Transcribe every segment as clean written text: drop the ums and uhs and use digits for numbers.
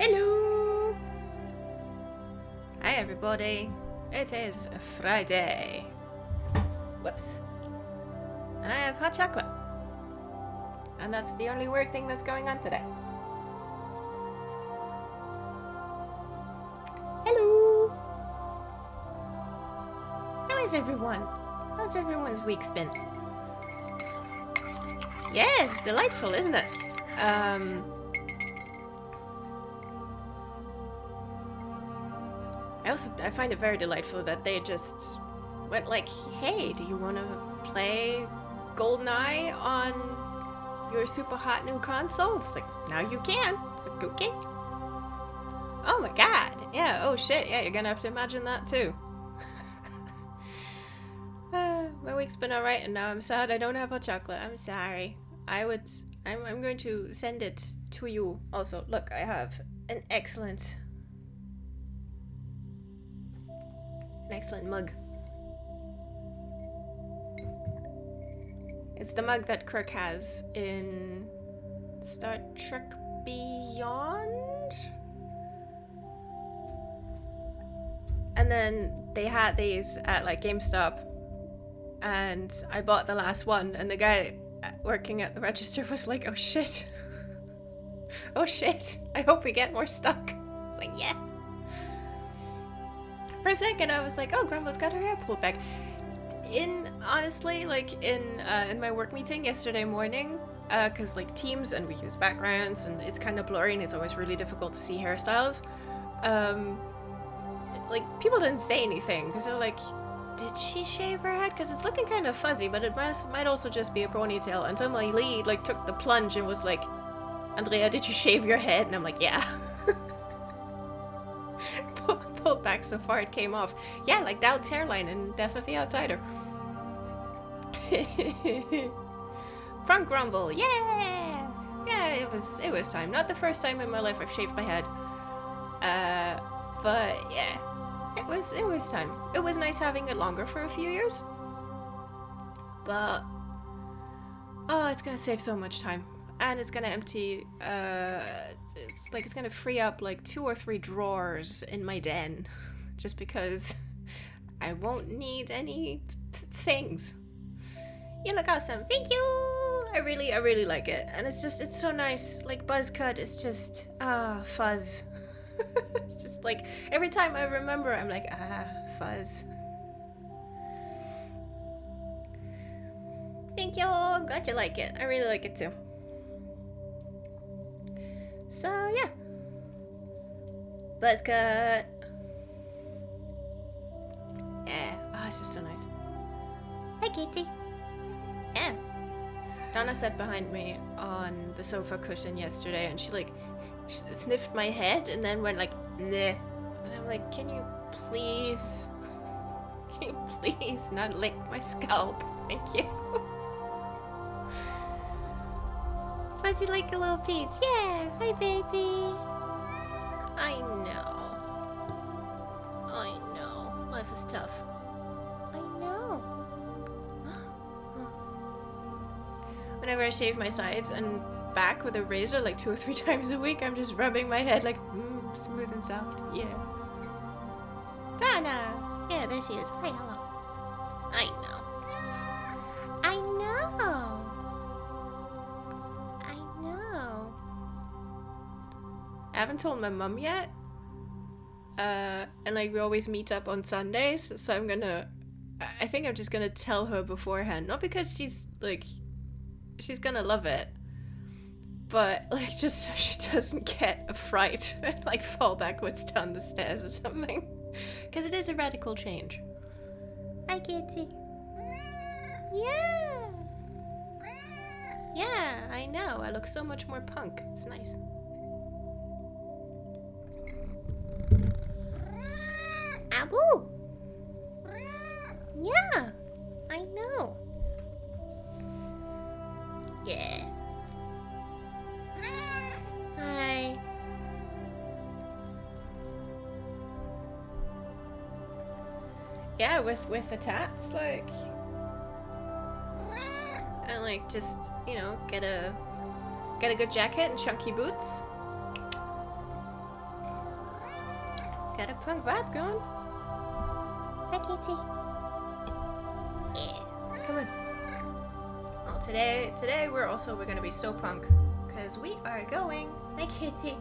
Hello! Hi everybody. It is Friday. Whoops. And I have hot chocolate. And that's the only weird thing that's going on today. Hello! How is everyone? How's everyone's week spent? Yes, delightful, isn't it? I find it very delightful that they just went like, hey, do you want to play GoldenEye on your super hot new console? It's like, now you can. It's like, okay. Oh my god. Yeah, oh shit. Yeah, you're gonna have to imagine that too. My week's been alright and now I'm sad I don't have hot chocolate. I'm sorry. I'm going to send it to you. Also, look, I have an excellent mug. It's the mug that Kirk has in Star Trek Beyond. And then they had these at like GameStop, and I bought the last one, and the guy working at the register was like, oh shit. Oh shit. I hope we get more stock. I was like, yeah. For a second, I was like, "Oh, Grandma's got her hair pulled back." Honestly, like in my work meeting yesterday morning, because like Teams and we use backgrounds and it's kind of blurry and it's always really difficult to see hairstyles. Like people didn't say anything because they're like, "Did she shave her head?" Because it's looking kind of fuzzy, but it might also just be a ponytail. Until my lead like took the plunge and was like, "Andrea, did you shave your head?" And I'm like, "Yeah." Pulled back so far it came off. Yeah, like Dowd's hairline in Death of the Outsider. Front grumble, yeah! Yeah, it was time. Not the first time in my life I've shaved my head. But yeah, it was time. It was nice having it longer for a few years. But oh, it's gonna save so much time. And it's gonna empty, it's gonna free up like 2 or 3 drawers in my den. Just because I won't need any things. You look awesome. Thank you! I really like it. And it's so nice. Like buzz cut, it's just, fuzz. Just like, every time I remember, I'm like, fuzz. Thank you! I'm glad you like it. I really like it too. So yeah, buzz cut. Yeah, oh, it's just so nice. Hi, Kitty. Yeah. Donna sat behind me on the sofa cushion yesterday, and she sniffed my head and then went like, "Bleh," and I'm like, can you please not lick my scalp? Thank you. Fuzzy like a little peach. Yeah. Hi, baby. I know. Life is tough. I know. Whenever I shave my sides and back with a razor like 2 or 3 times a week, I'm just rubbing my head like, smooth and soft. Yeah. Donna. Yeah, there she is. Hi, hello. I know. I haven't told my mom yet, and like we always meet up on Sundays, so I think I'm just gonna tell her beforehand, not because she's gonna love it, but like just so she doesn't get a fright and like fall backwards down the stairs or something, because it is a radical change. Hi, Kitty. Yeah, I know, I look so much more punk. It's nice. Abu! Yeah, I know. Yeah. Hi. Yeah, with the tats, like, and like just, you know, get a good jacket and chunky boots. Got a punk vibe going. Hi, Kitty. Yeah. Come on. Well, today we're gonna be so punk because we are going. Hi, Kitty.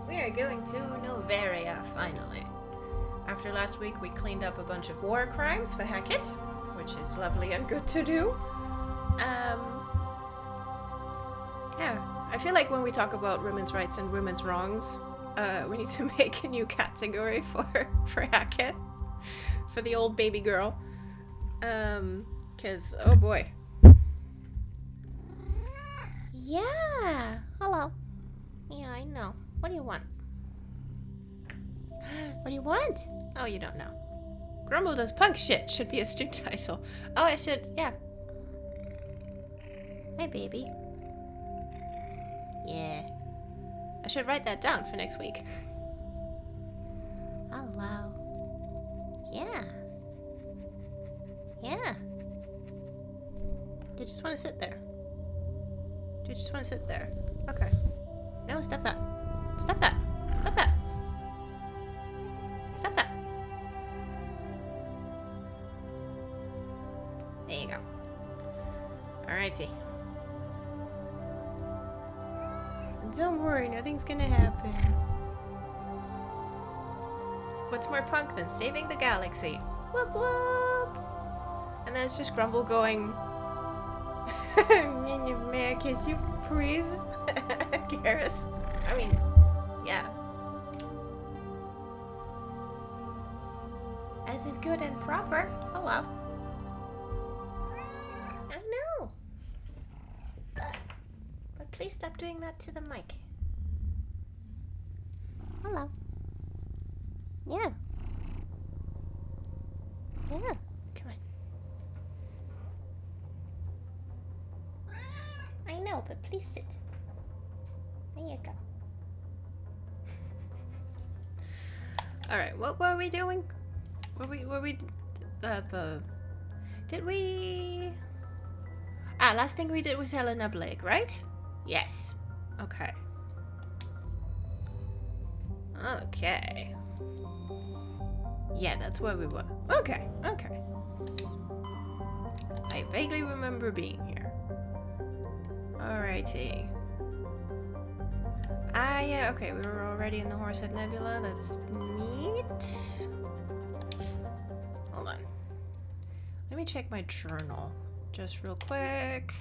We are going to Noveria finally. After last week, we cleaned up a bunch of war crimes for Hackett, which is lovely and good to do. Yeah, I feel like when we talk about women's rights and women's wrongs, we need to make a new category for Hackett, for the old baby girl. Cause oh boy. Yeah. Hello. Yeah, I know. What do you want? What do you want? Oh, you don't know. Grumble does punk shit should be a stream title. Oh, I should, yeah. Hi, baby. Yeah. I should write that down for next week. Hello. Yeah. Yeah. Do you just want to sit there? Do you just want to sit there? Okay. No, stop that. Stop that. Stop that. Stop that. There you go. Alrighty. Don't worry, nothing's gonna happen. What's more punk than saving the galaxy? Whoop whoop! And then it's just Grumble going, may I kiss you, please? Garrus. I mean, yeah. As is good and proper. Hello. I know. But please stop doing that to the mic. Hello. Yeah. Yeah. Come on. I know, but please sit. There you go. Alright, what were we doing? Did we... last thing we did was Helena Blake, right? Yes. Okay. Okay. Yeah, that's where we were. Okay, okay. I vaguely remember being here. Alrighty. Yeah, okay, we were already in the Horsehead Nebula. That's neat. Hold on. Let me check my journal. Just real quick.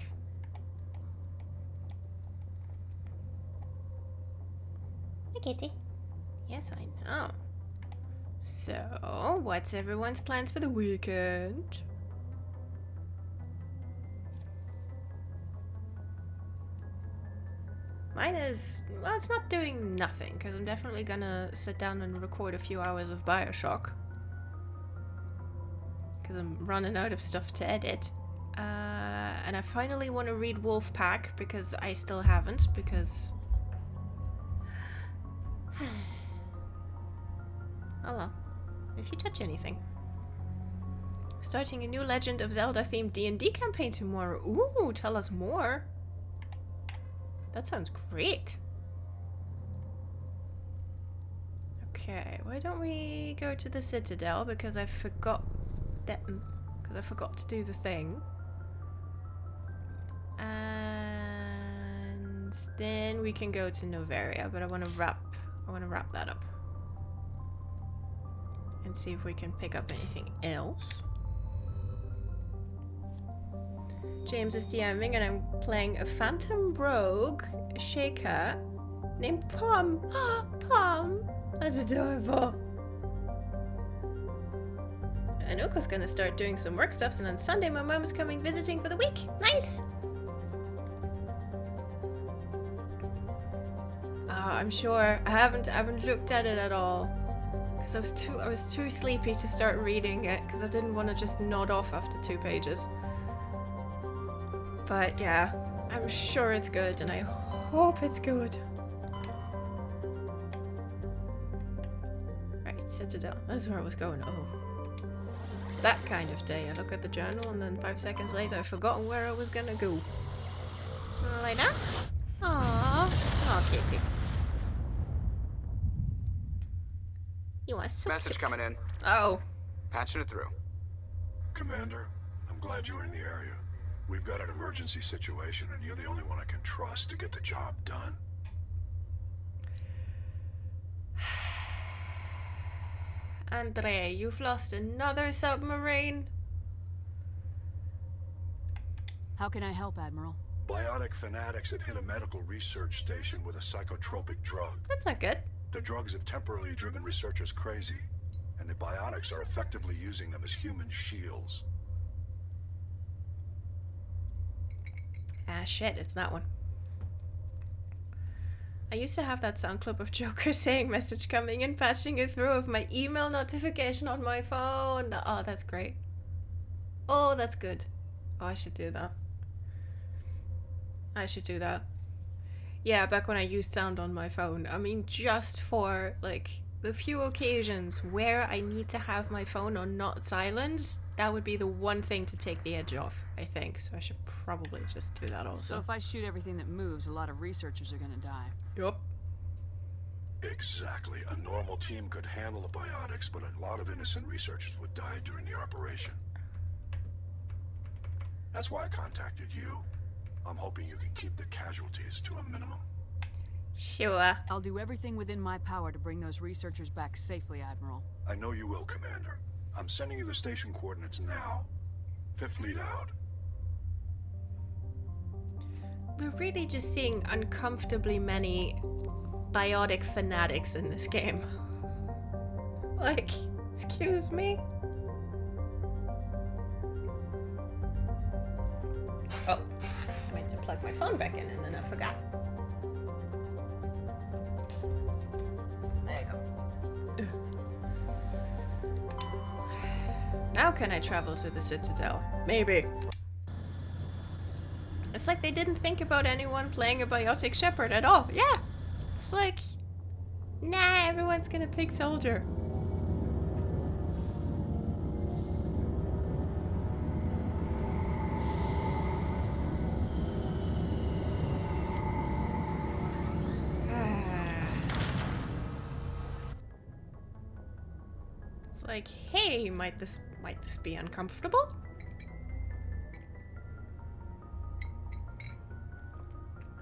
Hi, Kitty. Yes, I know. So, what's everyone's plans for the weekend? Mine is, well, it's not doing nothing, because I'm definitely gonna sit down and record a few hours of Bioshock. Because I'm running out of stuff to edit. And I finally want to read Wolfpack, because I still haven't, because... Hello. If you touch anything. Starting a new Legend of Zelda themed D&D campaign tomorrow. Ooh, tell us more. That sounds great. Okay, why don't we go to the Citadel, because I forgot that, because I forgot to do the thing. And then we can go to Noveria, but I want to wrap that up. And see if we can pick up anything else. James is DMing and I'm playing a phantom rogue shaker named Pom. Pom! That's adorable. And Uko's gonna start doing some work stuffs, and on Sunday my mom's coming visiting for the week. Nice! I'm sure. I haven't looked at it at all. Because I was too sleepy to start reading it, because I didn't want to just nod off after 2 pages. But yeah, I'm sure it's good, and I hope it's good. Right, Citadel. That's where I was going. Oh. It's that kind of day. I look at the journal, and then 5 seconds later I've forgotten where I was gonna go. Wanna lay down? Aww. Oh, Kitty. You are so Message cute. coming in. Oh. Patching it through. Commander, I'm glad you're in the area. We've got an emergency situation, and you're the only one I can trust to get the job done. Andre, you've lost another submarine? How can I help, Admiral? Biotic fanatics have hit a medical research station with a psychotropic drug. That's not good. The drugs have temporarily driven researchers crazy, and the biotics are effectively using them as human shields. Ah, shit, it's that one. I used to have that sound clip of Joker saying message coming in, patching it through of my email notification on my phone. Oh, that's great. Oh, that's good. Oh, I should do that. I should do that. Yeah, back when I used sound on my phone. I mean, just for, like, the few occasions where I need to have my phone on not silent, that would be the one thing to take the edge off, I think. So I should probably just do that also. So if I shoot everything that moves, a lot of researchers are gonna die. Yup. Exactly. A normal team could handle the biotics, but a lot of innocent researchers would die during the operation. That's why I contacted you. I'm hoping you can keep the casualties to a minimum. Sure. I'll do everything within my power to bring those researchers back safely, Admiral. I know you will, Commander. I'm sending you the station coordinates now. Fifth lead out. We're really just seeing uncomfortably many biotic fanatics in this game. Like, excuse me? Oh, I meant to plug my phone back in and then I forgot. There you go. Now can I travel to the Citadel? Maybe. It's like they didn't think about anyone playing a biotic shepherd at all. Yeah. It's like, nah, everyone's gonna pick soldier. It's like, hey, might this be uncomfortable?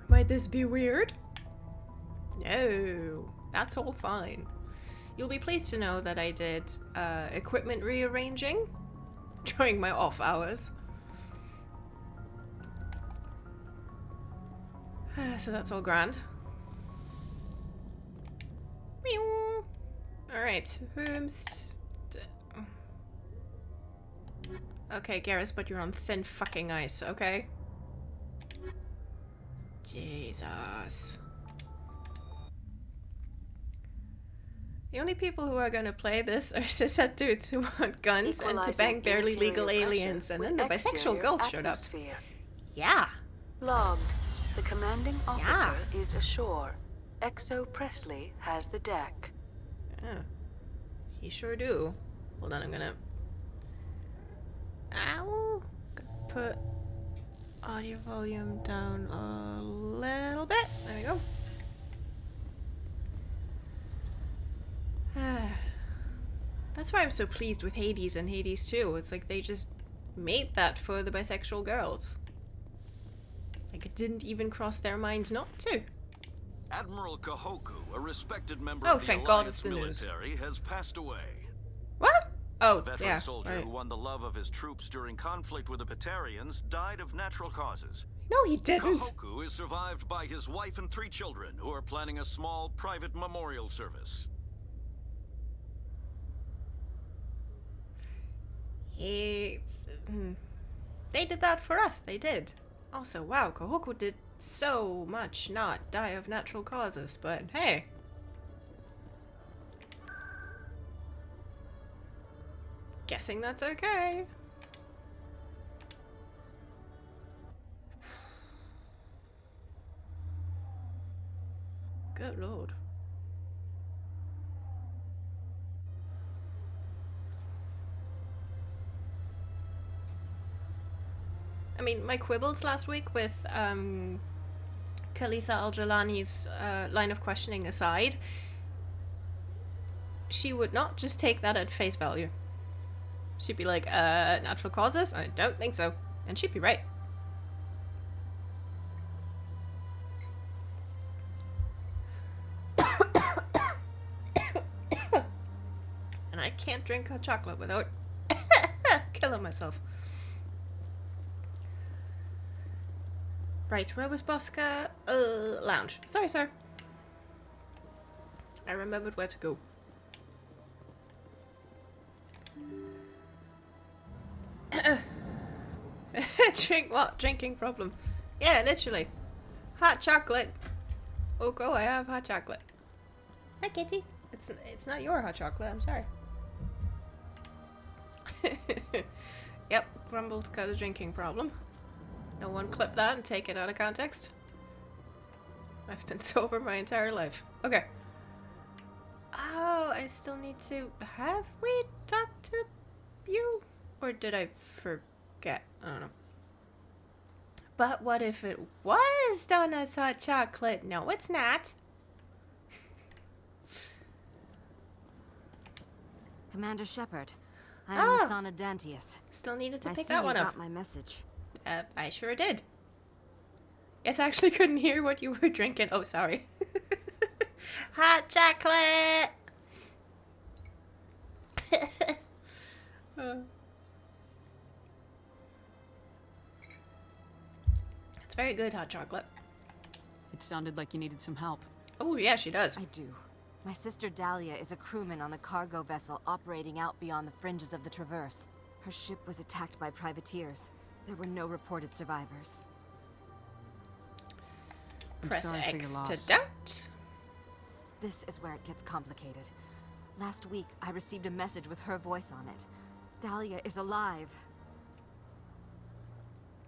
Might this be weird? No, that's all fine. You'll be pleased to know that I did equipment rearranging during my off hours. So that's all grand. Alright, okay, Garrus, but you're on thin fucking ice, okay? Jesus. The only people who are gonna play this are cishet dudes who want guns and to bang barely legal aliens, and then the bisexual girls showed up. Yeah. Logged. The commanding officer is ashore. Exo Presley has the deck. Yeah. He sure do. Hold on, I'm gonna... Ow! Gonna put audio volume down a little bit. There we go. That's why I'm so pleased with Hades and Hades 2. It's like they just made that for the bisexual girls. Like it didn't even cross their mind not to. Admiral Kahoku, a respected member Oh, of the thank God Alliance it's the news. military, has passed away. What? Oh, The veteran yeah. soldier Right. who won the love of his troops during conflict with the Batarians died of natural causes. No, he didn't. Kahoku is survived by his wife and 3 children, who are planning a small private memorial service. They did that for us. They did. Also, wow, Kahoku did so much not die of natural causes, but hey. Guessing that's okay. Good lord. I mean, my quibbles last week with Khalisa Al-Jalani's line of questioning aside, she would not just take that at face value. She'd be like, natural causes? I don't think so. And she'd be right. And I can't drink hot chocolate without killing myself. Right, where was Bosca? Lounge. Sorry, sir. I remembered where to go. Drink what? Drinking problem. Yeah, literally. Hot chocolate. Oh, go, I have hot chocolate. Hi, Kitty. It's not your hot chocolate, I'm sorry. Yep, Grumble's got a drinking problem. No one clip that and take it out of context. I've been sober my entire life. Okay. Oh, I still need to... Have we talked to you? Or did I forget? I don't know. But what if it was Donna's hot chocolate? No, it's not. Commander Shepard, I am the son of Dantius. Still needed to I pick see that you one got up. my message. I sure did. Yes, I actually couldn't hear what you were drinking. Oh, sorry. Hot chocolate! It's very good, hot chocolate. It sounded like you needed some help. Oh, yeah, she does. I do. My sister Dahlia is a crewman on the cargo vessel operating out beyond the fringes of the Traverse. Her ship was attacked by privateers. There were no reported survivors. I'm Press sorry for X your loss. to doubt. This is where it gets complicated. Last week, I received a message with her voice on it. Dahlia is alive.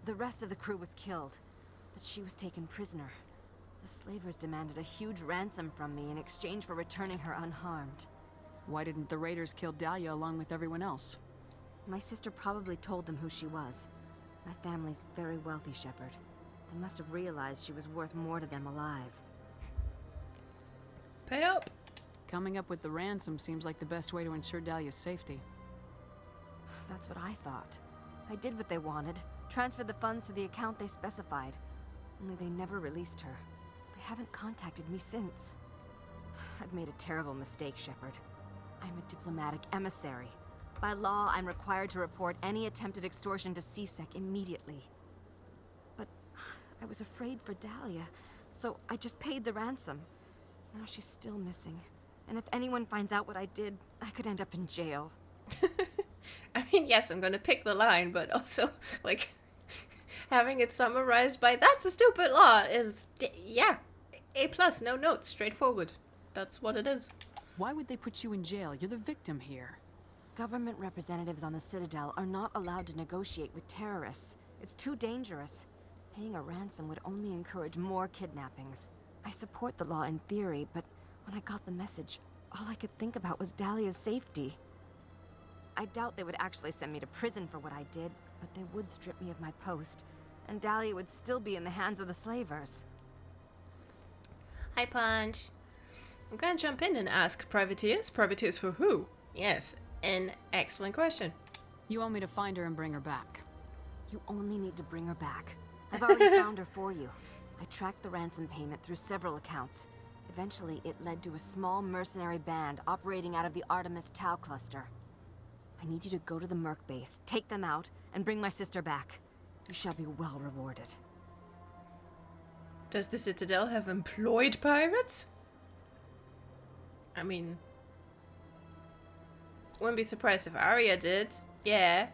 The rest of the crew was killed, but she was taken prisoner. The slavers demanded a huge ransom from me in exchange for returning her unharmed. Why didn't the raiders kill Dahlia along with everyone else? My sister probably told them who she was. My family's very wealthy, Shepard. They must have realized she was worth more to them alive. Pay up. Coming up with the ransom seems like the best way to ensure Dahlia's safety. That's what I thought. I did what they wanted, transferred the funds to the account they specified. Only they never released her. They haven't contacted me since. I've made a terrible mistake, Shepard. I'm a diplomatic emissary. By law, I'm required to report any attempted extortion to CSEC immediately. But I was afraid for Dahlia, so I just paid the ransom. Now she's still missing. And if anyone finds out what I did, I could end up in jail. I mean, yes, I'm going to pick the line, but also, like, having it summarized by, that's a stupid law, is, yeah, A+, no notes, straightforward. That's what it is. Why would they put you in jail? You're the victim here. Government representatives on the Citadel are not allowed to negotiate with terrorists. It's too dangerous. Paying a ransom would only encourage more kidnappings. I support the law in theory, but when I got the message, all I could think about was Dahlia's safety. I doubt they would actually send me to prison for what I did, but they would strip me of my post, and Dahlia would still be in the hands of the slavers. Hi, Punch. I'm going to jump in and ask, privateers? Privateers for who? Yes, an excellent question. You want me to find her and bring her back? You only need to bring her back. I've already found her for you. I tracked the ransom payment through several accounts. Eventually, it led to a small mercenary band operating out of the Artemis Tau cluster. I need you to go to the Merc base, take them out, and bring my sister back. You shall be well rewarded. Does the Citadel have employed pirates? I mean, wouldn't be surprised if Arya did. Yeah.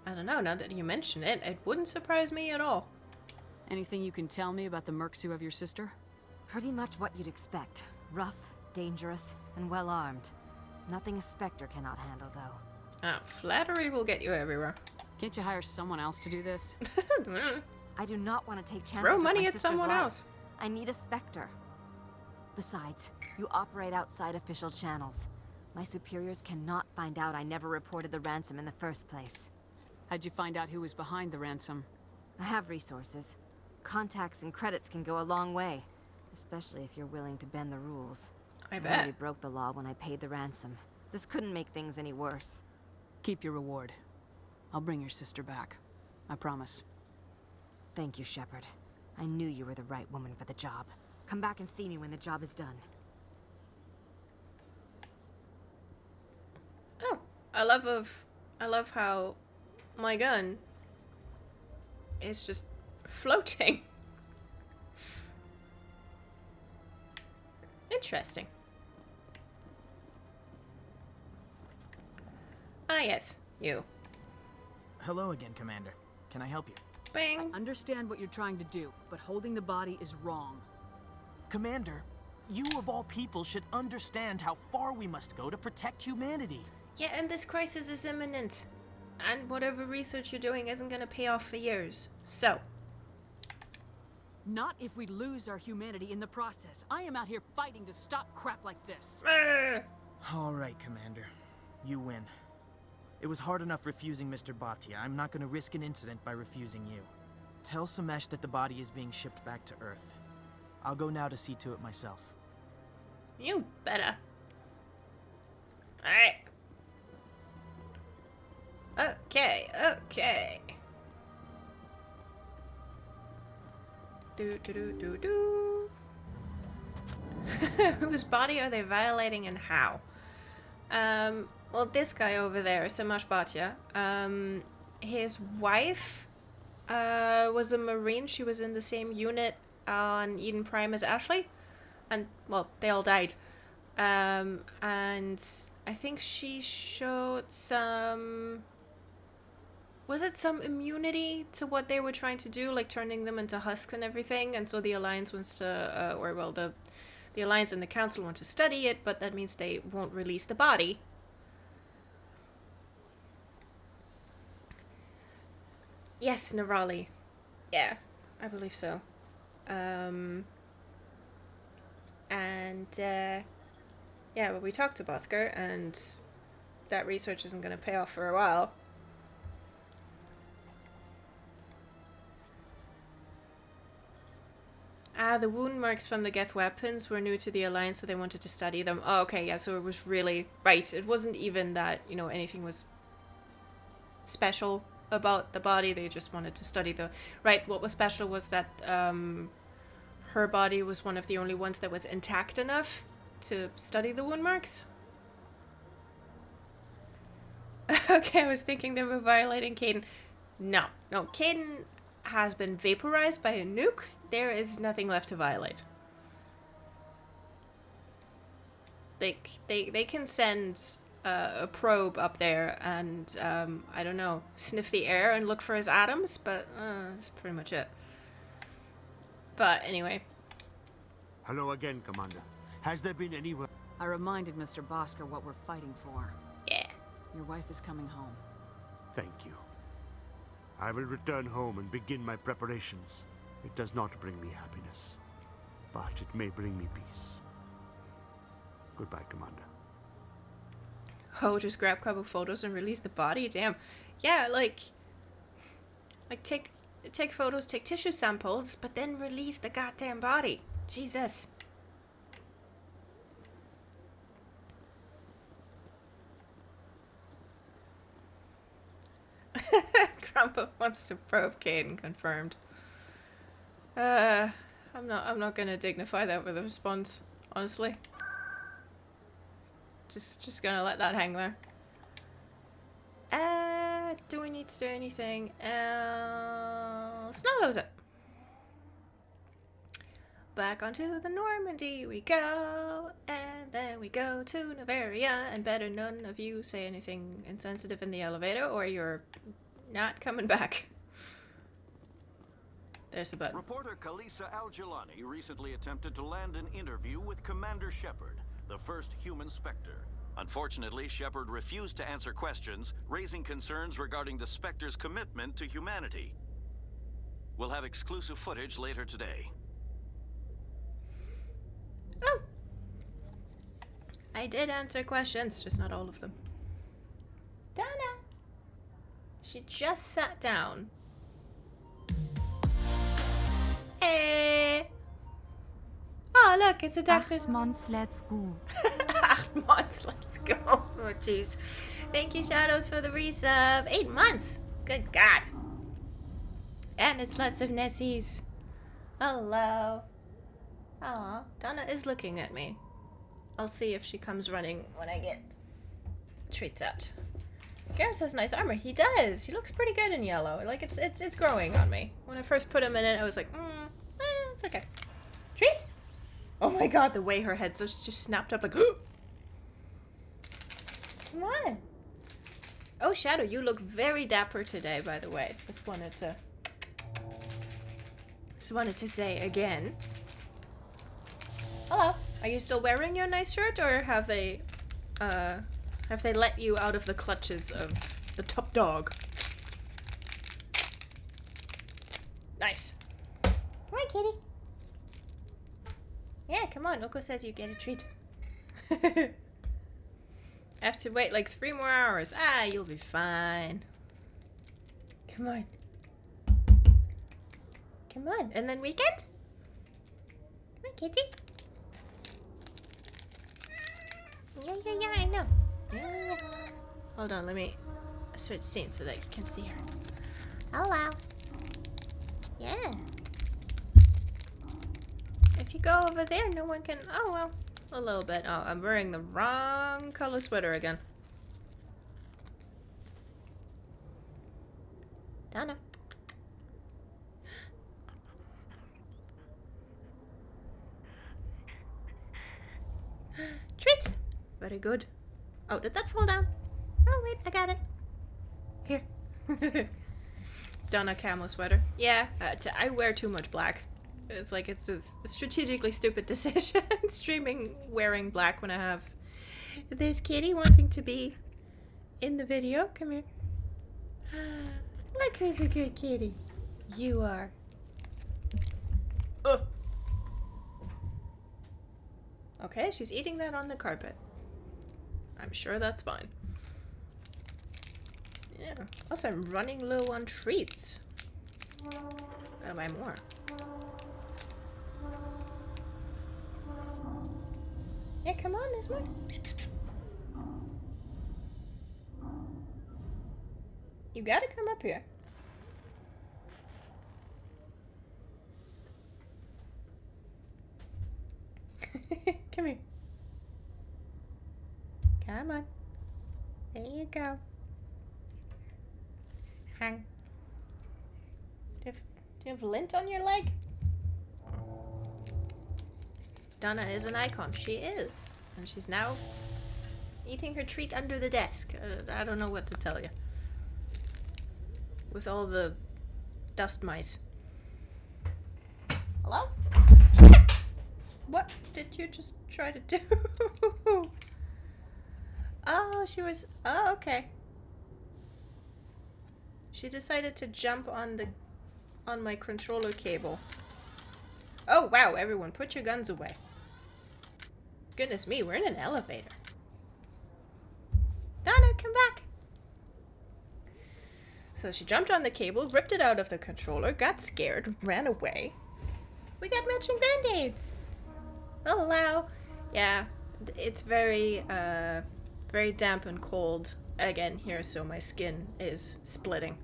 I don't know, now that you mention it, it wouldn't surprise me at all. Anything you can tell me about the mercs who have your sister? Pretty much what you'd expect. Rough, dangerous, and well-armed. Nothing a Spectre cannot handle, though. Ah, flattery will get you everywhere. Can't you hire someone else to do this? I do not want to take chances Throw with money my at sister's someone life. else. I need a Spectre. Besides, you operate outside official channels. My superiors cannot find out I never reported the ransom in the first place. How'd you find out who was behind the ransom? I have resources. Contacts and credits can go a long way, especially if you're willing to bend the rules. I already bet. broke the law when I paid the ransom. This couldn't make things any worse. Keep your reward. I'll bring your sister back. I promise. Thank you, Shepard. I knew you were the right woman for the job. Come back and see me when the job is done. Oh, I love how my gun is just floating. Interesting. Ah, yes, you. Hello again, Commander. Can I help you? Bang. Understand what you're trying to do, but holding the body is wrong. Commander, you of all people should understand how far we must go to protect humanity. Yeah, and this crisis is imminent. And whatever research you're doing isn't gonna pay off for years. So. Not if we lose our humanity in the process. I am out here fighting to stop crap like this. All right, Commander. You win. It was hard enough refusing Mr. Bhatia. I'm not going to risk an incident by refusing you. Tell Samesh that the body is being shipped back to Earth. I'll go now to see to it myself. You better. Alright. Okay. Do. Whose body are they violating and how? Well, this guy over there, Samesh Bhatia, his wife was a Marine. She was in the same unit on Eden Prime as Ashley. And, well, they all died. And I think she showed some... Was it some immunity to what they were trying to do, like turning them into husks and everything? And so the Alliance wants to, the Alliance and the Council want to study it, but that means they won't release the body. Yes, Nerali. Yeah, I believe so. Yeah, but we talked to Bhaskar, and that research isn't going to pay off for a while. The wound marks from the Geth weapons were new to the Alliance, so they wanted to study them. Oh, okay, yeah, so it was really... Right, it wasn't even that, anything was special about the body. They just wanted to study the... Right, what was special was that her body was one of the only ones that was intact enough to study the wound marks. Okay, I was thinking they were violating Caden. No, Caden has been vaporized by a nuke. There is nothing left to violate. They can send a probe up there and, I don't know, sniff the air and look for his atoms, but that's pretty much it. But anyway. Hello again, Commander. Has there been any... I reminded Mr. Bhaskar what we're fighting for. Yeah. Your wife is coming home. Thank you. I will return home and begin my preparations. It does not bring me happiness, but it may bring me peace. Goodbye, Commander. Oh, just grab a couple photos and release the body? Damn. Yeah, like take photos, take tissue samples, but then release the goddamn body. Jesus. Grandpa wants to probe Caden, confirmed. I'm not gonna dignify that with a response, honestly. Just gonna let that hang there. Do we need to do anything else? No, that was it. Back onto the Normandy we go, and then we go to Novaria, and better none of you say anything insensitive in the elevator, or you're not coming back. There's the button. Reporter Kalisa Al-Jilani recently attempted to land an interview with Commander Shepard, the first human Spectre. Unfortunately, Shepard refused to answer questions, raising concerns regarding the Spectre's commitment to humanity. We'll have exclusive footage later today. Oh! I did answer questions, just not all of them. Donna! She just sat down. Oh, look, it's a doctor. 8 months, let's go. 8 months, let's go. Oh, jeez. Thank you, Shadows, for the resub. 8 months. Good God. And it's lots of Nessies. Hello. Aw, Donna is looking at me. I'll see if she comes running when I get treats out. Garrus has nice armor. He does. He looks pretty good in yellow. Like, it's growing on me. When I first put him in it, I was like, it's okay. Treats? Oh my God, the way her head just snapped up like, come on. Oh, Shadow, you look very dapper today, by the way. Just wanted to say again. Hello. Are you still wearing your nice shirt, or have they let you out of the clutches of the top dog? Nice. Come on, kitty. Yeah, come on. Oko says you get a treat. I have to wait like 3 more hours. Ah, you'll be fine. Come on. Come on. And then weekend? Come on, kitty. Yeah, I know. Yeah. Hold on, let me switch scenes so that you can see her. Hello. Yeah. If you go over there, no one can... Oh, well, a little bit. Oh, I'm wearing the wrong color sweater again. Donna. Treat! Very good. Oh, did that fall down? Oh, wait, I got it. Here. Donna camo sweater. Yeah, I wear too much black. It's like, it's a strategically stupid decision. Streaming wearing black when I have this kitty wanting to be in the video. Come here. Look who's a good kitty. You are. Ugh. Okay, she's eating that on the carpet. I'm sure that's fine. Yeah. Also, I'm running low on treats. Gotta buy more. Yeah, come on, there's more. You gotta come up here. Come here. Come on. There you go. Hang. Do you have lint on your leg? Donna is an icon. She is. And she's now eating her treat under the desk. I don't know what to tell you. With all the dust mice. Hello? What did you just try to do? Oh, she was... Oh, okay. She decided to jump on my controller cable. Oh, wow, everyone, put your guns away. Goodness me, we're in an elevator. Donna, come back. So she jumped on the cable, ripped it out of the controller, got scared, ran away. We got matching band-aids. Hello. Yeah, it's very damp and cold again here, so my skin is splitting.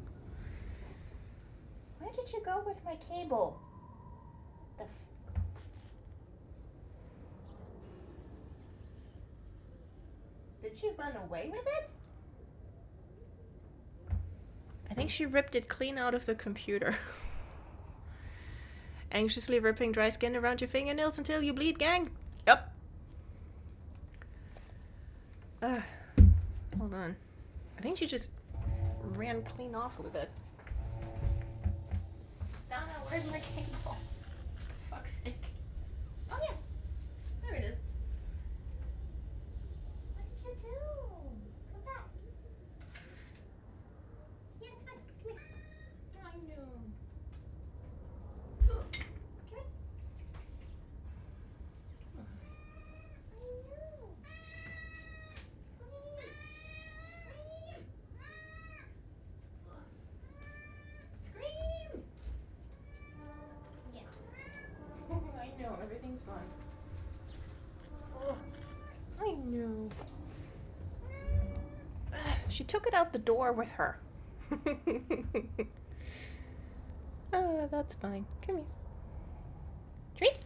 Where did you go with my cable? Did she run away with it? I think she ripped it clean out of the computer. Anxiously ripping dry skin around your fingernails until you bleed, gang. Yup. Hold on. I think she just ran clean off with it. Donna, where's my cable? Fuck's sake. Oh yeah. There it is. What did you do? Come back. Yeah, it's fine. Come here. I know. Come here. Scream! Yeah. She took it out the door with her. Oh, that's fine. Come here. Treat.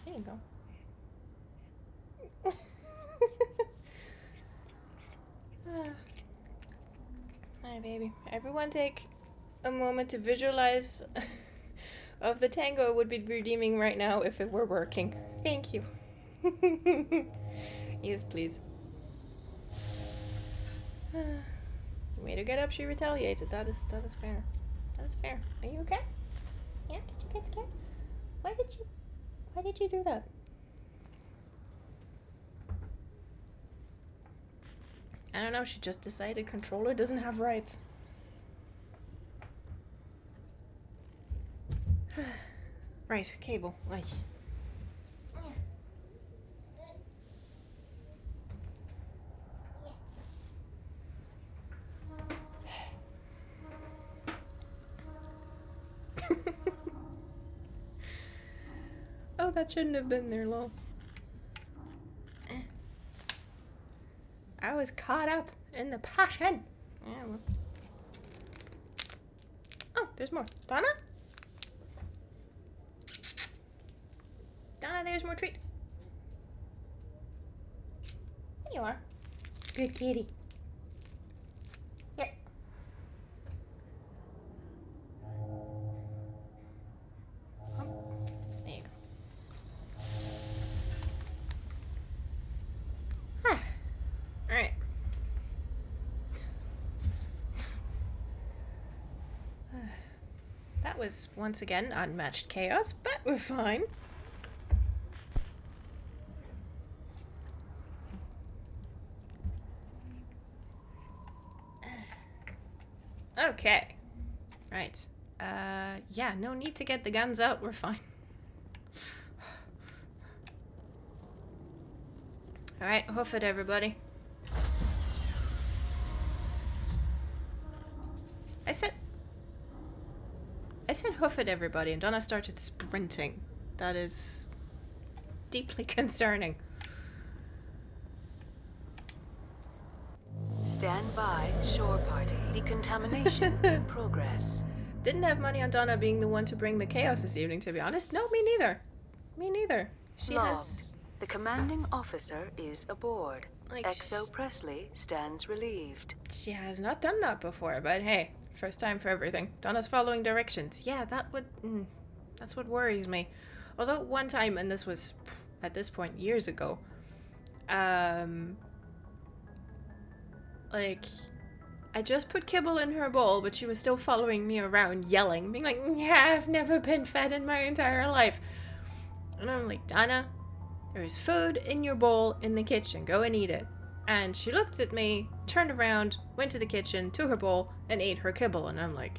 There you go. Hi, baby. Everyone take a moment to visualize of the tango would be redeeming right now if it were working. Thank you. Yes, please. You made her get up, she retaliated. That is fair. That is fair. Are you okay? Yeah? Did you get scared? Why did you do that? I don't know, she just decided controller doesn't have rights. Right, cable. Right. Oh, that shouldn't have been there, lol. I was caught up in the passion. Yeah, well. Oh, there's more. Donna? Donna, there's more treat. There you are. Good kitty. Here. There you go. Ah. Alright. That was, once again, unmatched chaos, but we're fine. Okay. Right. Yeah, no need to get the guns out, we're fine. Alright, hoof it, everybody. I said hoof it, everybody, and Donna started sprinting. That is deeply concerning. Stand by, shore party. Decontamination in progress. Didn't have money on Donna being the one to bring the chaos this evening, to be honest. No, me neither. Me neither. She has... The commanding officer is aboard. Like, XO Presley stands relieved. She has not done that before, but hey, first time for everything. Donna's following directions. Yeah, that's what worries me. Although one time, and this was, at this point, years ago, like, I just put kibble in her bowl, but she was still following me around, yelling, being like, yeah, I've never been fed in my entire life. And I'm like, Donna, there is food in your bowl in the kitchen. Go and eat it. And she looked at me, turned around, went to the kitchen, to her bowl, and ate her kibble. And I'm like...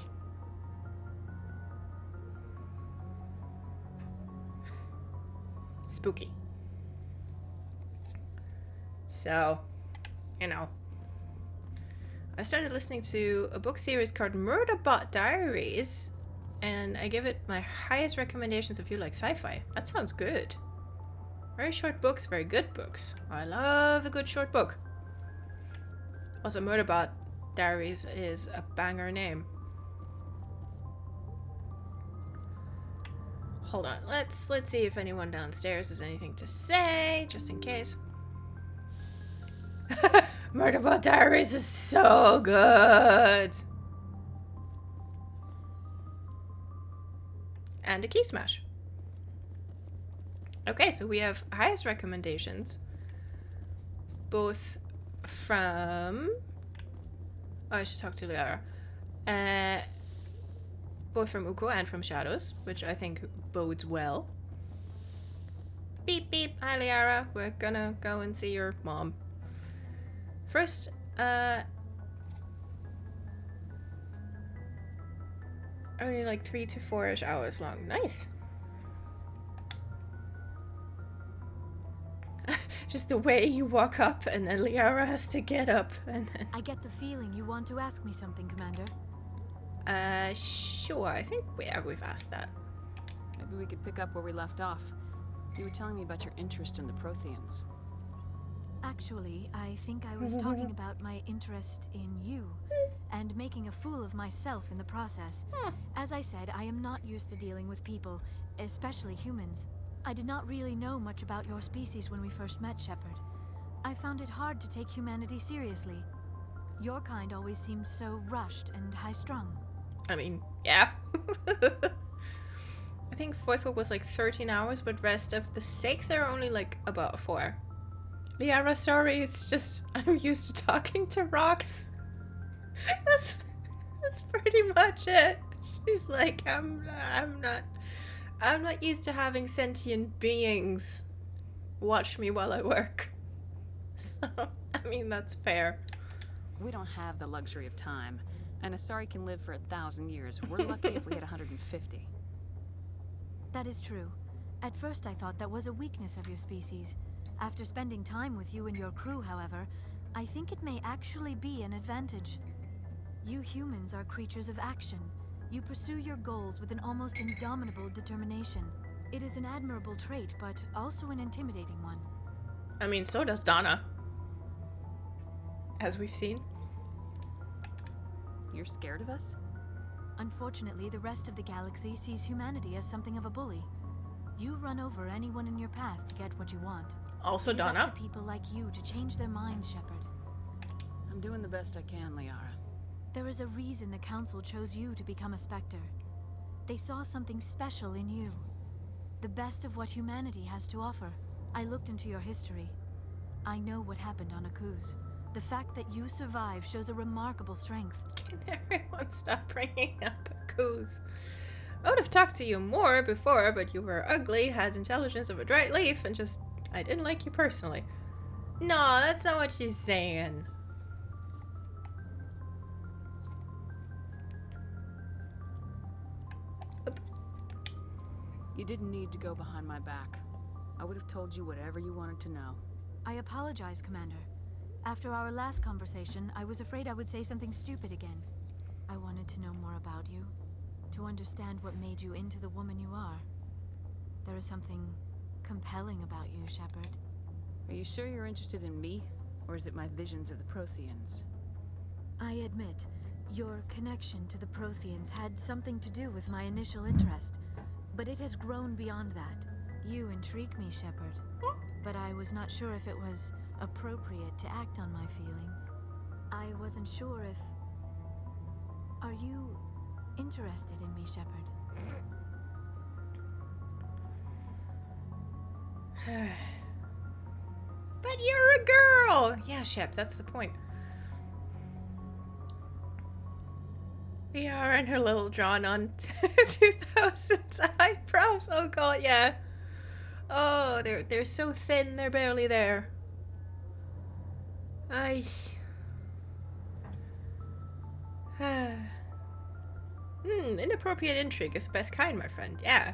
spooky. So, you know. I started listening to a book series called Murderbot Diaries, and I give it my highest recommendations if you like sci-fi. That sounds good. Very short books, very good books. I love a good short book. Also, Murderbot Diaries is a banger name. Hold on, let's see if anyone downstairs has anything to say, just in case. Murderbot Diaries is so good. And a key smash. Okay, so we have highest recommendations, both from... Oh, I should talk to Liara. Both from Uko and from Shadows, which I think bodes well. Beep, beep. Hi, Liara. We're gonna go and see your mom. First, only like 3 to 4-ish hours long. Nice. Just the way you walk up and then Liara has to get up and then... I get the feeling you want to ask me something, Commander. Sure. I think we've asked that. Maybe we could pick up where we left off. You were telling me about your interest in the Protheans. Actually, I think I was talking about my interest in you, and making a fool of myself in the process. As I said, I am not used to dealing with people, especially humans. I did not really know much about your species when we first met, Shepard. I found it hard to take humanity seriously. Your kind always seemed so rushed and high-strung. I mean, yeah. I think fourth one was like 13 hours, but rest of the 6 are only like about 4. Liara, sorry, it's just I'm used to talking to rocks. that's pretty much it. She's like, I'm not used to having sentient beings watch me while I work. So, I mean, that's fair. We don't have the luxury of time, and Asari can live for 1,000 years. We're lucky if we hit 150. That is true. At first I thought that was a weakness of your species. After spending time with you and your crew, however, I think it may actually be an advantage. You humans are creatures of action. You pursue your goals with an almost indomitable determination. It is an admirable trait, but also an intimidating one. I mean, so does Donna. As we've seen. You're scared of us? Unfortunately, the rest of the galaxy sees humanity as something of a bully. You run over anyone in your path to get what you want. Also, It is Donna. up to people like you to change their minds, Shepard. I'm doing the best I can, Liara. There is a reason the Council chose you to become a Spectre. They saw something special in you. The best of what humanity has to offer. I looked into your history. I know what happened on Akuz. The fact that you survived shows a remarkable strength. Can everyone stop bringing up Akuz? I would have talked to you more before, but you were ugly, had intelligence of a dried leaf, and just, I didn't like you personally. No, that's not what she's saying. You didn't need to go behind my back. I would have told you whatever you wanted to know. I apologize, Commander. After our last conversation, I was afraid I would say something stupid again. I wanted to know more about you, to understand what made you into the woman you are. There is something compelling about you, Shepard. Are you sure you're interested in me? Or is it my visions of the Protheans? I admit, your connection to the Protheans had something to do with my initial interest, but it has grown beyond that. You intrigue me, Shepard, but I was not sure if it was appropriate to act on my feelings. I wasn't sure if... Are you interested in me, Shepard? But you're a girl! Yeah, Shep, that's the point. Liara and her little drawn on 2000s eyebrows. Oh god, yeah. Oh, they're so thin, they're barely there. Ay. Inappropriate intrigue is the best kind, my friend. Yeah.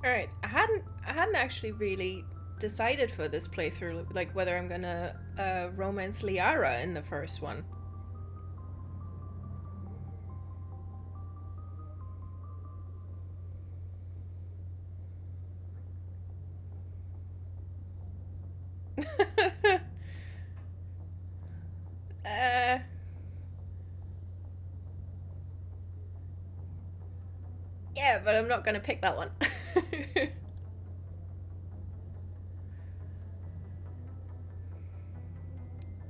Alright, I hadn't actually really decided for this playthrough, like whether I'm gonna romance Liara in the first one. Yeah, but I'm not gonna pick that one.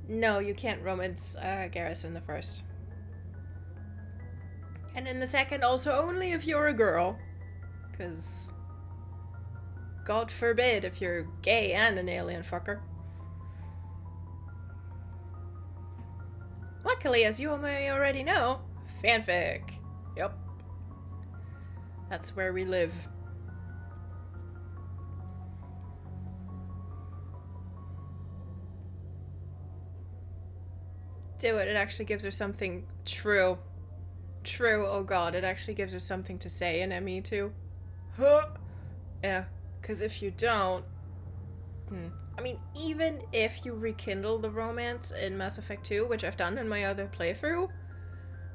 No, you can't romance Garrus in the first. And in the second, also only if you're a girl. Because... God forbid if you're gay and an alien fucker. Luckily, as you may already know, fanfic. Yep. That's where we live. Do it. It actually gives her something true. True, oh god, it actually gives her something to say in ME too. Huh. Yeah, because if you don't... I mean, even if you rekindle the romance in Mass Effect 2, which I've done in my other playthrough,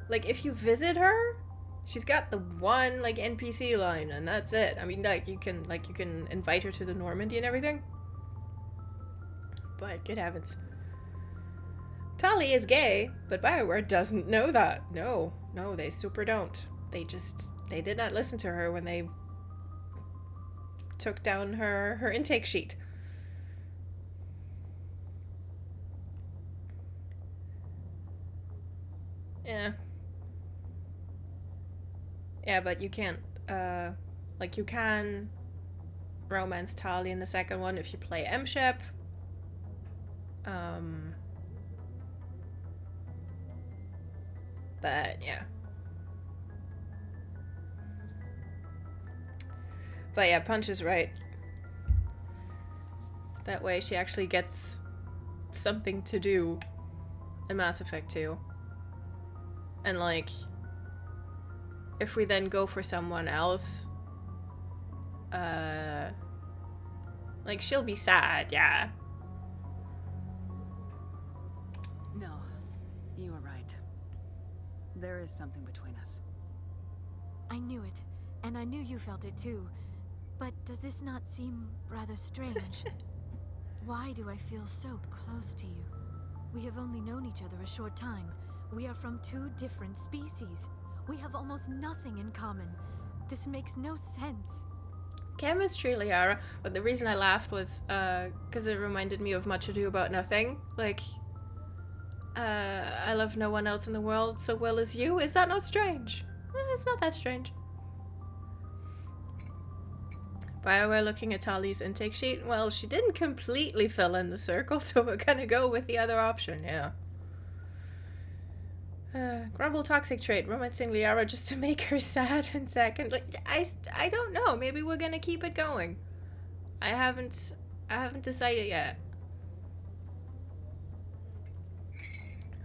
like, if you visit her, She's got the one like NPC line, and that's it. I mean, like you can invite her to the Normandy and everything. But good heavens. Tali is gay, but BioWare doesn't know that. No, they super don't. They did not listen to her when they took down her intake sheet. Yeah. Yeah, but you can't, like you can romance Tali in the second one if you play M-Ship. But yeah. But yeah, Punch is right. That way she actually gets something to do in Mass Effect 2. And like, if we then go for someone else, like she'll be sad, yeah. No, you were right. There is something between us. I knew it, and I knew you felt it too. But does this not seem rather strange? Why do I feel so close to you? We have only known each other a short time. We are from two different species. We have almost nothing in common. This makes no sense. Chemistry, Liara. But the reason I laughed was because it reminded me of Much Ado About Nothing. Like, I love no one else in the world so well as you. Is that not strange? It's not that strange. BioWare looking at Tali's intake sheet. Well, she didn't completely fill in the circle, so we're gonna go with the other option, yeah. Grumble toxic trait, romancing Liara just to make her sad in second. Like, I don't know. Maybe we're gonna keep it going. I haven't decided yet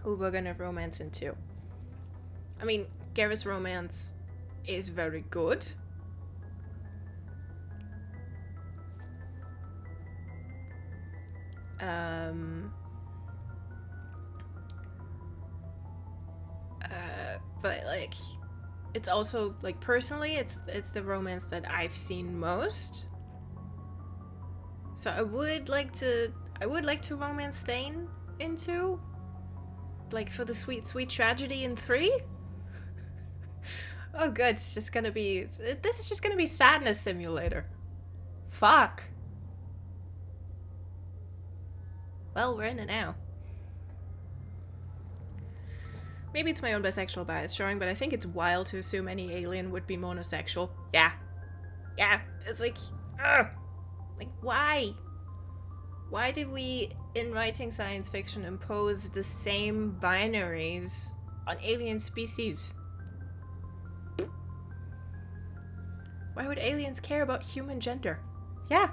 who we're gonna romance into. I mean, Garrus' romance is very good. But like, it's also like personally, it's the romance that I've seen most. So I would like to romance Thane into, like, for the sweet tragedy in 3. Oh good, it's just gonna be, this is just gonna be sadness simulator. Fuck. Well, we're in it now. Maybe it's my own bisexual bias showing, but I think it's wild to assume any alien would be monosexual. Yeah. Yeah, it's like, ugh. Like, why? Why did we, in writing science fiction, impose the same binaries on alien species? Why would aliens care about human gender? Yeah.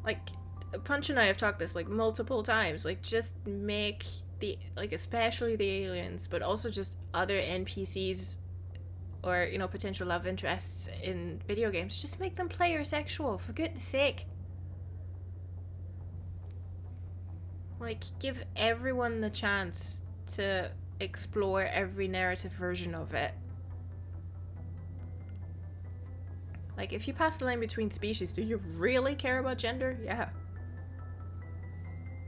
Like, Punch and I have talked this like multiple times. Like, just make the, like, especially the aliens, but also just other NPCs or, you know, potential love interests in video games, just make them player sexual, for goodness sake. Like, give everyone the chance to explore every narrative version of it. Like, if you pass the line between species, do you really care about gender? Yeah.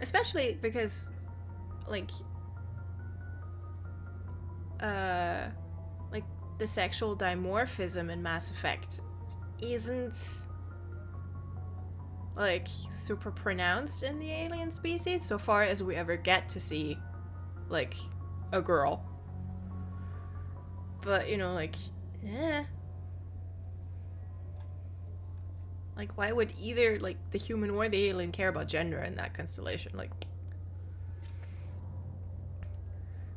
Especially because, like the sexual dimorphism in Mass Effect isn't, like, super pronounced in the alien species, so far as we ever get to see, like, a girl. But, you know, like, like, why would either, like, the human or the alien care about gender in that constellation? Like,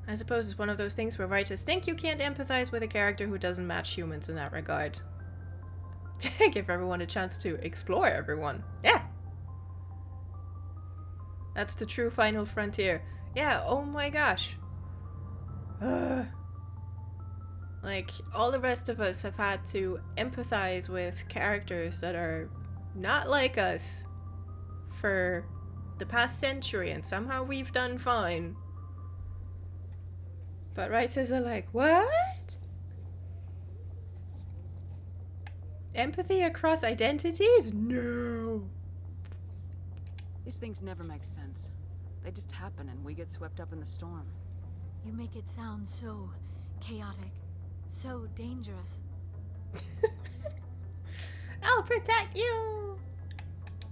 I suppose it's one of those things where writers think you can't empathize with a character who doesn't match humans in that regard. Give everyone a chance to explore everyone. Yeah. That's the true final frontier. Yeah, oh my gosh. Like, all the rest of us have had to empathize with characters that are not like us for the past century, and somehow we've done fine. But writers are like, what? Empathy across identities? No. These things never make sense. They just happen and we get swept up in the storm. You make it sound so chaotic, so dangerous. I'll protect you.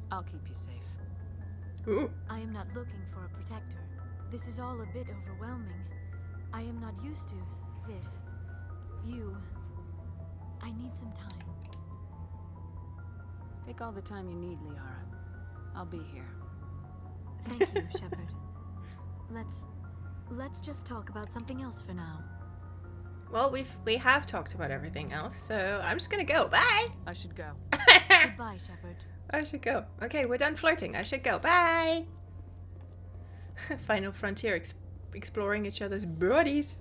I'll keep you safe. Ooh. I am not looking for a protector. This is all a bit overwhelming. I am not used to this. You. I need some time. Take all the time you need, Liara. I'll be here. Thank you, Shepard. Let's just talk about something else for now. Well, we have talked about everything else, so I'm just gonna go. Bye. I should go. Goodbye, Shepard. I should go. Okay, we're done flirting. I should go. Bye. Final frontier, exploring each other's bodies.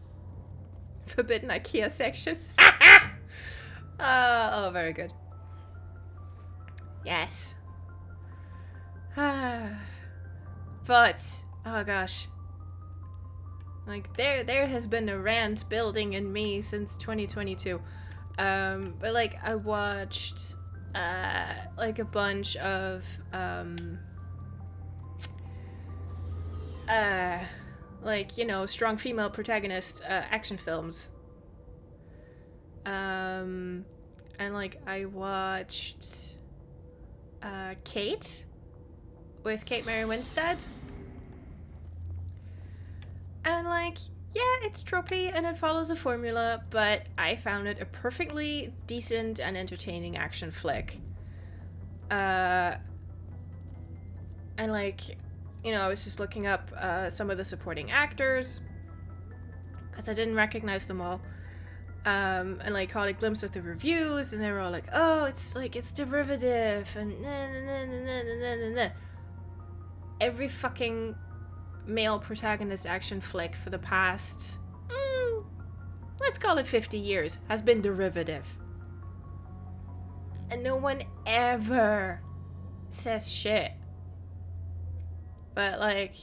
Forbidden IKEA section. Oh, very good. Yes. But oh gosh. Like there has been a rant building in me since 2022. But like I watched like a bunch of like, you know, strong female protagonist action films. And like I watched Kate with Kate Mary Winstead. And like, yeah, it's tropey and it follows a formula, but I found it a perfectly decent and entertaining action flick. And like, you know, I was just looking up some of the supporting actors because I didn't recognize them all. And like caught a glimpse of the reviews, and they were all like, "Oh, it's derivative," and nah. Every fucking male protagonist action flick for the past, let's call it 50 years, has been derivative. And no one ever says shit. But like,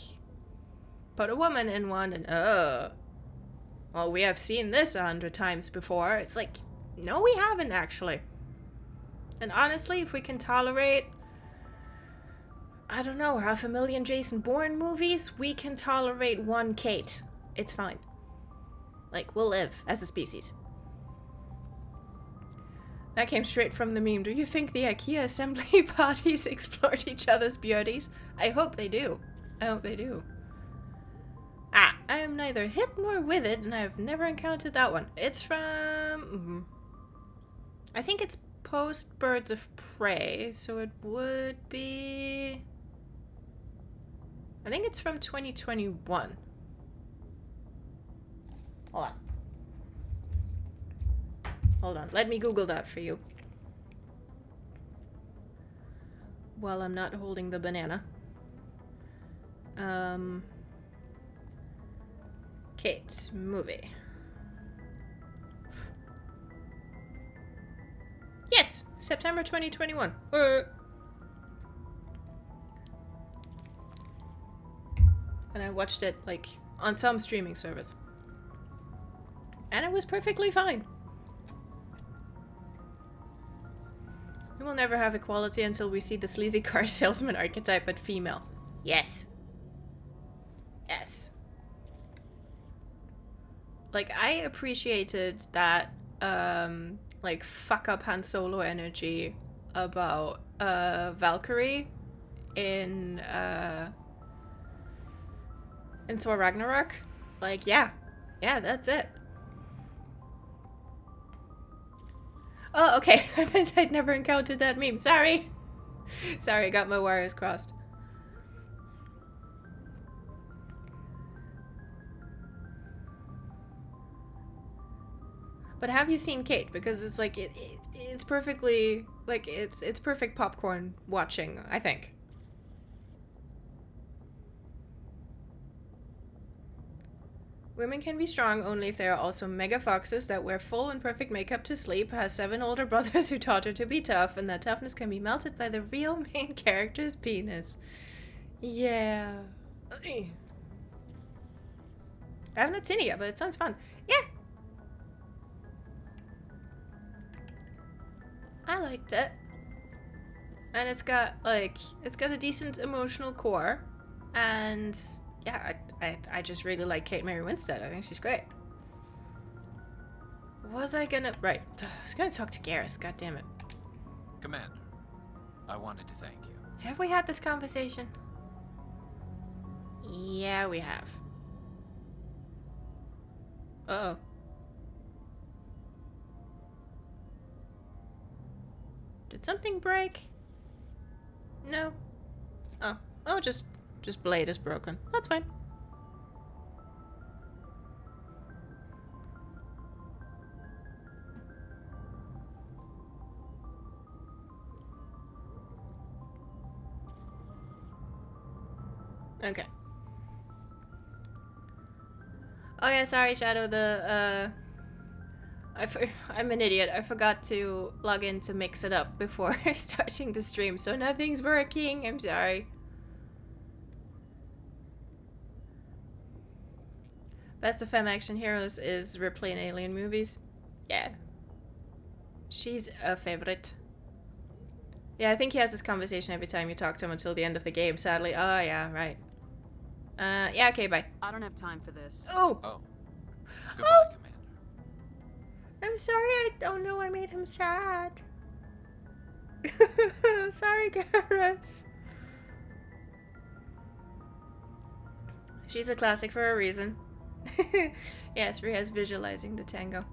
put a woman in one and well, we have seen this 100 times before. It's like, no, we haven't actually. And honestly, if we can tolerate, I don't know, 500,000 Jason Bourne movies, we can tolerate one Kate. It's fine. Like, we'll live as a species. That came straight from the meme. Do you think the IKEA assembly parties explored each other's beauties? I hope they do. I hope they do. I am neither hip nor with it, and I've never encountered that one. It's from... I think it's post Birds of Prey, so it would be... I think it's from 2021. Hold on. Let me Google that for you. While I'm not holding the banana. Kate movie. Yes, September 2021. And I watched it like on some streaming service. And it was perfectly fine. We will never have equality until we see the sleazy car salesman archetype but female. Yes. Yes. Like, I appreciated that, like, fuck up Han Solo energy about, Valkyrie in Thor Ragnarok. Like, yeah. Yeah, that's it. Oh, okay. I meant I'd never encountered that meme. Sorry. Sorry, I got my wires crossed. But have you seen Kate? Because it's like it's perfectly like it's perfect popcorn watching, I think. Women can be strong only if they are also mega foxes that wear full and perfect makeup to sleep, has 7 older brothers who taught her to be tough, and that toughness can be melted by the real main character's penis. Yeah. I haven't seen it yet, but it sounds fun. Yeah. I liked it. And it's got a decent emotional core. And yeah, I just really like Kate Mary Winstead. I think she's great. Was I gonna... Right. I was gonna talk to Garrus, god damn it. Commander, I wanted to thank you. Have we had this conversation? Yeah, we have. Uh-oh. Did something break? No. Oh, just blade is broken. That's fine. Okay. Oh yeah, sorry, Shadow. I'm an idiot. I forgot to log in to mix it up before starting the stream, so nothing's working. I'm sorry. Best of Femme Action Heroes is Ripley in Alien movies. Yeah. She's a favorite. Yeah, I think he has this conversation every time you talk to him until the end of the game, sadly. Oh, yeah, right. Yeah, okay, bye. I don't have time for this. Oh! Oh. Goodbye, Commander. I'm sorry, I don't know I made him sad. Sorry, Garrus. She's a classic for a reason. Yes, Ria's visualizing the tango.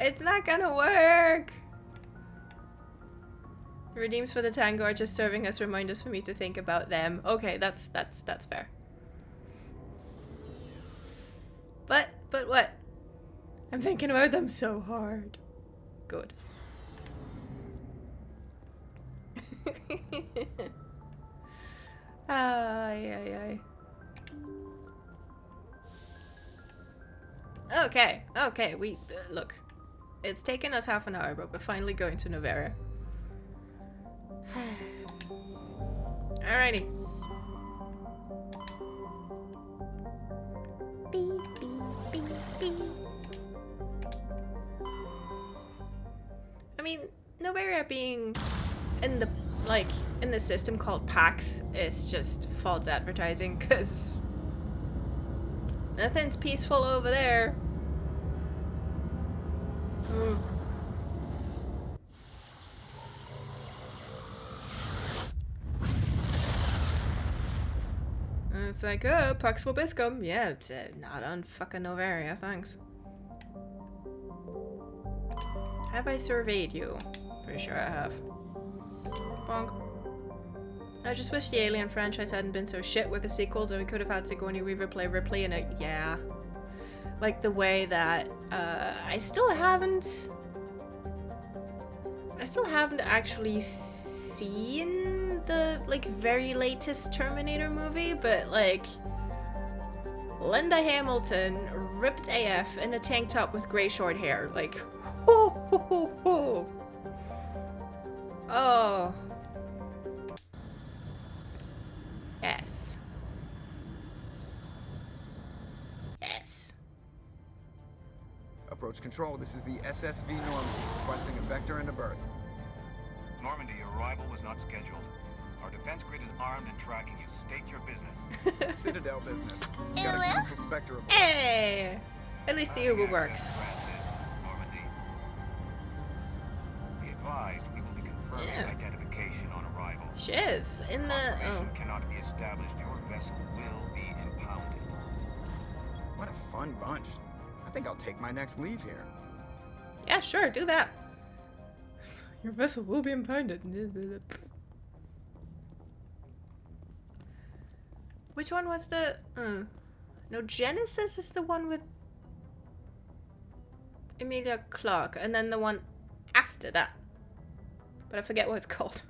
It's not gonna work! The redeems for the tango are just serving as reminders for me to think about them. Okay, that's fair. But what? I'm thinking about them so hard. Good. Ay. Okay, we look. It's taken us half an hour, but we're finally going to Noveria. Alrighty. Beep, beep, beep, beep. I mean, Noveria being in the system called PAX is just false advertising, because nothing's peaceful over there. It's like, oh, Pax Vobiscum. Yeah, not on fucking Noveria, thanks. Have I surveyed you? Pretty sure I have. Bonk. I just wish the Alien franchise hadn't been so shit with the sequels and we could have had Sigourney Weaver play Ripley in it. Yeah. Like the way that, I still haven't actually seen the, like, very latest Terminator movie, but, like, Linda Hamilton ripped AF in a tank top with gray short hair. Like, hoo, hoo, hoo, hoo. Oh. Yes. Yes. Approach control, this is the SSV Normandy, requesting a vector and a berth. Normandy, your arrival was not scheduled. Our defense grid is armed and tracking you. State your business. Citadel business. We got a Council Spectre aboard. Hey! At least the Uber works. Normandy. Be advised, we will be confirming identification on arrival. Shiz, in the... Confirmation cannot be established. Your vessel will be impounded. What a fun bunch. I think I'll take my next leave here. Yeah, sure, do that. Your vessel will be impounded. Which one was the... No, Genesis is the one with Emilia Clarke, and then the one after that. But I forget what it's called.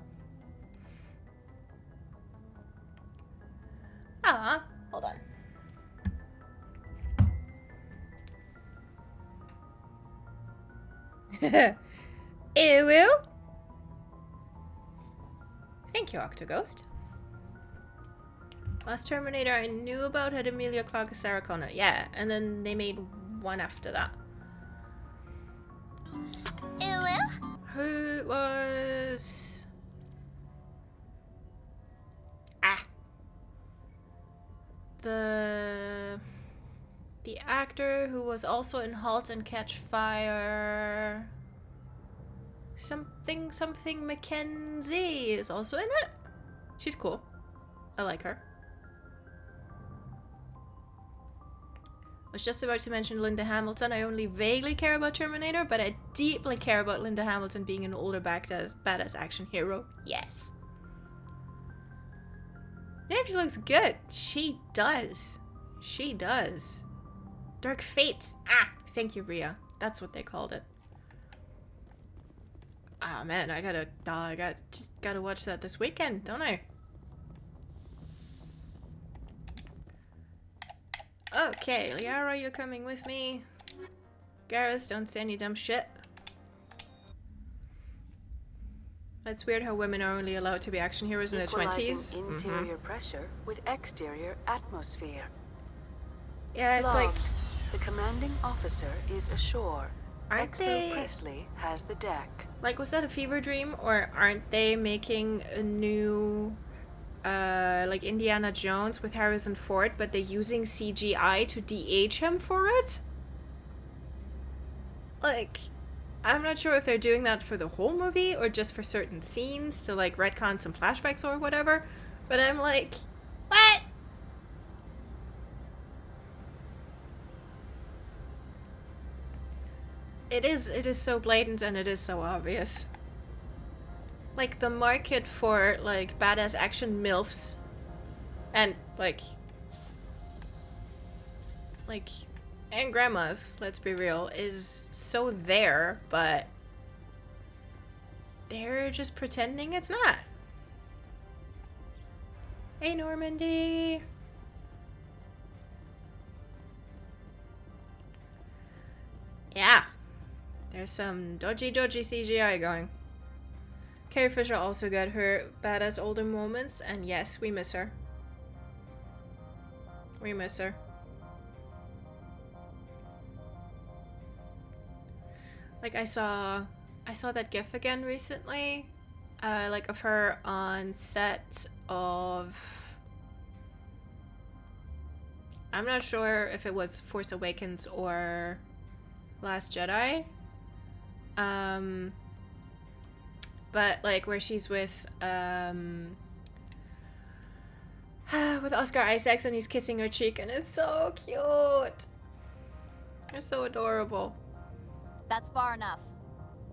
Ah, hold on. Ew. Thank you, Octoghost. Last Terminator I knew about had Emilia Clarke as Sarah Connor. Yeah, and then they made one after that. Who was... The actor who was also in *Halt and Catch Fire*. Something Mackenzie is also in it. She's cool. I like her. I was just about to mention Linda Hamilton. I only vaguely care about Terminator, but I deeply care about Linda Hamilton being an older badass action hero. Yes. Yeah, she looks good. She does. She does. Dark Fate. Thank you, Rhea. That's what they called it. Ah, man, I gotta watch that this weekend, don't I? Okay, Liara, you're coming with me. Garrus, don't say any dumb shit. It's weird how women are only allowed to be action heroes in their 20s. Interior pressure with exterior atmosphere. Yeah, it's Logged. like... The commanding officer is ashore. Aren't Exo they... Presley has the deck. Like, was that a fever dream? Or aren't they making a new... like Indiana Jones with Harrison Ford, but they're using CGI to de-age him for it? Like... I'm not sure if they're doing that for the whole movie or just for certain scenes to like retcon some flashbacks or whatever. But I'm like, what? It is so blatant and it is so obvious. Like the market for like badass action MILFs and like and grandmas, let's be real, is so there, but they're just pretending it's not. Hey, Normandy. Yeah. There's some dodgy CGI going. Carrie Fisher also got her badass older moments, and yes, we miss her. We miss her. Like I saw that GIF again recently, like of her on set of, I'm not sure if it was Force Awakens or Last Jedi, but like where she's with Oscar Isaacs and he's kissing her cheek and it's so cute. They're so adorable. That's far enough.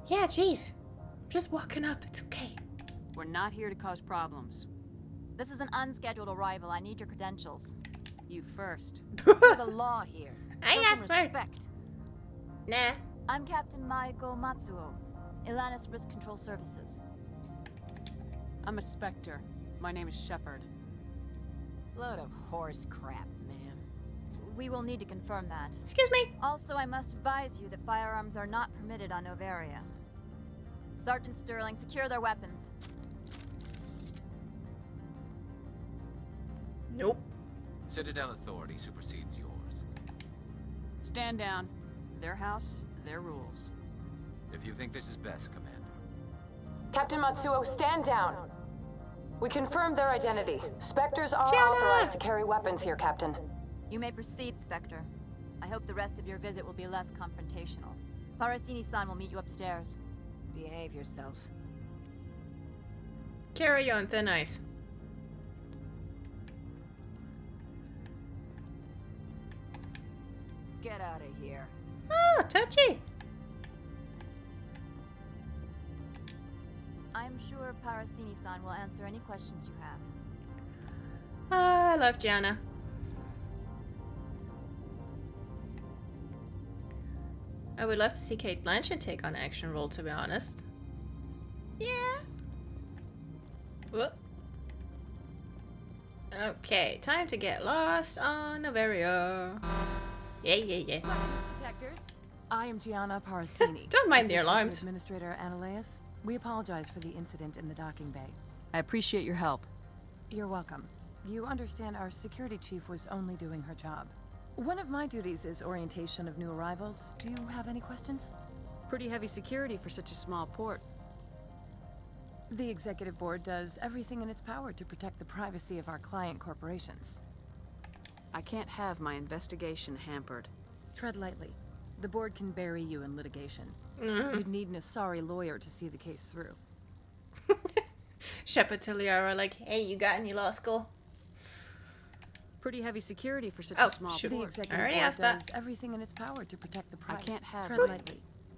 Yeah, jeez. I'm just walking up. It's okay. We're not here to cause problems. This is an unscheduled arrival. I need your credentials. You first. We're the law here. I Show got some respect. Nah. I'm Captain Mako Matsuo, Ilanis Risk Control Services. I'm a Spectre. My name is Shepard. Load of horse crap, ma'am. We will need to confirm that. Excuse me. Also, I must advise you that firearms are not permitted on Novaria. Sergeant Sterling, secure their weapons. Nope. Citadel authority supersedes yours. Stand down. Their house, their rules. If you think this is best, Commander. Captain Matsuo, stand down. We confirmed their identity. Spectres are Gianna! authorized to carry weapons here, Captain. You may proceed, Spectre. I hope the rest of your visit will be less confrontational. Parasini-san will meet you upstairs. Behave yourself. Carry on thin ice. Get out of here. Oh, touchy. I'm sure Parasini-san will answer any questions you have. I love Gianna. I would love to see Cate Blanchett take on an action role, to be honest. Yeah. Whoop. Okay, time to get lost on Novaria. Yeah. Detectors. I am Gianna Parasini. Don't mind the Assistant alarms. Administrator Ananias. We apologize for the incident in the docking bay. I appreciate your help. You're welcome. You understand our security chief was only doing her job. One of my duties is orientation of new arrivals. Do you have any questions? Pretty heavy security for such a small port. The executive board does everything in its power to protect the privacy of our client corporations. I can't have my investigation hampered. Tread lightly. The board can bury you in litigation. You'd need an Asari lawyer to see the case through. Shepard to Liara like, hey, you got any law school? Pretty heavy security for such a small shoot. The port. executive board does everything in its power to protect the private. I can't have Tread my lightly.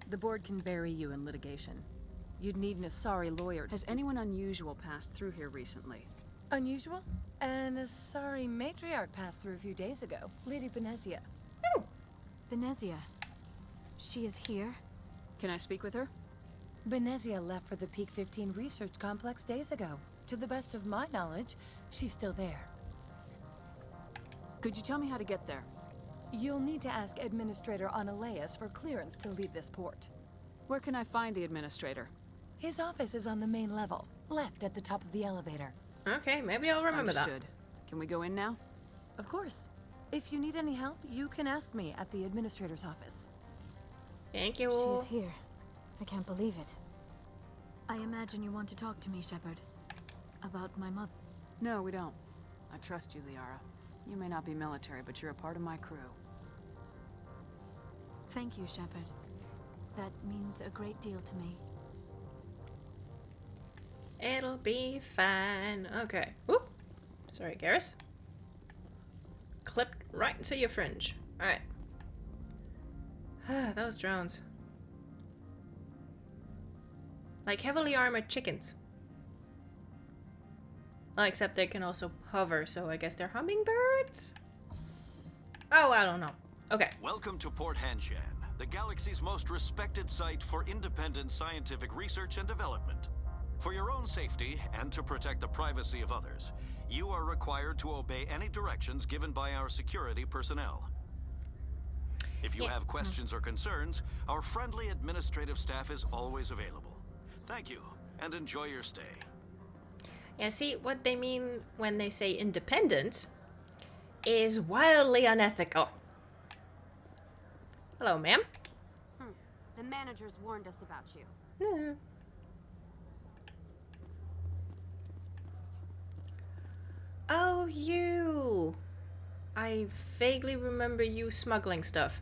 The board can bury you in litigation. You'd need an Asari lawyer to Has anyone unusual passed through here recently? Unusual? An Asari matriarch passed through a few days ago. Lady Benezia. Oh! Benezia. She is here? Can I speak with her? Benezia left for the Peak 15 research complex days ago. To the best of my knowledge, she's still there. Could you tell me how to get there? You'll need to ask Administrator Analeas for clearance to leave this port. Where can I find the administrator? His office is on the main level, left at the top of the elevator. Okay, maybe I'll remember Understood. Can we go in now? Of course. If you need any help, you can ask me at the administrator's office. Thank you. She is here. I can't believe it. I imagine you want to talk to me, Shepard. About my mother. No, we don't. I trust you, Liara. You may not be military, but you're a part of my crew. Thank you, Shepard. That means a great deal to me. It'll be fine. Okay. Whoop. Sorry, Garrus. Clipped right into your fringe. Alright. Those drones. Like heavily armored chickens. Oh, except they can also hover, so I guess they're hummingbirds? Oh, I don't know. Okay. Welcome to Port Hanshan, the galaxy's most respected site for independent scientific research and development. For your own safety and to protect the privacy of others, you are required to obey any directions given by our security personnel. If you have questions or concerns, our friendly administrative staff is always available. Thank you, and enjoy your stay. Yeah, see, what they mean when they say independent is wildly unethical. Hello, ma'am. The managers warned us about you. Oh, you. I vaguely remember you smuggling stuff.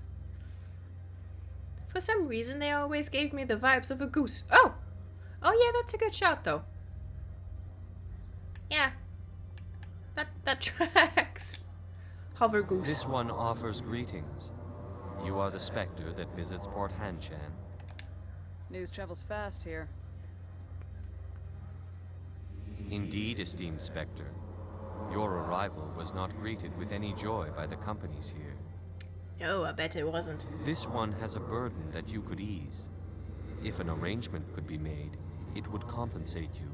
For some reason, they always gave me the vibes of a goose. Oh! Oh yeah, that's a good shot, though. Yeah. That tracks. Hover goose. This one offers greetings. You are the Spectre that visits Port Hanshan. News travels fast here. Indeed, esteemed Spectre. Your arrival was not greeted with any joy by the companies here. No, I bet it wasn't. This one has a burden that you could ease. If an arrangement could be made, it would compensate you.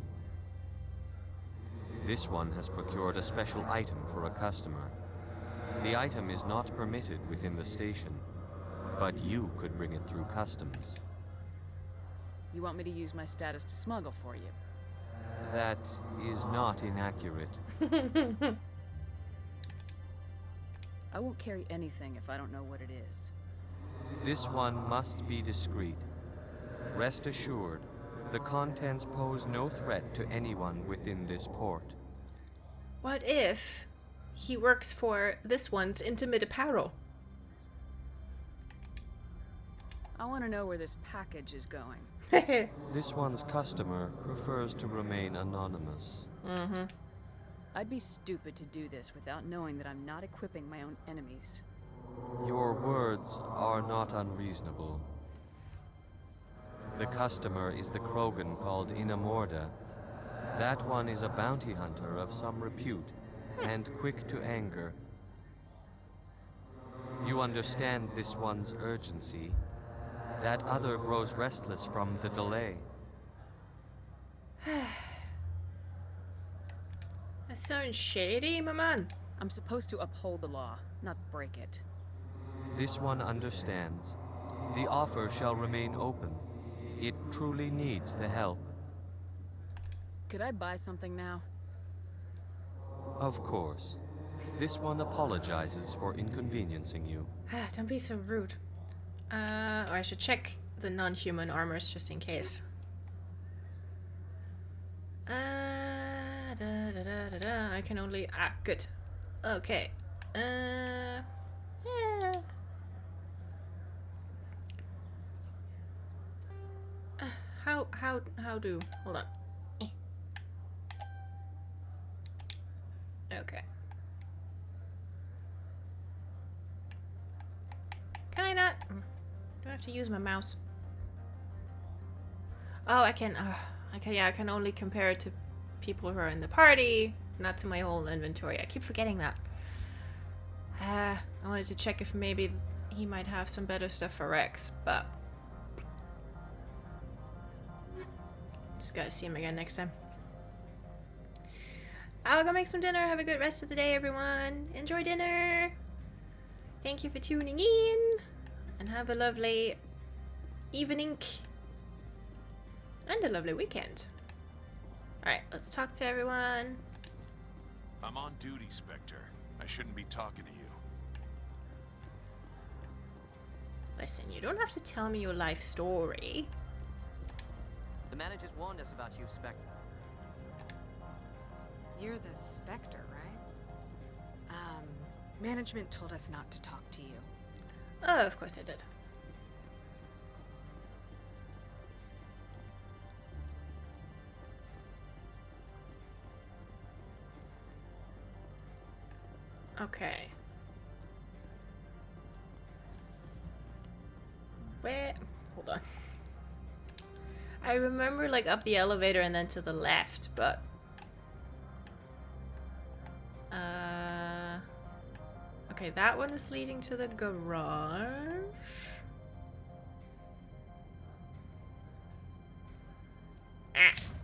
This one has procured a special item for a customer. The item is not permitted within the station, but you could bring it through customs. You want me to use my status to smuggle for you? That is not inaccurate. I won't carry anything if I don't know what it is. This one must be discreet. Rest assured, the contents pose no threat to anyone within this port. What if he works for this one's intimate apparel? I want to know where this package is going. This one's customer prefers to remain anonymous. I'd be stupid to do this without knowing that I'm not equipping my own enemies. Your words are not unreasonable. The customer is the Krogan called Inamorda. That one is a bounty hunter of some repute, and quick to anger. You understand this one's urgency. That other grows restless from the delay. That sounds shady, my man. I'm supposed to uphold the law, not break it. This one understands. The offer shall remain open. It truly needs the help. Could I buy something now? Of course. This one apologizes for inconveniencing you. Don't be so rude. Or I should check the non-human armors just in case. I can only... good. Okay. Yeah. How do... Hold on. Okay. Can I not? Do I have to use my mouse? Oh, I can... yeah, I can only compare it to people who are in the party, not to my whole inventory. I keep forgetting that. I wanted to check if maybe he might have some better stuff for Rex, but... Just gotta see him again next time. I'll go make some dinner. Have a good rest of the day, everyone. Enjoy dinner. Thank you for tuning in. And have a lovely evening. And a lovely weekend. Alright, let's talk to everyone. I'm on duty, Spectre. I shouldn't be talking to you. Listen, you don't have to tell me your life story. The managers warned us about you, Spectre. You're the Spectre, right? Management told us not to talk to you. Oh, of course I did. Okay. Where? Hold on. I remember like up the elevator and then to the left, but... Okay, that one is leading to the garage.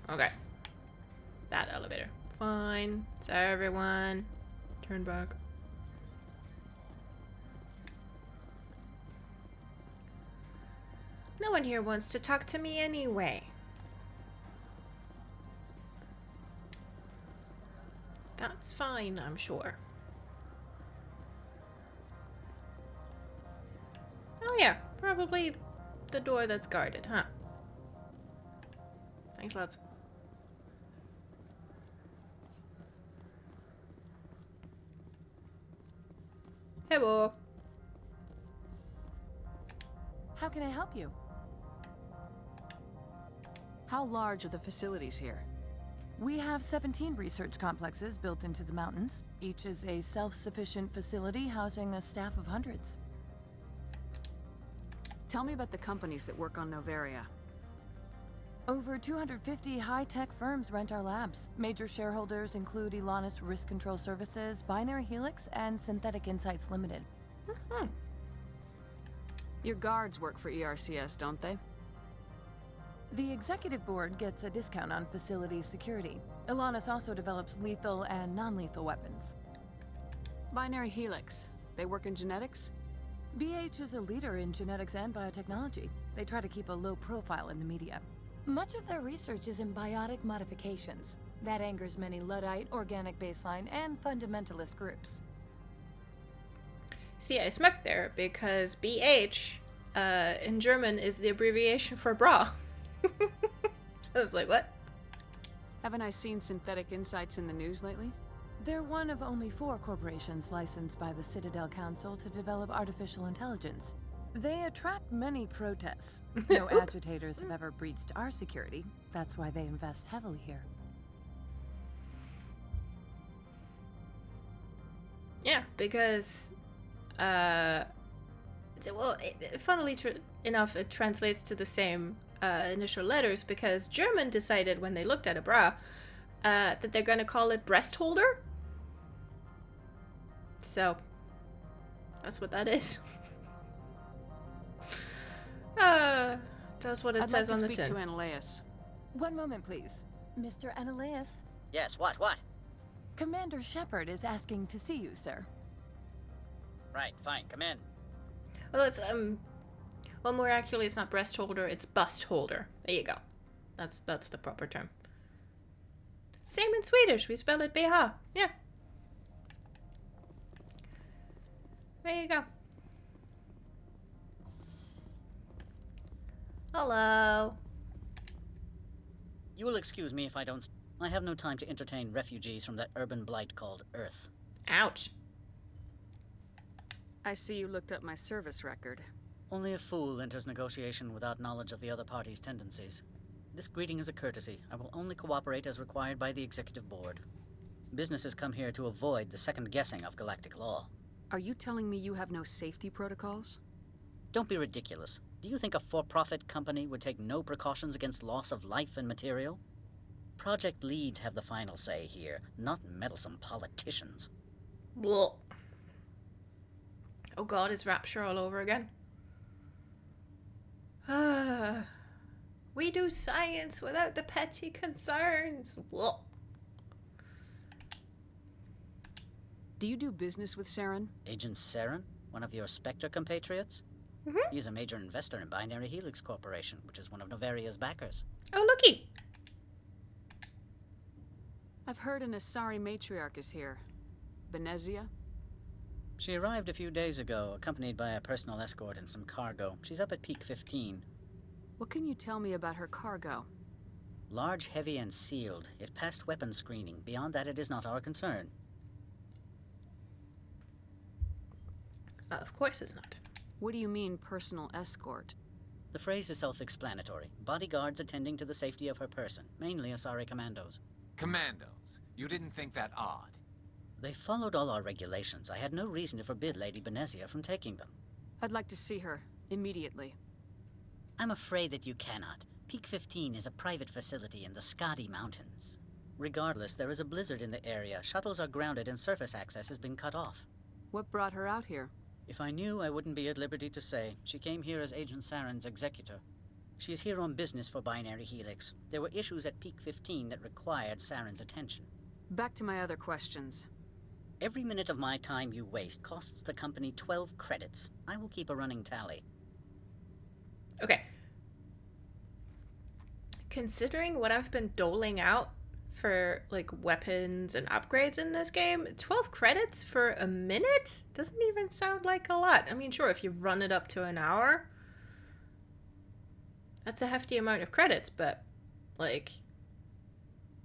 Okay. That elevator. Fine. Sorry, everyone. Turn back. No one here wants to talk to me anyway. That's fine, I'm sure. Oh yeah, probably the door that's guarded, huh? Thanks, lads. Hello. How can I help you? How large are the facilities here? We have 17 research complexes built into the mountains. Each is a self-sufficient facility housing a staff of hundreds. Tell me about the companies that work on Noveria. Over 250 high-tech firms rent our labs. Major shareholders include Elanus Risk Control Services, Binary Helix, and Synthetic Insights Limited. Your guards work for ERCS, don't they? The executive board gets a discount on facility security. Elanus also develops lethal and non-lethal weapons. Binary Helix. They work in genetics? BH is a leader in genetics and biotechnology. They try to keep a low profile in the media. Much of their research is in biotic modifications. That angers many Luddite, organic baseline, and fundamentalist groups. See, I smirked there because BH in German is the abbreviation for bra. So I was like, what? Haven't I seen Synthetic Insights in the news lately? They're one of only 4 corporations licensed by the Citadel Council to develop artificial intelligence. They attract many protests. No agitators have ever breached our security. That's why they invest heavily here. Yeah, because, well, funnily enough, it translates to the same initial letters because German decided when they looked at a bra that they're going to call it breast holder. So, that's what that is. That's what it says on the tin. I'd like to speak to Ananias. One moment, please. Mr. Ananias? Yes, what? Commander Shepard is asking to see you, sir. Right, fine, come in. Well, it's, well, more accurately, it's not breast holder, it's bust holder. There you go. That's the proper term. Same in Swedish, we spell it BH. Yeah, There you go. Hello. You will excuse me if I don't... I have no time to entertain refugees from that urban blight called Earth. Ouch. I see you looked up my service record. Only a fool enters negotiation without knowledge of the other party's tendencies. This greeting is a courtesy. I will only cooperate as required by the Executive Board. Businesses come here to avoid the second guessing of galactic law. Are you telling me you have no safety protocols? Don't be ridiculous. Do you think a for-profit company would take no precautions against loss of life and material? Project leads have the final say here, not meddlesome politicians. Well. Oh god, it's Rapture all over again. We do science without the petty concerns. Well. Do you do business with Saren? Agent Saren? One of your Spectre compatriots? Mm-hmm. He's a major investor in Binary Helix Corporation, which is one of Novaria's backers. Oh, looky! I've heard an Asari matriarch is here. Benezia? She arrived a few days ago, accompanied by a personal escort and some cargo. She's up at Peak 15. What can you tell me about her cargo? Large, heavy, and sealed. It passed weapons screening. Beyond that, it is not our concern. Of course it's not. What do you mean, personal escort? The phrase is self-explanatory. Bodyguards attending to the safety of her person, mainly Asari commandos. Commandos? You didn't think that odd? They followed all our regulations. I had no reason to forbid Lady Benezia from taking them. I'd like to see her, immediately. I'm afraid that you cannot. Peak 15 is a private facility in the Skadi Mountains. Regardless, there is a blizzard in the area. Shuttles are grounded and surface access has been cut off. What brought her out here? If I knew, I wouldn't be at liberty to say. She came here as Agent Saren's executor. She is here on business for Binary Helix. There were issues at Peak 15 that required Saren's attention. Back to my other questions. Every minute of my time you waste costs the company 12 credits. I will keep a running tally. Okay. Considering what I've been doling out for, like, weapons and upgrades in this game, 12 credits for a minute doesn't even sound like a lot. I mean, sure, if you run it up to an hour, that's a hefty amount of credits, but, like,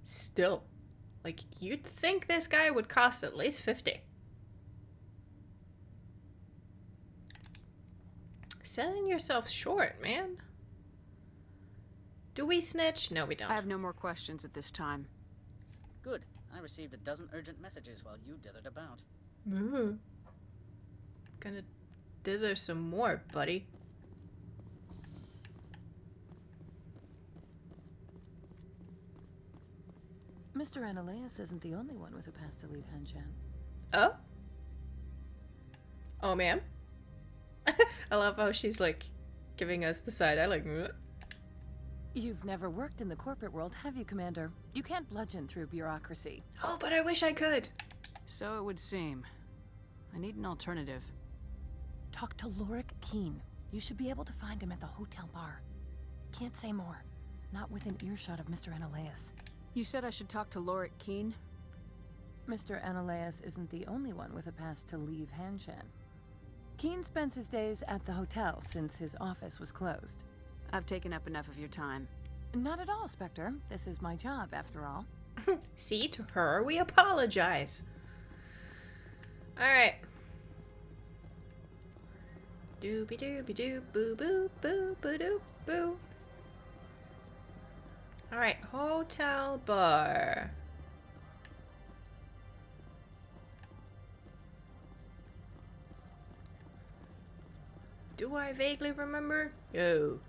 still. Like, you'd think this guy would cost at least 50. Selling yourself short, man. Do we snitch? No, we don't. I have no more questions at this time. Good. I received a dozen urgent messages while you dithered about. Gonna dither some more, buddy. Mr. Ananias isn't the only one with a pass to leave Hanshan. Oh? Oh, ma'am? I love how she's, like, giving us the side eye, like... Ugh. You've never worked in the corporate world, have you, Commander? You can't bludgeon through bureaucracy. Oh, but I wish I could. So it would seem. I need an alternative. Talk to Lorik Keen. You should be able to find him at the hotel bar. Can't say more. Not within earshot of Mr. Ananias. You said I should talk to Lorik Keen? Mr. Ananias isn't the only one with a pass to leave Hanshan. Keen spends his days at the hotel since his office was closed. I've taken up enough of your time. Not at all, Spectre. This is my job, after all. See, to her, we apologize. Alright. Doobie doobie doo boo boo boo boo doo boo. Alright, hotel bar. Do I vaguely remember? No.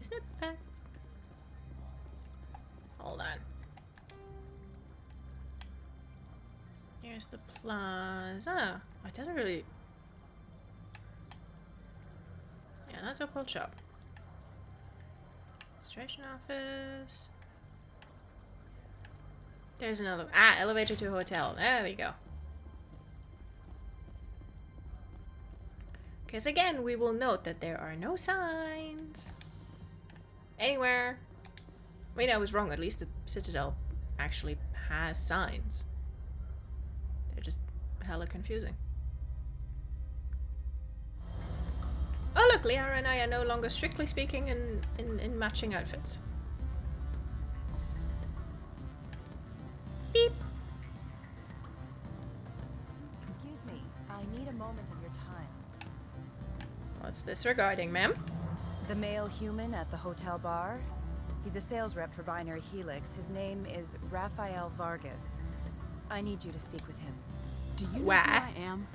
Isn't it back? Hold on. Here's the plaza. Oh, it doesn't really... Yeah, that's a pull shop. Registration office. There's an elevator. Ah, elevator to hotel. There we go. Because again, we will note that there are no signs anywhere. I mean, I was wrong. At least the Citadel actually has signs. hella confusing. Oh look, Liara and I are no longer strictly speaking in matching outfits. Beep. Excuse me, I need a moment of your time. What's this regarding, ma'am? The male human at the hotel bar? He's a sales rep for Binary Helix. His name is Rafael Vargas. I need you to speak with him. Do you know who I am?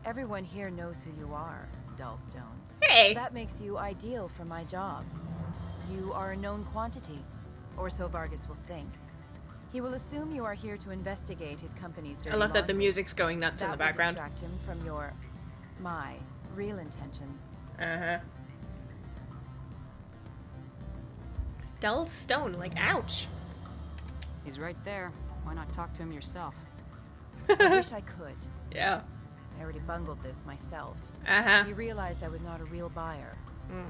Everyone here knows who you are, Dullstone. Hey! That makes you ideal for my job. You are a known quantity, or so Vargas will think. He will assume you are here to investigate his company's dirty I love that the laundry. music's going nuts in the background. That will distract him from my real intentions. Uh-huh. Dull stone, like ouch. He's right there. Why not talk to him yourself? I wish I could. Yeah. I already bungled this myself. Uh-huh. He realized I was not a real buyer. Mm.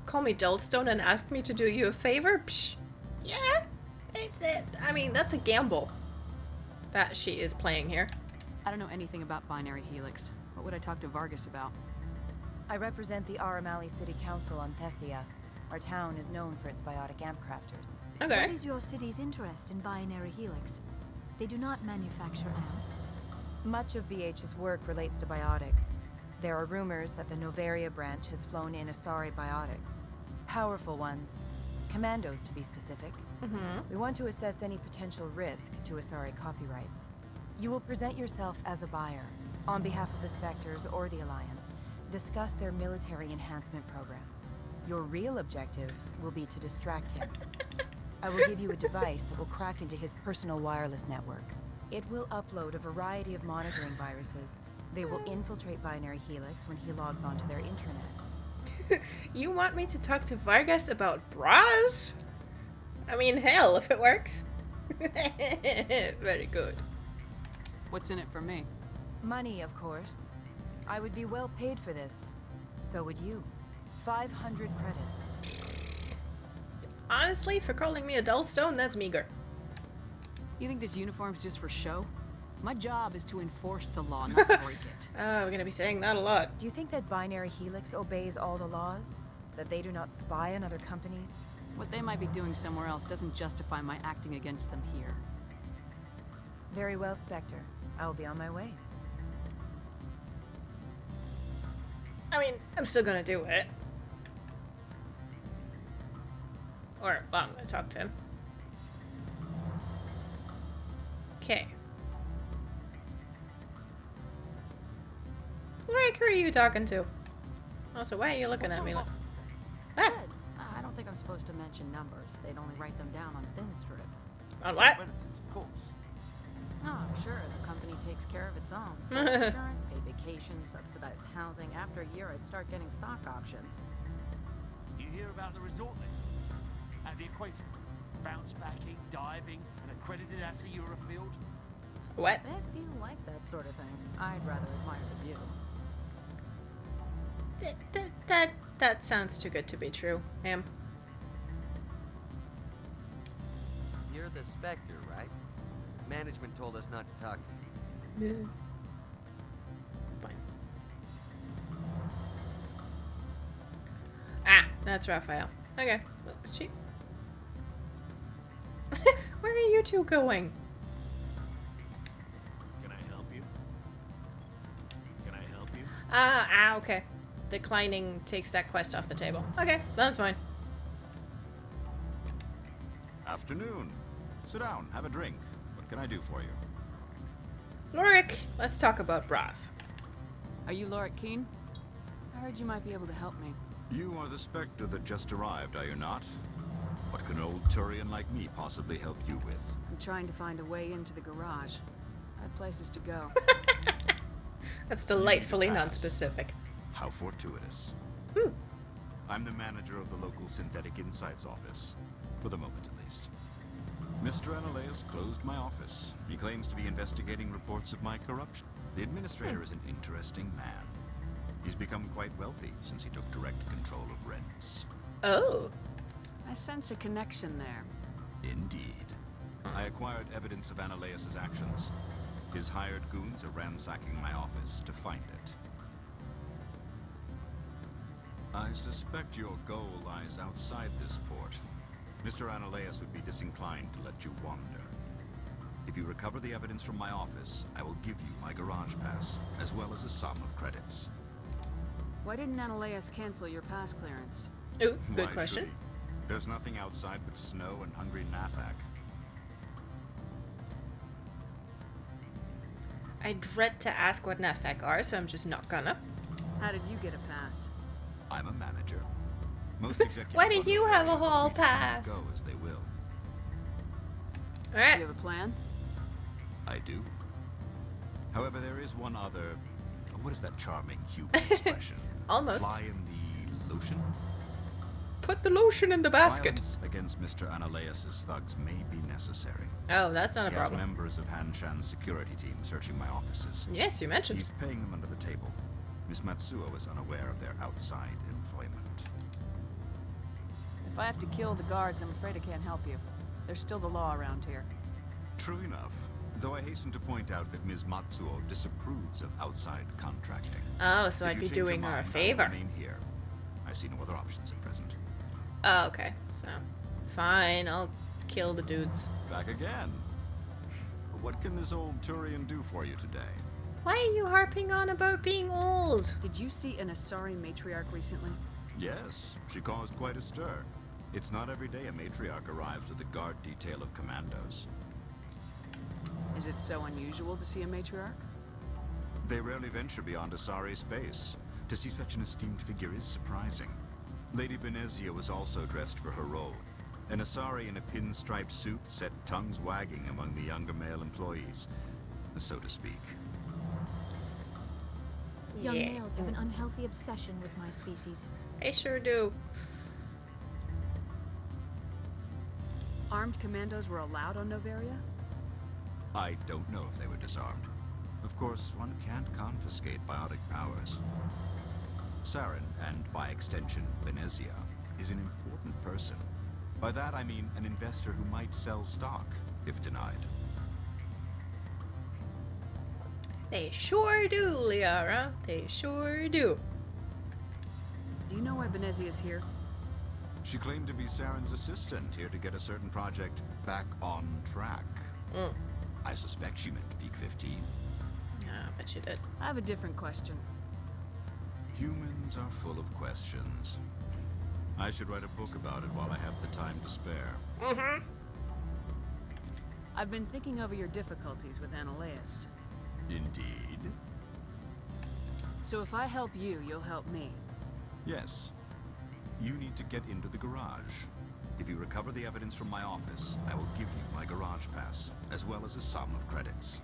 Call me Dullstone and ask me to do you a favor? Psh. Yeah. I mean, that's a gamble that she is playing here. I don't know anything about Binary Helix. What would I talk to Vargas about? I represent the Aramali City Council on Thessia. Our town is known for its biotic amp crafters. Okay. What is your city's interest in Binary Helix? They do not manufacture amps. Much of BH's work relates to biotics. There are rumors that the Novaria branch has flown in Asari biotics. Powerful ones. Commandos, to be specific. We want to assess any potential risk to Asari copyrights. You will present yourself as a buyer, on behalf of the Spectres or the Alliance. Discuss their military enhancement programs. Your real objective will be to distract him. I will give you a device that will crack into his personal wireless network. It will upload a variety of monitoring viruses. They will infiltrate Binary Helix when he logs onto their intranet. You want me to talk to Vargas about bras? I mean, hell, if it works. Very good. What's in it for me? Money, of course. I would be well paid for this. So would you. 500 credits. Honestly, for calling me a Dullstone, that's meager. You think this uniform's just for show? My job is to enforce the law, not break it. Oh, we're gonna be saying that a lot. Do you think that Binary Helix obeys all the laws? That they do not spy on other companies? What they might be doing somewhere else doesn't justify my acting against them here. Very well, Spectre. I will be on my way. I mean, I'm still gonna do it. Or, well, I'm gonna talk to him. Okay. Rick, who are you talking to? Also, why are you looking at me like... Ah! Good. I don't think I'm supposed to mention numbers. They'd only write them down on thin strip. On what? Benefits, of course. Oh, sure. The company takes care of its own. Full insurance, paid vacations, subsidized housing. After a year, I'd start getting stock options. You hear about the resort then? At the equator? Bounce backing, diving, an accredited ASA Eurofield? What? If you like that sort of thing, I'd rather admire the view. That sounds too good to be true, ma'am. You're the Spectre, right? Management told us not to talk to you. Fine. Ah, that's Raphael. Okay. She... Where are you two going? Can I help you? Can I help you? Okay. Declining takes that quest off the table. Okay, that's fine. Afternoon. Sit down, have a drink. What can I do for you? Lorik, let's talk about bras. Are you Lorik Keen? I heard you might be able to help me. You are the Spectre that just arrived, are you not? What can an old Turian like me possibly help you with? I'm trying to find a way into the garage. I have places to go. That's delightfully non-specific. How fortuitous. I'm the manager of the local Synthetic Insights office. For the moment, at least. Mr. Analeus closed my office. He claims to be investigating reports of my corruption. The administrator is an interesting man. He's become quite wealthy since he took direct control of rents. Oh. I sense a connection there. Indeed. I acquired evidence of Analeus's actions. His hired goons are ransacking my office to find it. I suspect your goal lies outside this port. Mr. Analeas would be disinclined to let you wander. If you recover the evidence from my office, I will give you my garage pass, as well as a sum of credits. Why didn't Analeas cancel your pass clearance? Ooh, good Why question. should he? There's nothing outside but snow and hungry Nafak. I dread to ask what Nafek are, so I'm just not gonna. How did you get a pass? I'm a manager. Most executives Why do on you the have a area are hall free to come and pass? Go as they will. Alright. Do you have a plan? I do. However, there is one other. What is that charming human expression? Almost. Fly in the lotion? Put the lotion in the basket. Violence against Mr. Analeas' thugs may be necessary. Oh, that's not a He problem. has members of Hanshan's security team searching my offices. Yes, you mentioned. He's paying them under the table. Miss Matsuo is unaware of their outside employment. If I have to kill the guards, I'm afraid I can't help you. There's still the law around here. True enough. Though I hasten to point out that Ms. Matsuo disapproves of outside contracting. Oh, so If I'd you be change your doing her a mind, I will favor. remain here. I see no other options at present. Oh, okay. So, fine. I'll kill the dudes. Back again. What can this old Turian do for you today? Why are you harping on about being old? Did you see an Asari matriarch recently? Yes, she caused quite a stir. It's not every day a matriarch arrives with a guard detail of commandos. Is it so unusual to see a matriarch? They rarely venture beyond Asari space. To see such an esteemed figure is surprising. Lady Benezia was also dressed for her role. An Asari in a pinstriped suit set tongues wagging among the younger male employees, so to speak. Young males have an unhealthy obsession with my species. They sure do. Armed commandos were allowed on Noveria? I don't know if they were disarmed. Of course, one can't confiscate biotic powers. Saren, and by extension, Benezia, is an important person. By that I mean an investor who might sell stock, if denied. They sure do, Liara. They sure do. Do you know why Benezia is here? She claimed to be Saren's assistant, here to get a certain project back on track. I suspect she meant Peak 15. Yeah, I bet you did. I have a different question. Humans are full of questions. I should write a book about it while I have the time to spare. I've been thinking over your difficulties with Analeas. Indeed. So if I help you, you'll help me. Yes. You need to get into the garage. If you recover the evidence from my office, I will give you my garage pass, as well as a sum of credits.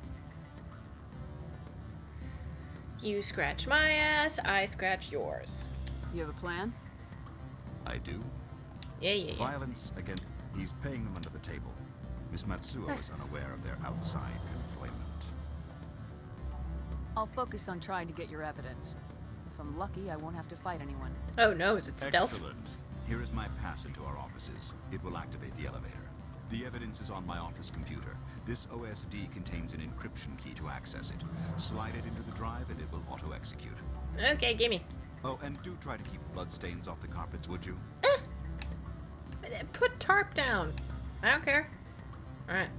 You scratch my ass, I scratch yours. You have a plan? I do. Yeah. Violence against... He's paying them under the table. Miss Matsuo is unaware of their outside employment. I'll focus on trying to get your evidence. If I'm lucky, I won't have to fight anyone. Oh no, is it stealth? Excellent. Here is my pass into our offices. It will activate the elevator. The evidence is on my office computer. This OSD contains an encryption key to access it. Slide it into the drive and it will auto-execute. Okay, gimme. Oh, and do try to keep bloodstains off the carpets, would you? Put tarp down. I don't care. Alright.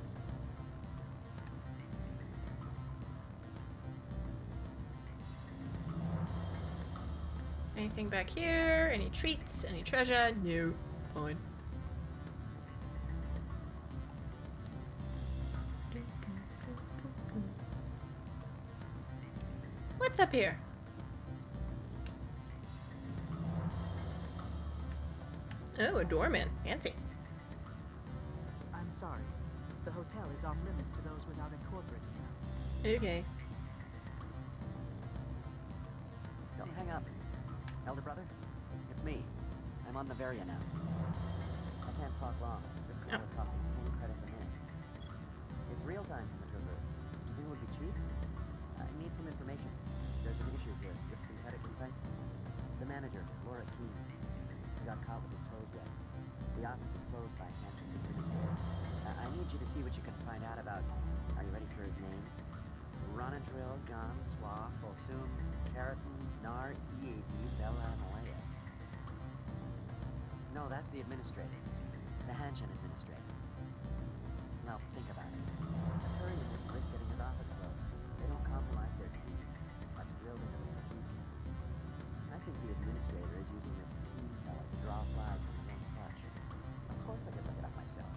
Anything back here? Any treats? Any treasure? No. Fine. What's up here? Oh, a doorman. Fancy. I'm sorry. The hotel is off limits to those without a corporate account. Okay. Don't hang up. Elder brother, it's me. I'm on Noveria now. I can't talk long. This call is costing 10 credits a minute. It's real time from the Traverse. Do you think it would be cheap? I need some information. There's an issue here with synthetic insights. The manager, Laura Keene, he got caught with his toes wet. The office is closed by Hanshan's administrator. I need you to see what you can find out about. Are you ready for his name? Ronadril, Gan, Swa, Folsum, Keratin, Nar, EAB, Bella, and Elias. No, that's the administrator. The Hanshin administrator. Now, think about it. A Turian wouldn't risk getting his office closed. They don't compromise their team. That's drilled into the procedure. I think the administrator is using this keen fella to draw flies from his own clutch. Of course I could look it up myself.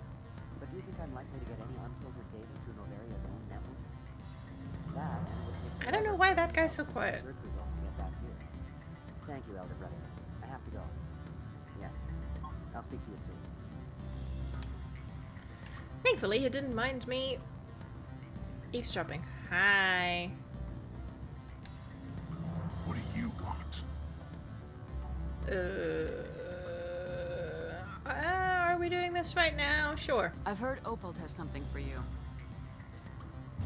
But do you think I'm likely to get any unfiltered data through Novaria's own network? That, and it would take I don't know why that guy's so quiet. search results to get back here. Thank you, Elder Brother. I have to go. Yes. I'll speak to you soon. Thankfully, he didn't mind me eavesdropping. Hi. What do you want? Are we doing this right now? Sure. I've heard Opal has something for you.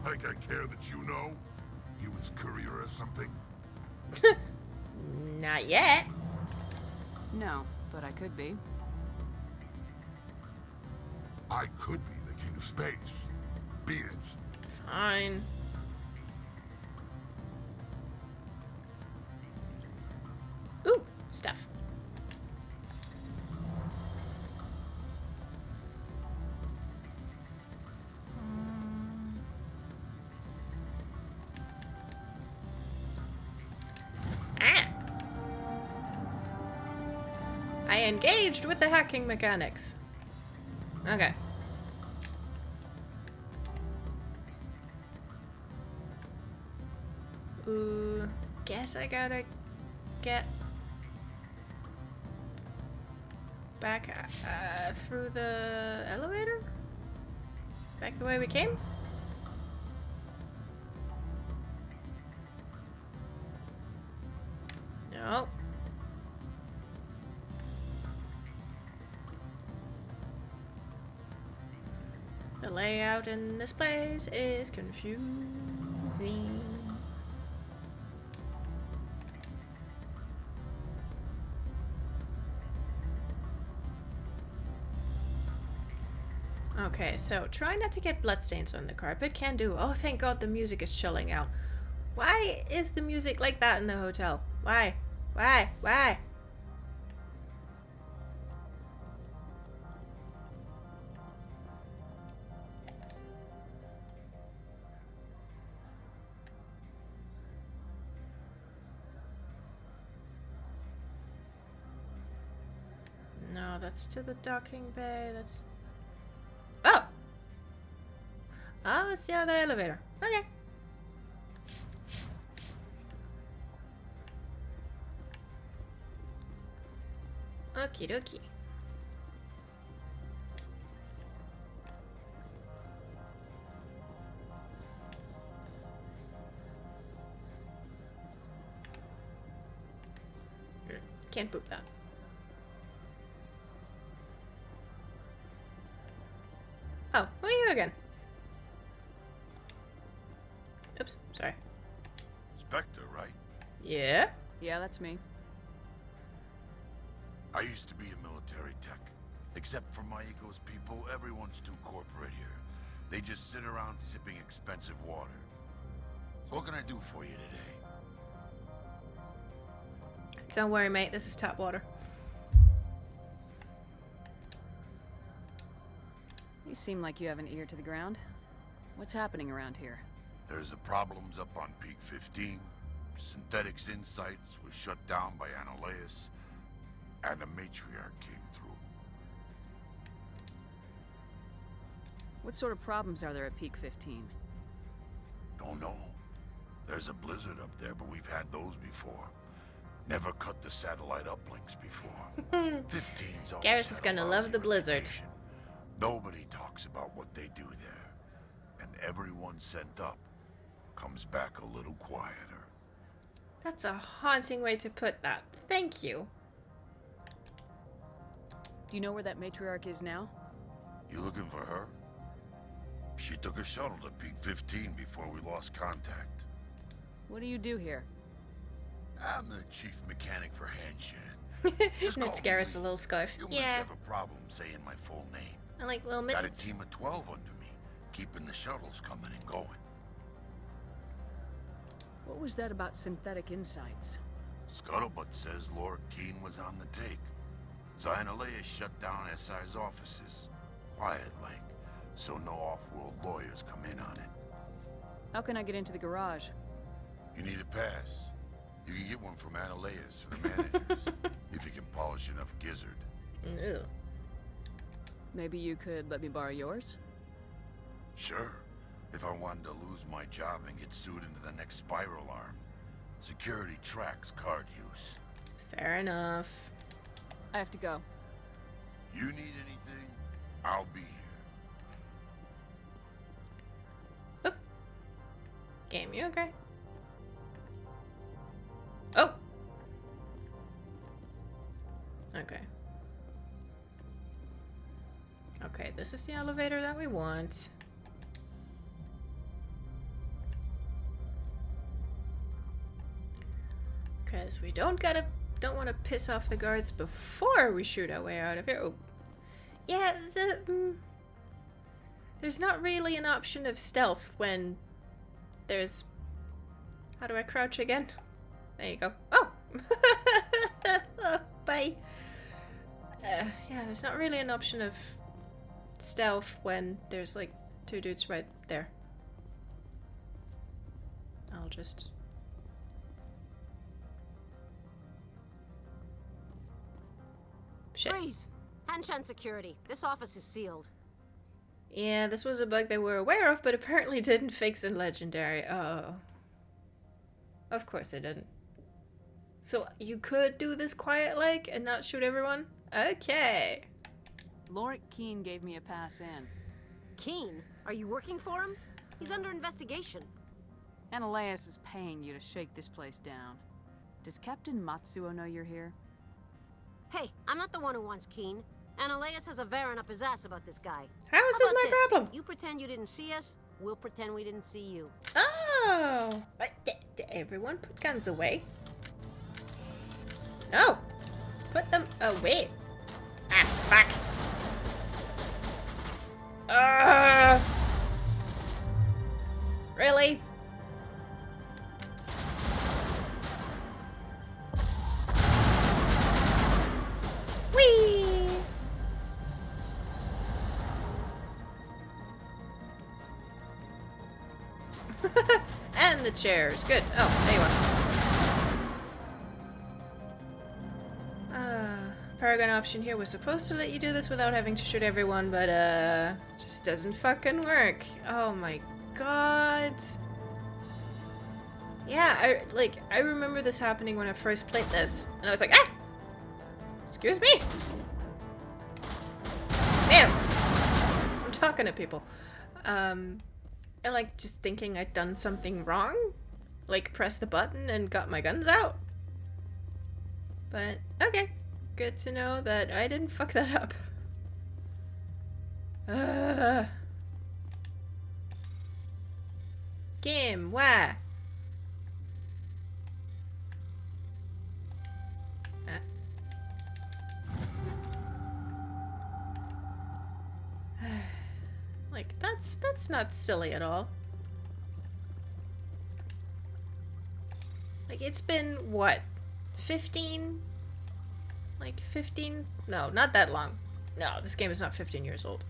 Like I care that you know? You his courier or something? Not yet. No, but I could be. I could be the king of space. Beat it. Fine. Ooh, stuff. I engaged with the hacking mechanics. Okay. Ooh, guess I gotta get back through the elevator? Back the way we came? No. The layout in this place is confusing. Okay, so try not to get bloodstains on the carpet. Can do. Oh, thank God the music is chilling out. Why is the music like that in the hotel? Why? Why? Why? No, that's to the docking bay. That's... Oh! Oh, it's the other elevator. Okay. Okie dokie. Can't poop that. Oh, who are you again? Oops, sorry. Spectre, right? Yeah? Yeah, that's me. I used to be a military tech. Except for Maiko's people, everyone's too corporate here. They just sit around sipping expensive water. So what can I do for you today? Don't worry, mate. This is tap water. You seem like you have an ear to the ground. What's happening around here? There's the problems up on Peak 15. Synthetics Insights was shut down by Ananias, and the matriarch came through. What sort of problems are there at Peak 15? Don't know. There's a blizzard up there, but we've had those before. Never cut the satellite uplinks before. 15's always Garrus is gonna love the blizzard. Nobody talks about what they do there. And everyone sent up comes back a little quieter. That's a haunting way to put that. Thank you. Do you know where that matriarch is now? You looking for her? She took a shuttle to Peak 15 before we lost contact. What do you do here? I'm the chief mechanic for Hanshin. That's Garrus, a little scarf. Humans have a problem saying my full name. I like little Got a mittens. team of 12 under me, keeping the shuttles coming and going. What was that about synthetic insights? Scuttlebutt says Lord Keene was on the take. Zionalea shut down SI's offices. Quiet like, so no off-world lawyers come in on it. How can I get into the garage? You need a pass. You can get one from Analeas or the managers, if you can polish enough gizzard. Ew. Maybe you could let me borrow yours? Sure. If I wanted to lose my job and get sued into the next spiral arm. Security tracks card use. Fair enough. I have to go. You need anything, I'll be here. Game, you okay? Oh! Okay. Okay, this is the elevator that we want. Because we don't want to piss off the guards before we shoot our way out of here. Oh. Yeah, there's not really an option of stealth when there's... How do I crouch again? There you go. Oh! Oh, bye. Yeah, there's not really an option of stealth when there's like two dudes right there. I'll just... Shit. Freeze! Hanshan security. This office is sealed. Yeah, this was a bug they were aware of, but apparently didn't fix in Legendary. Oh. Of course they didn't. So you could do this quiet like and not shoot everyone? Okay. Lord Keene gave me a pass in. Keene? Are you working for him? He's under investigation. Analeas is paying you to shake this place down. Does Captain Matsuo know you're here? Hey, I'm not the one who wants Keene. Analeas has a Varen up his ass about this guy. How is this my problem? You pretend you didn't see us, we'll pretend we didn't see you. Oh! Everyone put guns away. No! Put them away. Ah, fuck. Really? Whee! And the chairs. Good. Oh, there you are. Paragon option here was supposed to let you do this without having to shoot everyone, but just doesn't fucking work. Oh my god. Yeah, I remember this happening when I first played this, and I was like, ah! Excuse me? Damn! I'm talking to people. And like just thinking I'd done something wrong. Like pressed the button and got my guns out. But, okay. Good to know that I didn't fuck that up. Game, why? Like, that's not silly at all. Like, it's been, what, 15? Like, 15? No, not that long. No, this game is not 15 years old.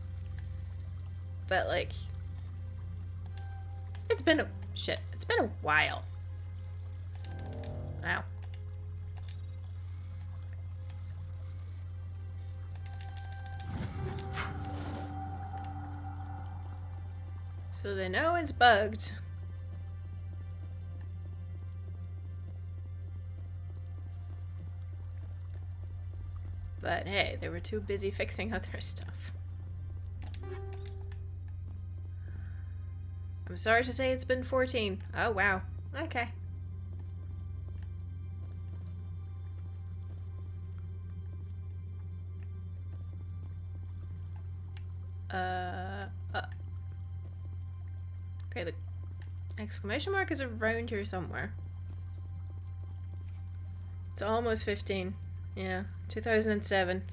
But, like, it's been a, shit, it's been a while. Wow. So they know it's bugged. But hey, they were too busy fixing other stuff. I'm sorry to say it's been 14. Oh wow. Okay. Okay, the exclamation mark is around here somewhere. It's almost 15. Yeah, 2007.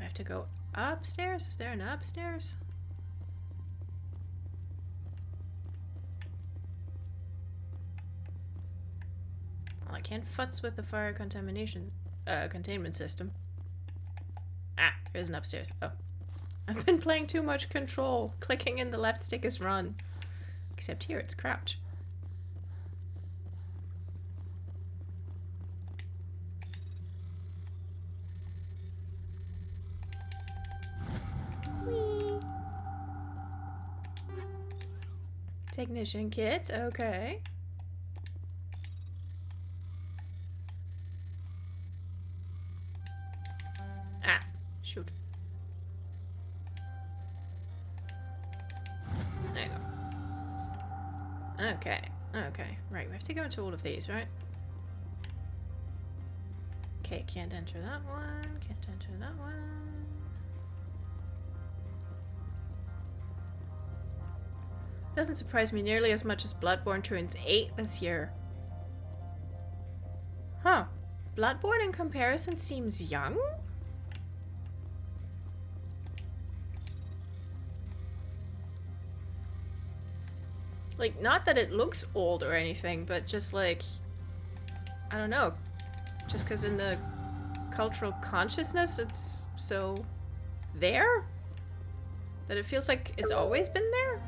I have to go upstairs? Is there an upstairs? Well, I can't futz with the fire contamination containment system. Ah, there is an upstairs. Oh. I've been playing too much control. Clicking in the left stick is run. Except here it's crouch. Whee! Technician kit, okay. Ah, shoot. There you go. Okay, okay. Right, we have to go into all of these, right? Okay, can't enter that one, can't enter that one. Doesn't surprise me nearly as much as Bloodborne turns 8 this year. Huh. Bloodborne in comparison seems young? Like, not that it looks old or anything, but just like, I don't know. Just because in the cultural consciousness it's so there? That it feels like it's always been there?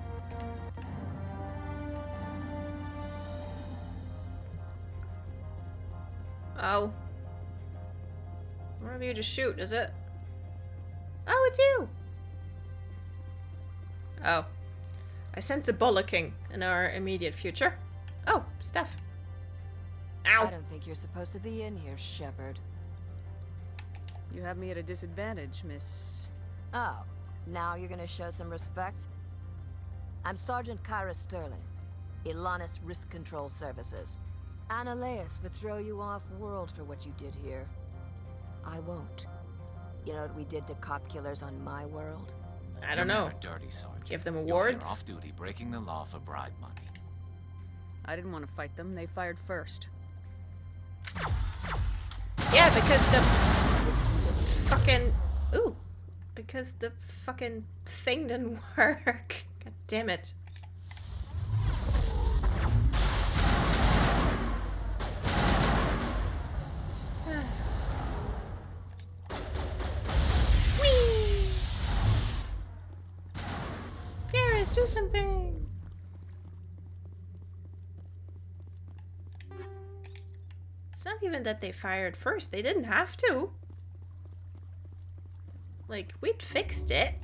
Oh. One of you to shoot, is it? Oh, it's you! Oh. I sense a bollocking in our immediate future. Oh, Steph. Ow! I don't think you're supposed to be in here, Shepard. You have me at a disadvantage, Miss... Oh, now you're gonna show some respect? I'm Sergeant Kyra Sterling, Ilanis Risk Control Services. Ananias would throw you off-world for what you did here. I won't. You know what we did to cop killers on my world? I don't know. Dirty Sergeant. Give them You're awards? off duty, breaking the law for bribe money. I didn't want to fight them. They fired first. Yeah, because the fucking... Ooh. Because the fucking thing didn't work. God damn it. Whee! Garrus, do something! It's not even that they fired first. They didn't have to. Like, we'd fixed it.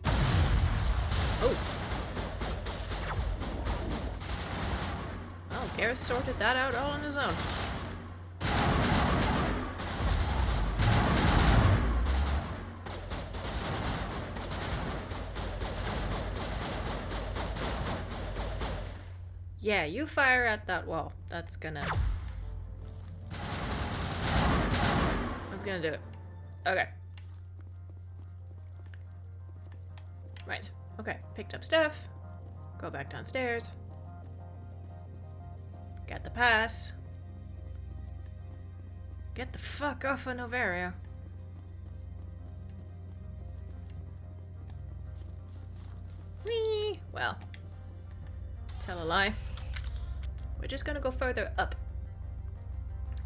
Oh. Well, Garrus sorted that out all on his own. Yeah, you fire at that wall. That's gonna do it. Okay. Right. Okay. Picked up stuff. Go back downstairs. Get the pass. Get the fuck off of Novaria. Whee! Well. Tell a lie. We're just gonna go further up.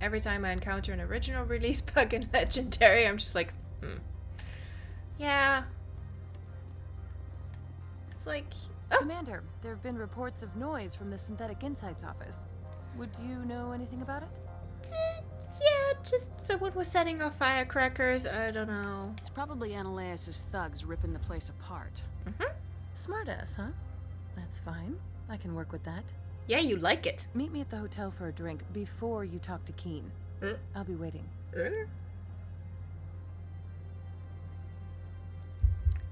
Every time I encounter an original release bug in Legendary, I'm just like, yeah. It's like... Oh. Commander, there have been reports of noise from the Synthetic Insights office. Would you know anything about it? Yeah, just someone was setting off firecrackers. I don't know. It's probably Ananias' thugs ripping the place apart. Smartass, huh? That's fine. I can work with that. Yeah, you like it. Meet me at the hotel for a drink before you talk to Keen. I'll be waiting.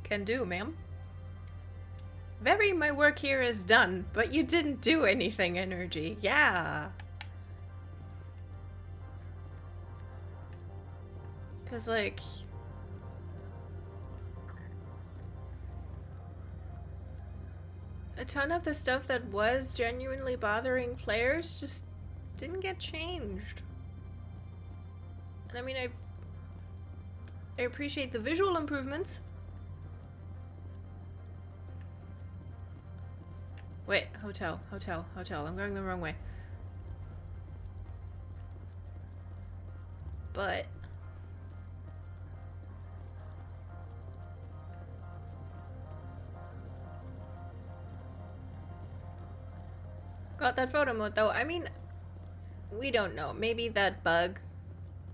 Can do, ma'am. Very, my work here is done, but you didn't do anything, energy. Yeah. Because, like... a ton of the stuff that was genuinely bothering players just didn't get changed. And I mean, I appreciate the visual improvements. Wait, hotel. I'm going the wrong way. But... got that photo mode though. I mean, we don't know. Maybe that bug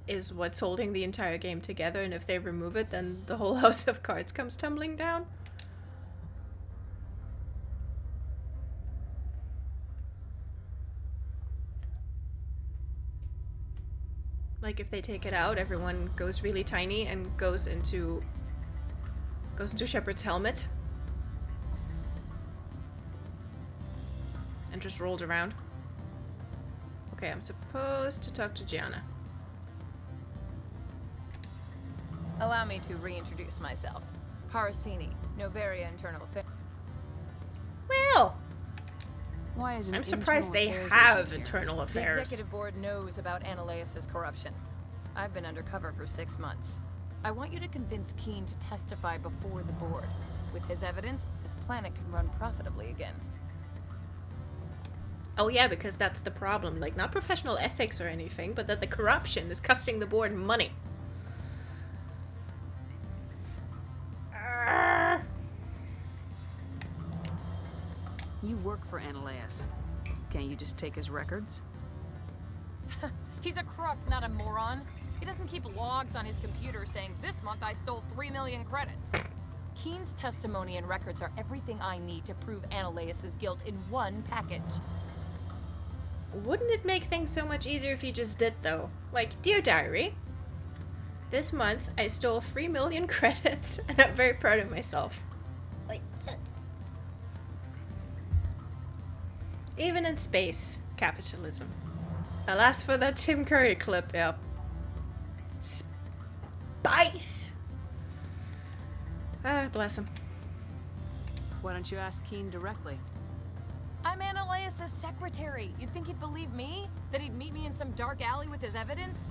is what's holding the entire game together, and if they remove it, then the whole house of cards comes tumbling down. Like if they take it out, everyone goes really tiny and goes into Shepard's helmet. And just rolled around. Okay, I'm supposed to talk to Gianna. Allow me to reintroduce myself. Parasini, Novaria Internal Affairs. Well, why is I'm surprised they have internal affairs. The executive board knows about Analaeus' corruption. I've been undercover for 6 months. I want you to convince Keen to testify before the board. With his evidence, this planet can run profitably again. Oh yeah, because that's the problem. Like, not professional ethics or anything, but that the corruption is costing the board money. You work for Analaeus. Can't you just take his records? He's a crook, not a moron. He doesn't keep logs on his computer saying, this month I stole 3 million credits. Keen's testimony and records are everything I need to prove Analaeus' guilt in one package. Wouldn't it make things so much easier if you just did, though? Like, Dear Diary, this month I stole 3 million credits, and I'm very proud of myself. Like, even in space, capitalism. Alas for that Tim Curry clip, yeah. Spice! Ah, bless him. Why don't you ask Keen directly? I'm Analaeus' secretary. You'd think he'd believe me? That he'd meet me in some dark alley with his evidence?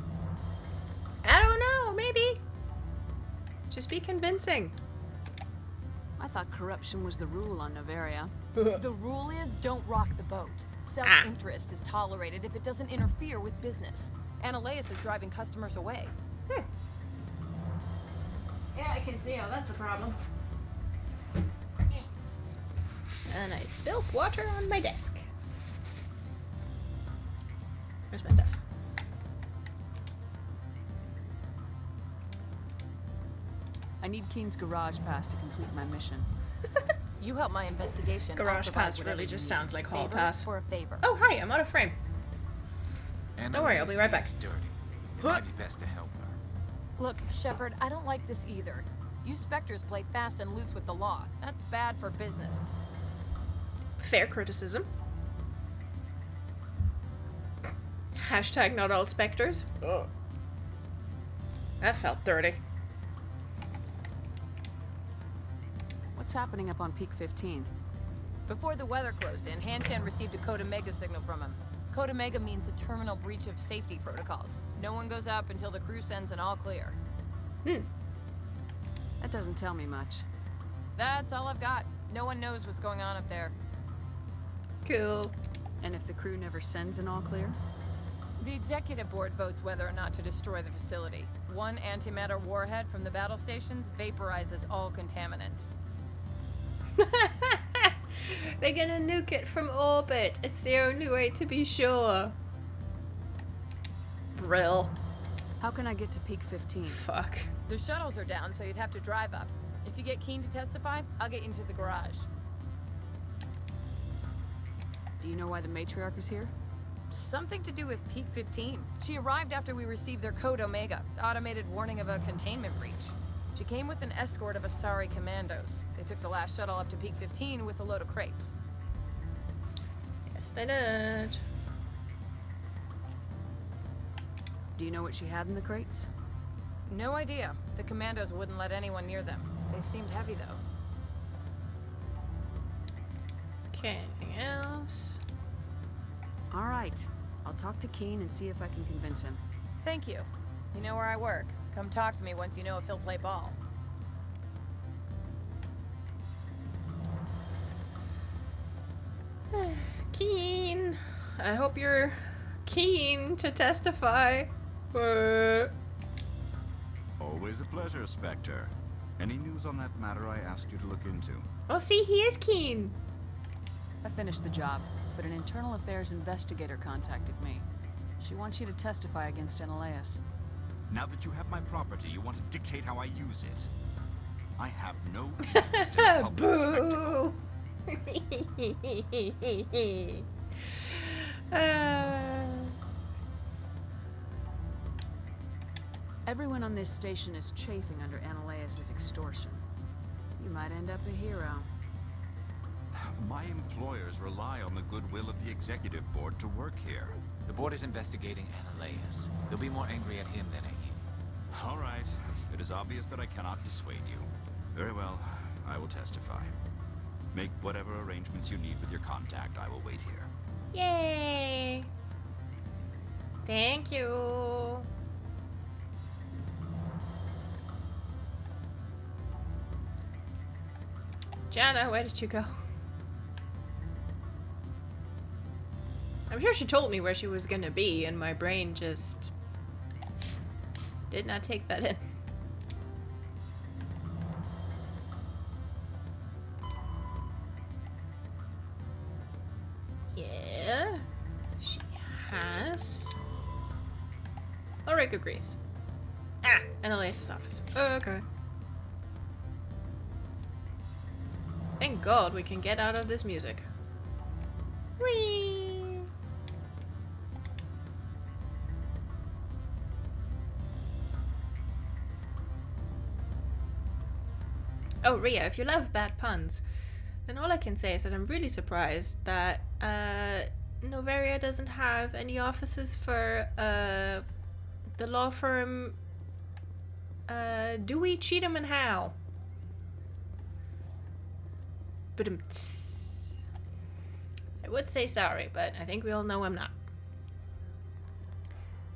I don't know, maybe. Just be convincing. I thought corruption was the rule on Novaria. The rule is don't rock the boat. Self-interest is tolerated if it doesn't interfere with business. Analaeus is driving customers away. Yeah, I can see how that's a problem. And I spilled water on my desk. Where's my stuff? I need Keen's garage pass to complete my mission. You help my investigation. Garage pass really just sounds like hall favor pass. for a favor. Oh, hi, I'm out of frame. Don't worry, I'll be right back. Dirty. It might be best to help her. Look, Shepard, I don't like this either. You Spectres play fast and loose with the law. That's bad for business. Fair criticism. Hashtag not all specters. Oh. That felt dirty. What's happening up on Peak 15? Before the weather closed in, Hanchan received a Code Omega signal from him. Code Omega means a terminal breach of safety protocols. No one goes up until the crew sends an all clear. That doesn't tell me much. That's all I've got. No one knows what's going on up there. Cool. And if the crew never sends an all clear? The executive board votes whether or not to destroy the facility. One antimatter warhead from the battle stations vaporizes all contaminants. They're gonna nuke it from orbit. It's the only way to be sure. Brill. How can I get to Peak 15? Fuck. The shuttles are down, so you'd have to drive up. If you get Keen to testify, I'll get you into the garage. Do you know why the matriarch is here? Something to do with Peak 15. She arrived after we received their Code Omega, automated warning of a containment breach. She came with an escort of Asari commandos. They took the last shuttle up to Peak 15 with a load of crates. Yes, they did. Do you know what she had in the crates? No idea. The commandos wouldn't let anyone near them. They seemed heavy, though. Okay, anything else? All right. I'll talk to Keen and see if I can convince him. Thank you. You know where I work. Come talk to me once you know if he'll play ball. Keen. I hope you're keen to testify. Always a pleasure, Spectre. Any news on that matter I asked you to look into? Oh, see, he is keen. I finished the job, but an internal affairs investigator contacted me. She wants you to testify against Analeas. Now that you have my property, you want to dictate how I use it. I have no interest in public spectacle. Everyone on this station is chafing under Analeas' extortion. You might end up a hero. My employers rely on the goodwill of the executive board to work here. The board is investigating Analeas. They'll be more angry at him than at you. All right. It is obvious that I cannot dissuade you. Very well. I will testify. Make whatever arrangements you need with your contact. I will wait here. Yay! Thank you. Jana, where did you go? I'm sure she told me where she was gonna be, and my brain just did not take that in. Yeah, she has. Ulrich agrees. Ah, Analeas' office. Okay. Thank God we can get out of this music. Whee! Oh, Ria, if you love bad puns, then all I can say is that I'm really surprised that Novaria doesn't have any offices for the law firm Dewey, Cheatham and Howe. But I would say sorry, but I think we all know I'm not.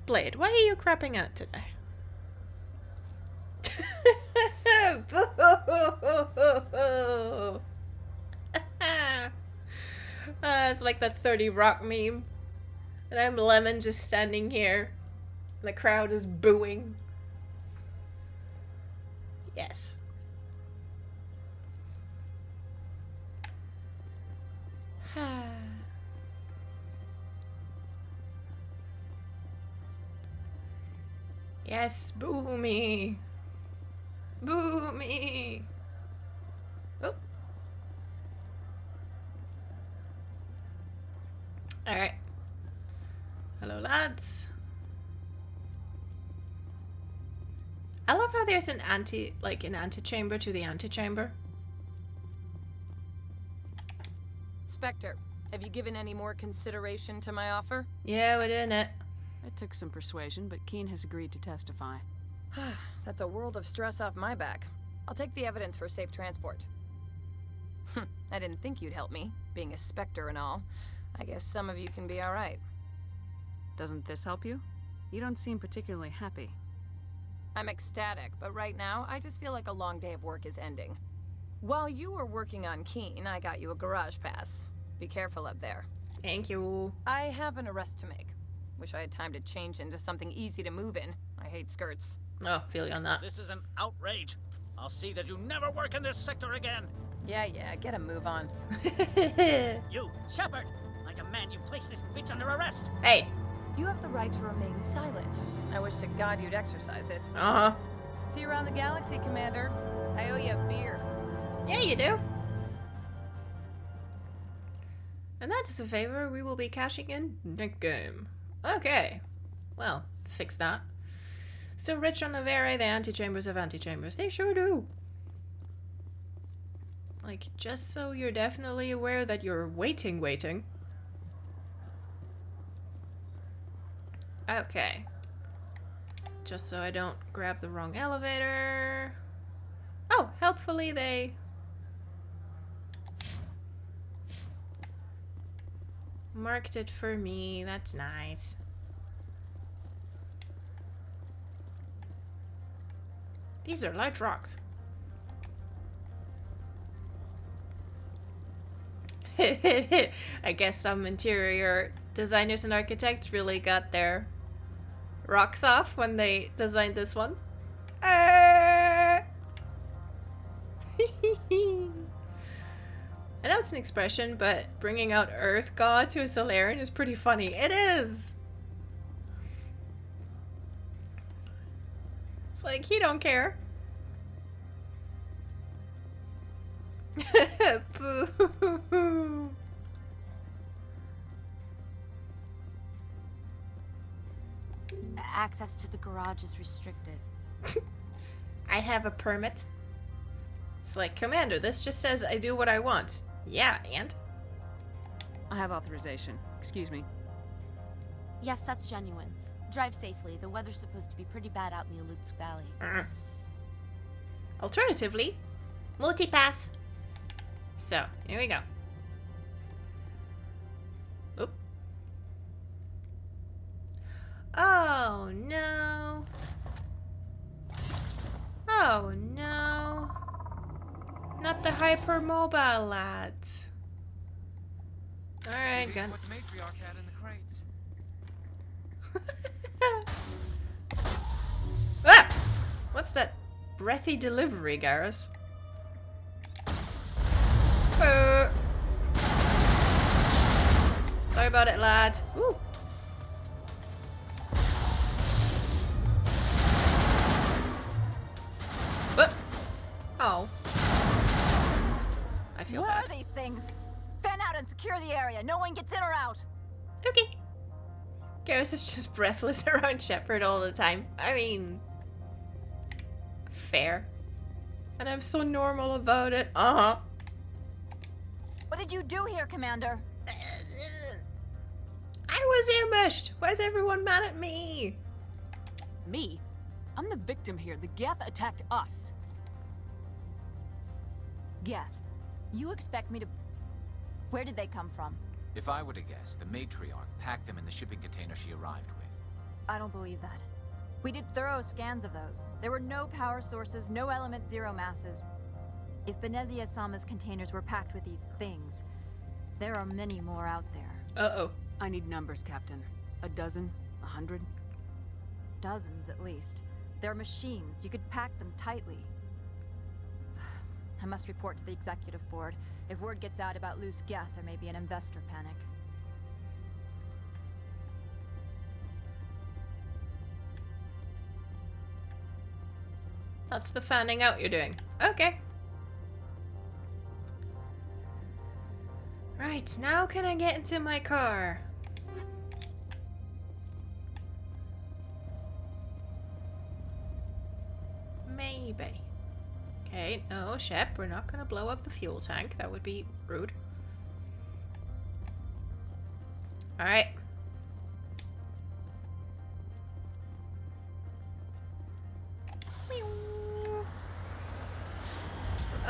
Blade, why are you crapping out today? Boo! It's like that 30 Rock meme. And I'm Lemon just standing here. The crowd is booing. Yes. Yes, boo me. Boo me. Oh. Alright. Hello, lads. I love how there's an antechamber to the antechamber. Spectre, have you given any more consideration to my offer? Yeah, we're doing it. It took some persuasion, but Keen has agreed to testify. That's a world of stress off my back. I'll take the evidence for safe transport. I didn't think you'd help me, being a Spectre and all. I guess some of you can be alright. Doesn't this help you? You don't seem particularly happy. I'm ecstatic, but right now, I just feel like a long day of work is ending. While you were working on Keen, I got you a garage pass. Be careful up there. Thank you. I have an arrest to make. Wish I had time to change into something easy to move in. I hate skirts. Oh, feel you on that. This is an outrage. I'll see that you never work in this sector again. Yeah, get a move on. You, Shepard! I demand you place this bitch under arrest. Hey! You have the right to remain silent. I wish to God you'd exercise it. Uh-huh. See you around the galaxy, Commander. I owe you a beer. Yeah, you do. And that is a favor we will be cashing in next game. Okay. Well, fix that. So rich on Novaria, the antechambers of antechambers. They sure do. Like, just so you're definitely aware that you're waiting. Okay. Just so I don't grab the wrong elevator. Oh, helpfully they marked it for me. That's nice. These are large rocks. I guess some interior designers and architects really got their rocks off when they designed this one. I know it's an expression, but bringing out Earth God to a Solarian is pretty funny. It is! It's like, he don't care. Boo. Access to the garage is restricted. I have a permit. It's like, Commander, this just says I do what I want. Yeah, and? I have authorization. Excuse me. Yes, that's genuine. Drive safely. The weather's supposed to be pretty bad out in the Alutsk Valley. Alternatively, multipass. So, here we go. Oop. Oh, no. Oh, no. Not the hypermobile lads. Alright, gun. What the matriarch had in the crates. Ah! What's that breathy delivery, Garrus? Sorry about it, lad. Ooh. What? Oh. I feel What bad. are these things? Fan out and secure the area. No one gets in or out. Okay. Garrus is just breathless around Shepard all the time. I mean, fair. And I'm so normal about it. Uh-huh. What did you do here, Commander? I was ambushed. Why is everyone mad at me? Me? I'm the victim here. The Geth attacked us. Geth, you expect me to... Where did they come from? If I were to guess, the matriarch packed them in the shipping container she arrived with. I don't believe that. We did thorough scans of those. There were no power sources, no element zero masses. If Benezia Sama's containers were packed with these things, there are many more out there. Uh-oh. I need numbers, Captain. A dozen? 100? Dozens, at least. They're machines. You could pack them tightly. I must report to the executive board. If word gets out about loose Geth, there may be an investor panic. That's the fanning out you're doing. Okay. Right, now can I get into my car? Maybe. Okay, no, Shep, we're not gonna blow up the fuel tank. That would be rude. Alright.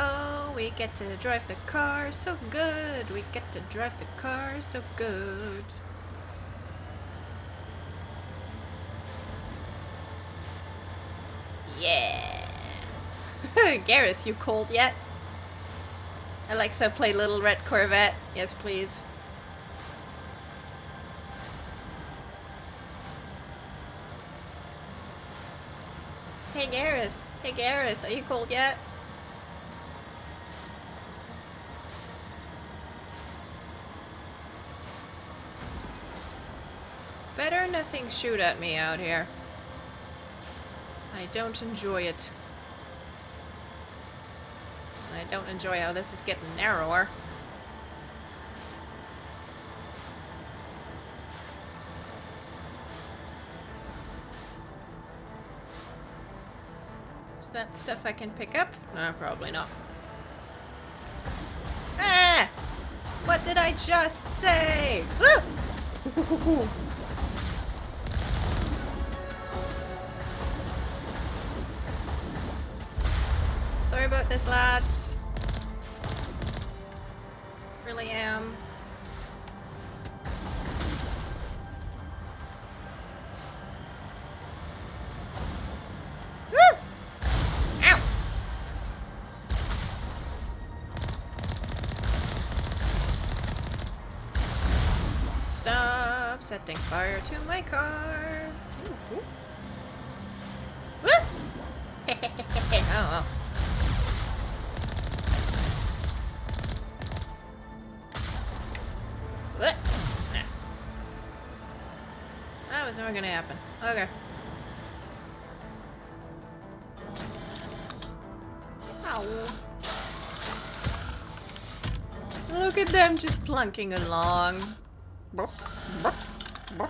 Oh, we get to drive the car so good. We get to drive the car so good. Yeah. Garrus, you cold yet? Alexa, play Little Red Corvette. Yes, please. Hey, Garrus. Hey, Garrus, are you cold yet? Better nothing shoot at me out here. I don't enjoy it. I don't enjoy how this is getting narrower. Is that stuff I can pick up? No, probably not. Ah! What did I just say? Ah! Sorry about this, lads. Really am. Woo! setting fire to my car. Ooh, ooh. Oh well. What? Nah. That was never gonna happen. Okay. Ow. Look at them just plunking along. Burp, burp, burp.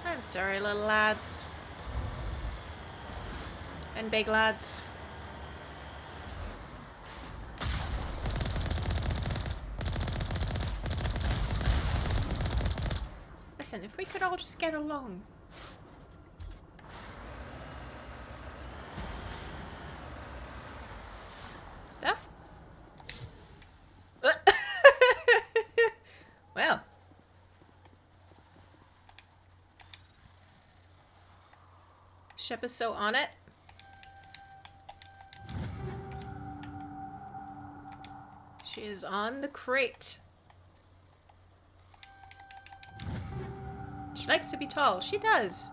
I'm sorry, little lads. And big lads. Listen, if we could all just get along. Stuff? Well. Ship is so on it. She is on the crate. She likes to be tall. She does.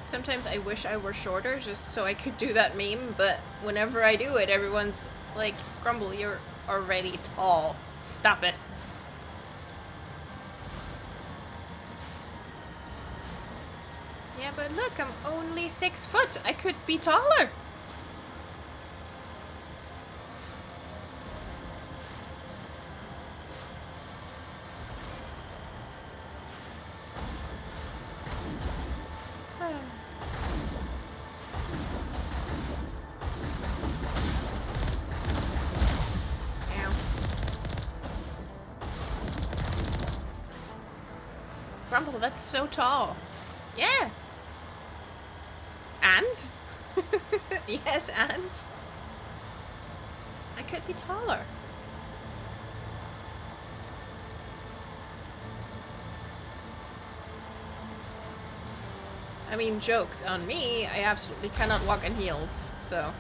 Sometimes I wish I were shorter just so I could do that meme, but whenever I do it, everyone's like, Grumble, you're already tall. Stop it. Yeah, but look, I'm only 6 foot. I could be taller. Grumble, that's so tall. Yeah. And? Yes, and? I could be taller. I mean, joke's on me. I absolutely cannot walk in heels, so.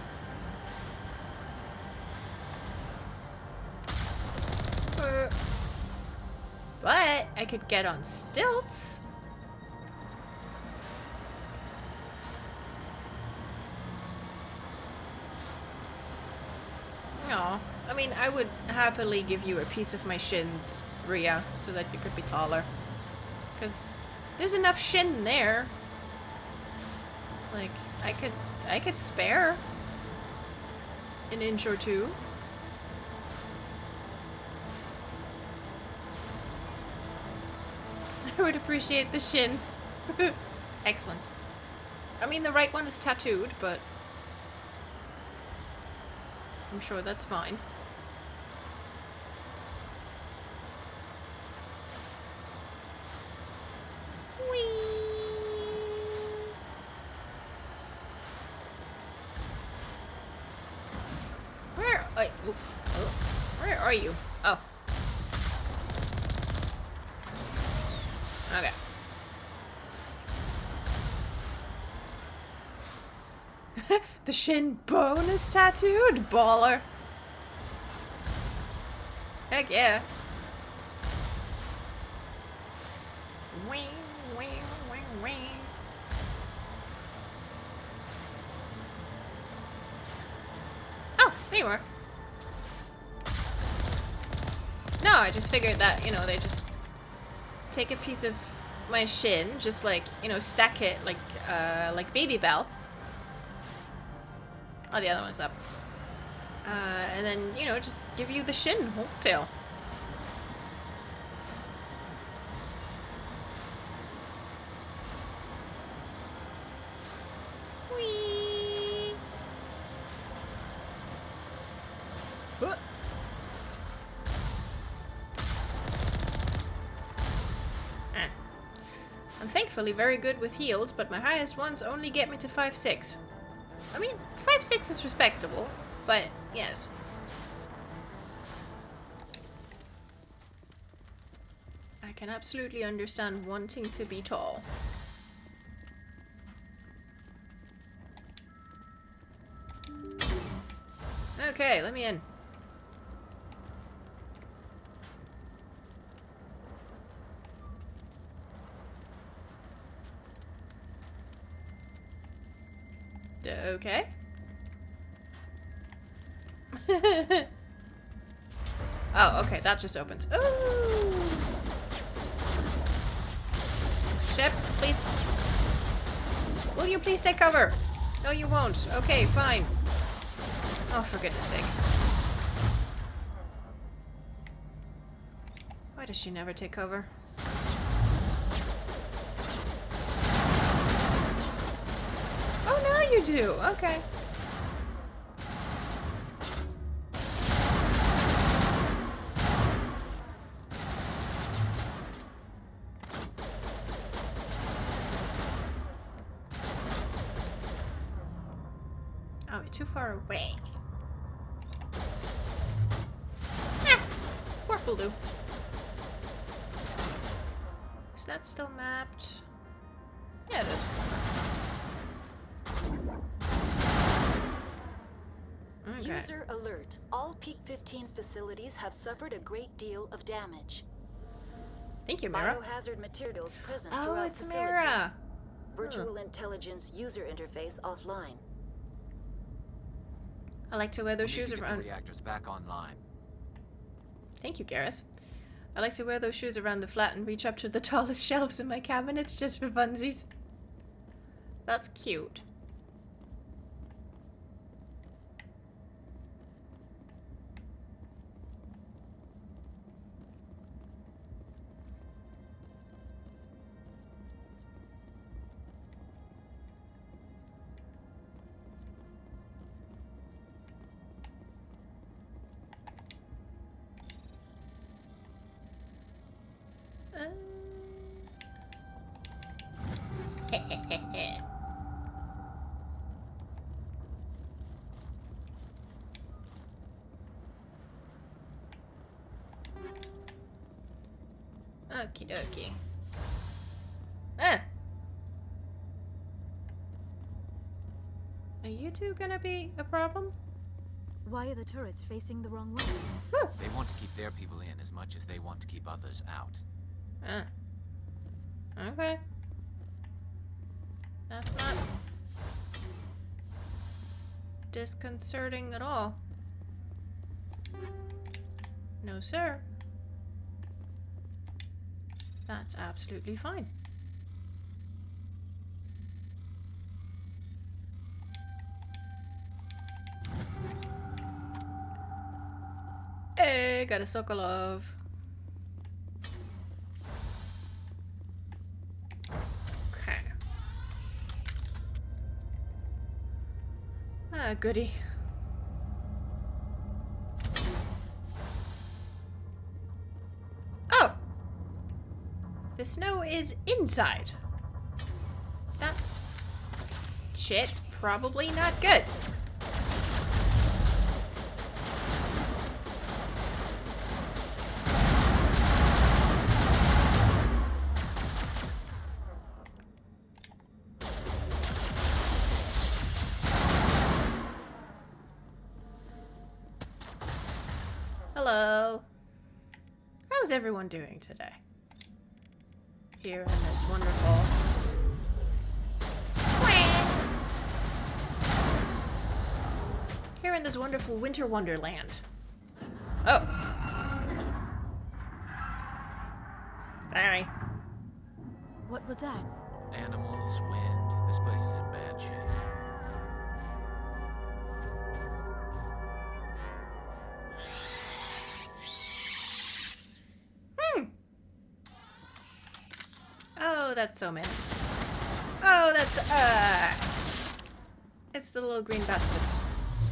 But I could get on stilts. Aw, I mean, I would happily give you a piece of my shins, Rhea, so that you could be taller. Because there's enough shin there. Like, I could spare an inch or two. I would appreciate the shin. Excellent. I mean, the right one is tattooed, but I'm sure that's fine. Whee! Where are you? Oh. Okay. The shin bone is tattooed? Baller. Heck yeah. Wing, wing, wing, wing. Oh, there you are. No, I just figured that, you know, they just take a piece of my shin, just like, you know, stack it like Baby Bell. Oh, the other one's up. And then, you know, just give you the shin wholesale. Whee! Huh. I'm thankfully very good with heels, but my highest ones only get me to 5'6". I mean, 5'6" is respectable, but yes. can absolutely understand wanting to be tall. Okay, let me in. Okay. Oh, okay, that just opens. Ooh! Ship, please. Will you please take cover? No, you won't. Okay, fine. Oh, for goodness sake. Why does she never take cover? Oh, now you do. Okay. Oh, we're too far away. Ah! Warp will do. Is that still mapped? Yeah, it is. Okay. User alert. All Peak 15 facilities have suffered a great deal of damage. Thank you, Mira. Biohazard materials present Oh, throughout it's facility. Mira. Virtual intelligence user interface offline. I like to wear those We need shoes to get around. the reactors back online. Thank you, Gareth. I like to wear those shoes around the flat and reach up to the tallest shelves in my cabinets just for funsies. That's cute. Okie dokie. Ah! Are you two gonna be a problem? Why are the turrets facing the wrong way? They want to keep their people in as much as they want to keep others out. Ah. Okay. That's not disconcerting at all. No, sir. That's absolutely fine. Hey, got a Sokolov. Okay. Ah, goody. Oh! The snow is inside. That's... shit's probably not good. Hello. How's everyone doing today? Here in this wonderful... Here in this wonderful winter wonderland. Oh. Sorry. What was that? Animals, wind. This place is in bad shape. Oh, that's so many. Oh, that's, it's the little green bastards.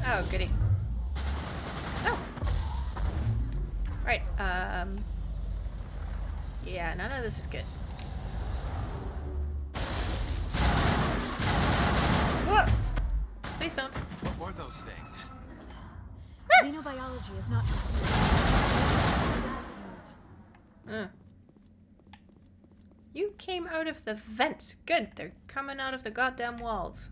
Oh, goody. Oh. Right, yeah, none of this is good. Whoa! Please don't. What were those things? Xenobiology is not complete. Labs knows. You came out of the vent. Good. They're coming out of the goddamn walls.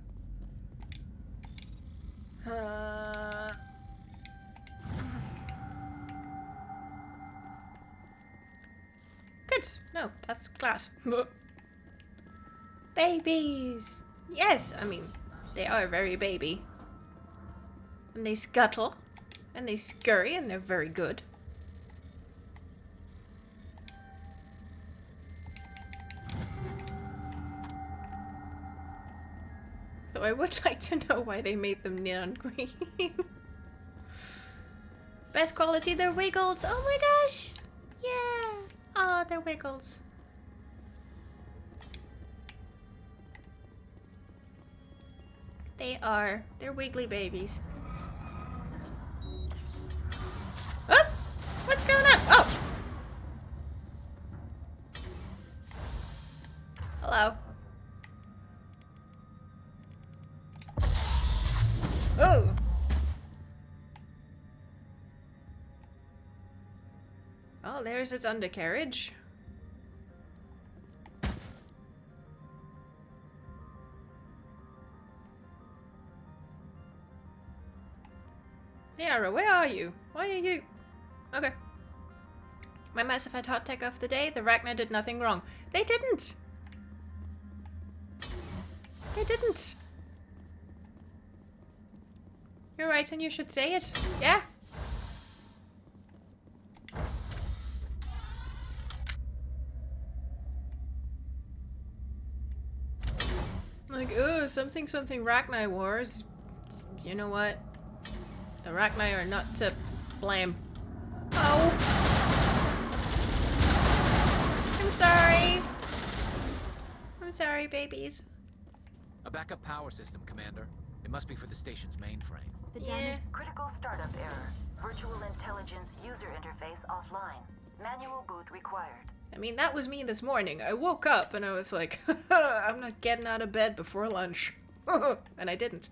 Good. No, that's glass. Babies. Yes, I mean, they are very baby. And they scuttle. And they scurry, and they're very good. Though I would like to know why they made them neon green. Best quality, they're wiggles. Oh my gosh. Yeah. Oh, they're wiggles. They are. They're wiggly babies. Oh! What's going on? Oh! Hello. Oh! Oh, there's its undercarriage. Yara, where are you? Why are you? Okay. My Massive Head hot tech of the day, the RACHNI did nothing wrong. They didn't! They didn't! You're right, and you should say it. Yeah? Like, oh, something RACHNI wars. You know what? The RACHNI are not to blame. Oh! I'm sorry. I'm sorry, babies. A backup power system, Commander. It must be for the station's mainframe. The damage. Critical startup error. Virtual intelligence user interface offline. Manual boot required. I mean, that was me this morning. I woke up and I was like, I'm not getting out of bed before lunch. And I didn't.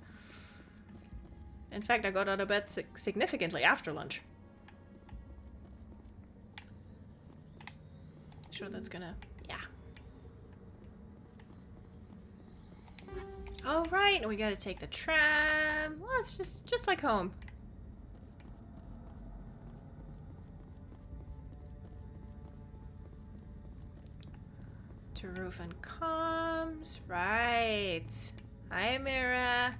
In fact, I got out of bed significantly after lunch. Sure that's gonna... yeah. All right, we gotta take the tram. Well, it's just like home. To roof and comms. Right. Hi, Mira.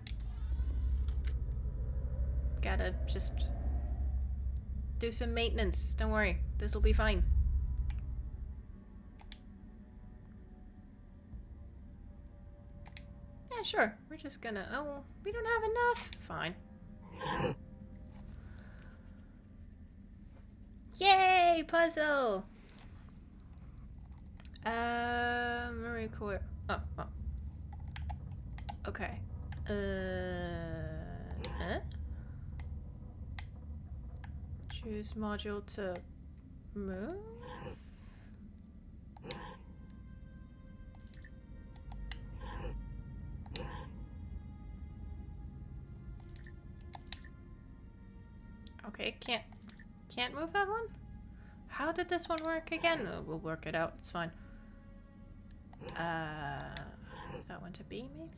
Gotta just do some maintenance. Don't worry. This'll be fine. Yeah, sure. We're just gonna... oh, we don't have enough. Fine. Yay! Puzzle! Very cool. Oh. Okay. Huh? Choose module to move? Okay, can't move that one? How did this one work again? Oh, we'll work it out, it's fine. Is that one to B, maybe?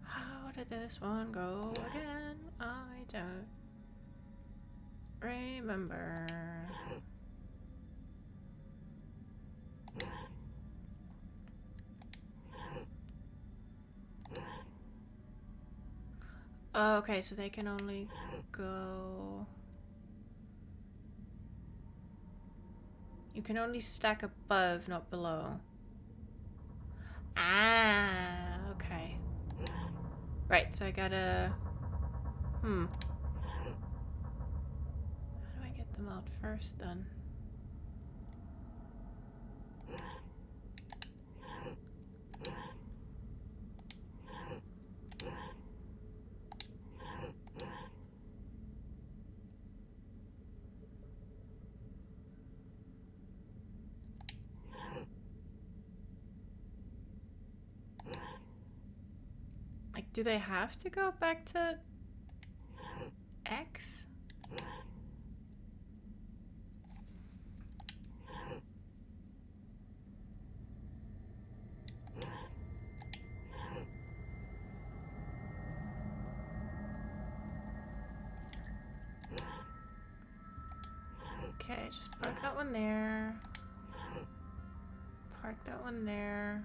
How did this one go again? I don't remember. Oh, okay, so they can only go... you can only stack above, not below. Ah, okay. Right, so I gotta... How do I get them out first, then? Do they have to go back to X? Okay, just park that one there. Park that one there.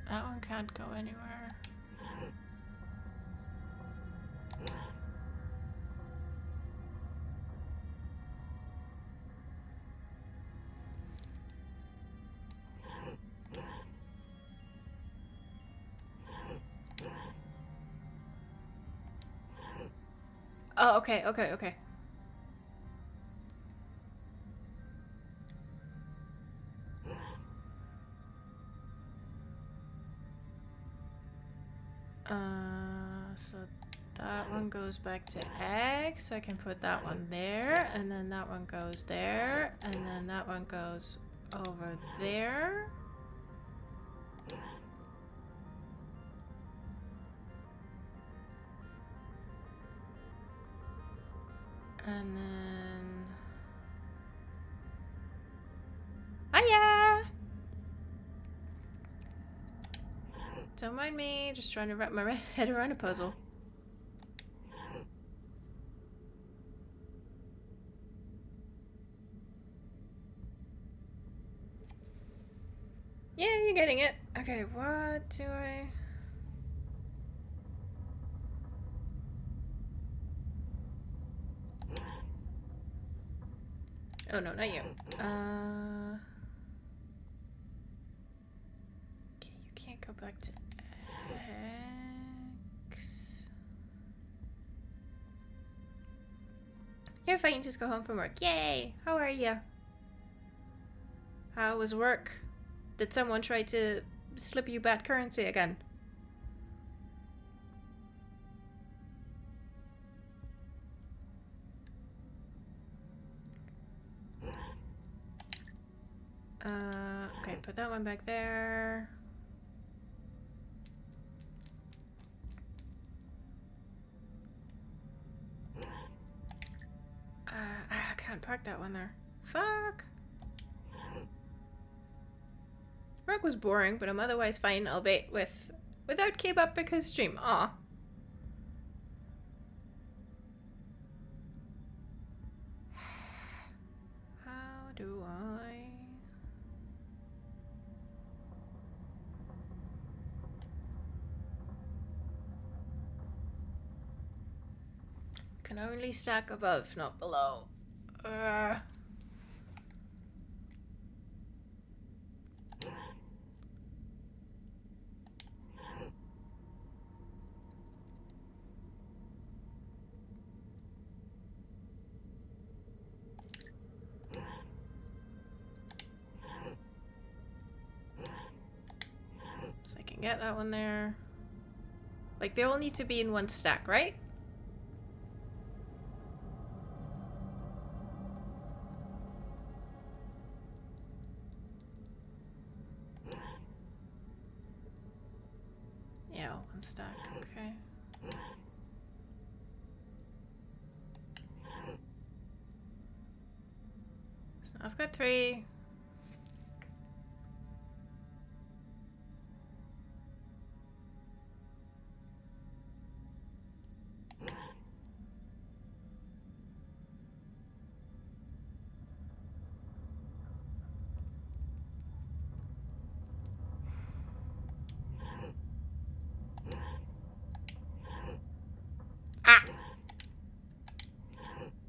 That one can't go anywhere. Oh, okay, okay, okay. So that one goes back to X. I can put that one there, and then that one goes there, and then that one goes over there. And then... Hiya! Don't mind me, just trying to wrap my head around a puzzle. Yeah, you're getting it. Okay, what do I... Oh no, not you. Okay, you can't go back to X. You're fine, just go home from work. Yay! How are you? How was work? Did someone try to slip you bad currency again? Okay, put that one back there. I can't park that one there. Fuck! Work was boring, but I'm otherwise fine, albeit without K-pop because stream. Aw. How do I... Can only stack above, not below. So I can get that one there. Like, they all need to be in one stack, right? Yeah, one stack, okay. So I've got 3.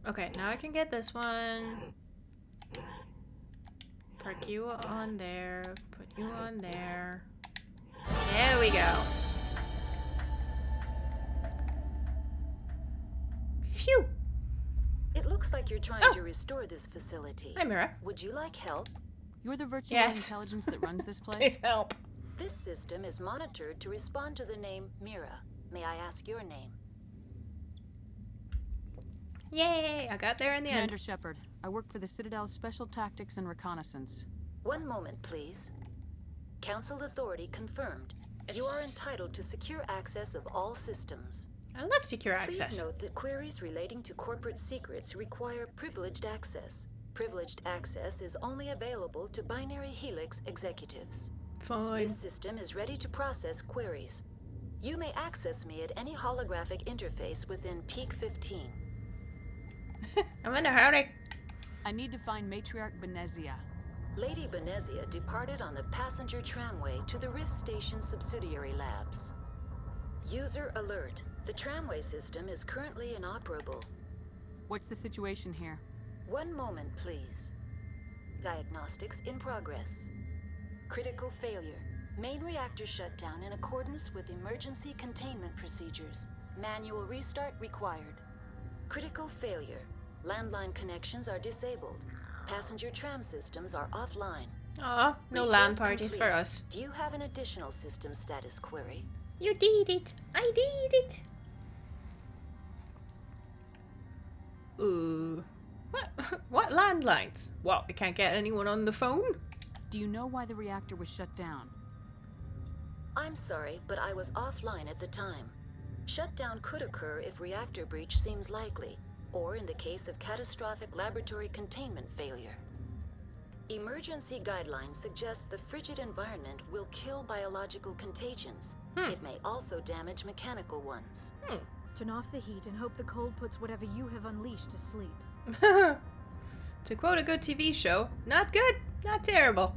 Okay, now I can get this one. Park you on there. Put you on there. There we go. Phew! It looks like you're trying to restore this facility. Hi, Mira. Would you like help? You're the virtual intelligence that runs this place? Please help. This system is monitored to respond to the name Mira. May I ask your name? Yay! I got there in the end. Commander Shepard, I work for the Citadel's Special Tactics and Reconnaissance. One moment, please. Council authority confirmed. You are entitled to secure access of all systems. I love secure access. Please note that queries relating to corporate secrets require privileged access. Privileged access is only available to Binary Helix executives. Fine. This system is ready to process queries. You may access me at any holographic interface within Peak 15. I wonder how they... I need to find Matriarch Benezia. Lady Benezia departed on the passenger tramway to the Rift Station subsidiary labs. User alert. The tramway system is currently inoperable. What's the situation here? One moment, please. Diagnostics in progress. Critical failure. Main reactor shut down in accordance with emergency containment procedures. Manual restart required. Critical failure. Landline connections are disabled. Passenger tram systems are offline. Aw, no Report LAN parties complete. for us. Do you have an additional system status query? You did it. I did it. Ooh. What? What landlines? What, we can't get anyone on the phone? Do you know why the reactor was shut down? I'm sorry, but I was offline at the time. Shutdown could occur if reactor breach seems likely, or in the case of catastrophic laboratory containment failure. Emergency guidelines suggest the frigid environment will kill biological contagions. It may also damage mechanical ones. Turn off the heat and hope the cold puts whatever you have unleashed to sleep. To quote a good TV show, not good, not terrible.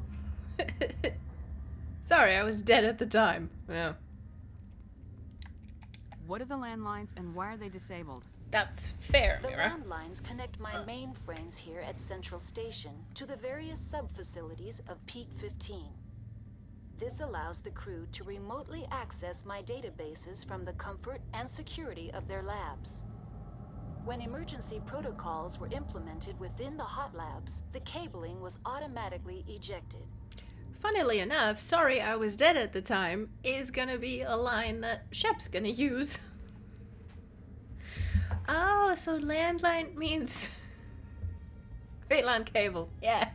Sorry, I was dead at the time. Yeah. What are the landlines and why are they disabled? That's fair, The Mira. landlines connect my mainframes here at Central Station to the various sub-facilities of Peak 15. This allows the crew to remotely access my databases from the comfort and security of their labs. When emergency protocols were implemented within the hot labs, the cabling was automatically ejected. Funnily enough, sorry I was dead at the time is gonna be a line that Shep's gonna use. Oh, so landline means VLAN cable. Yeah.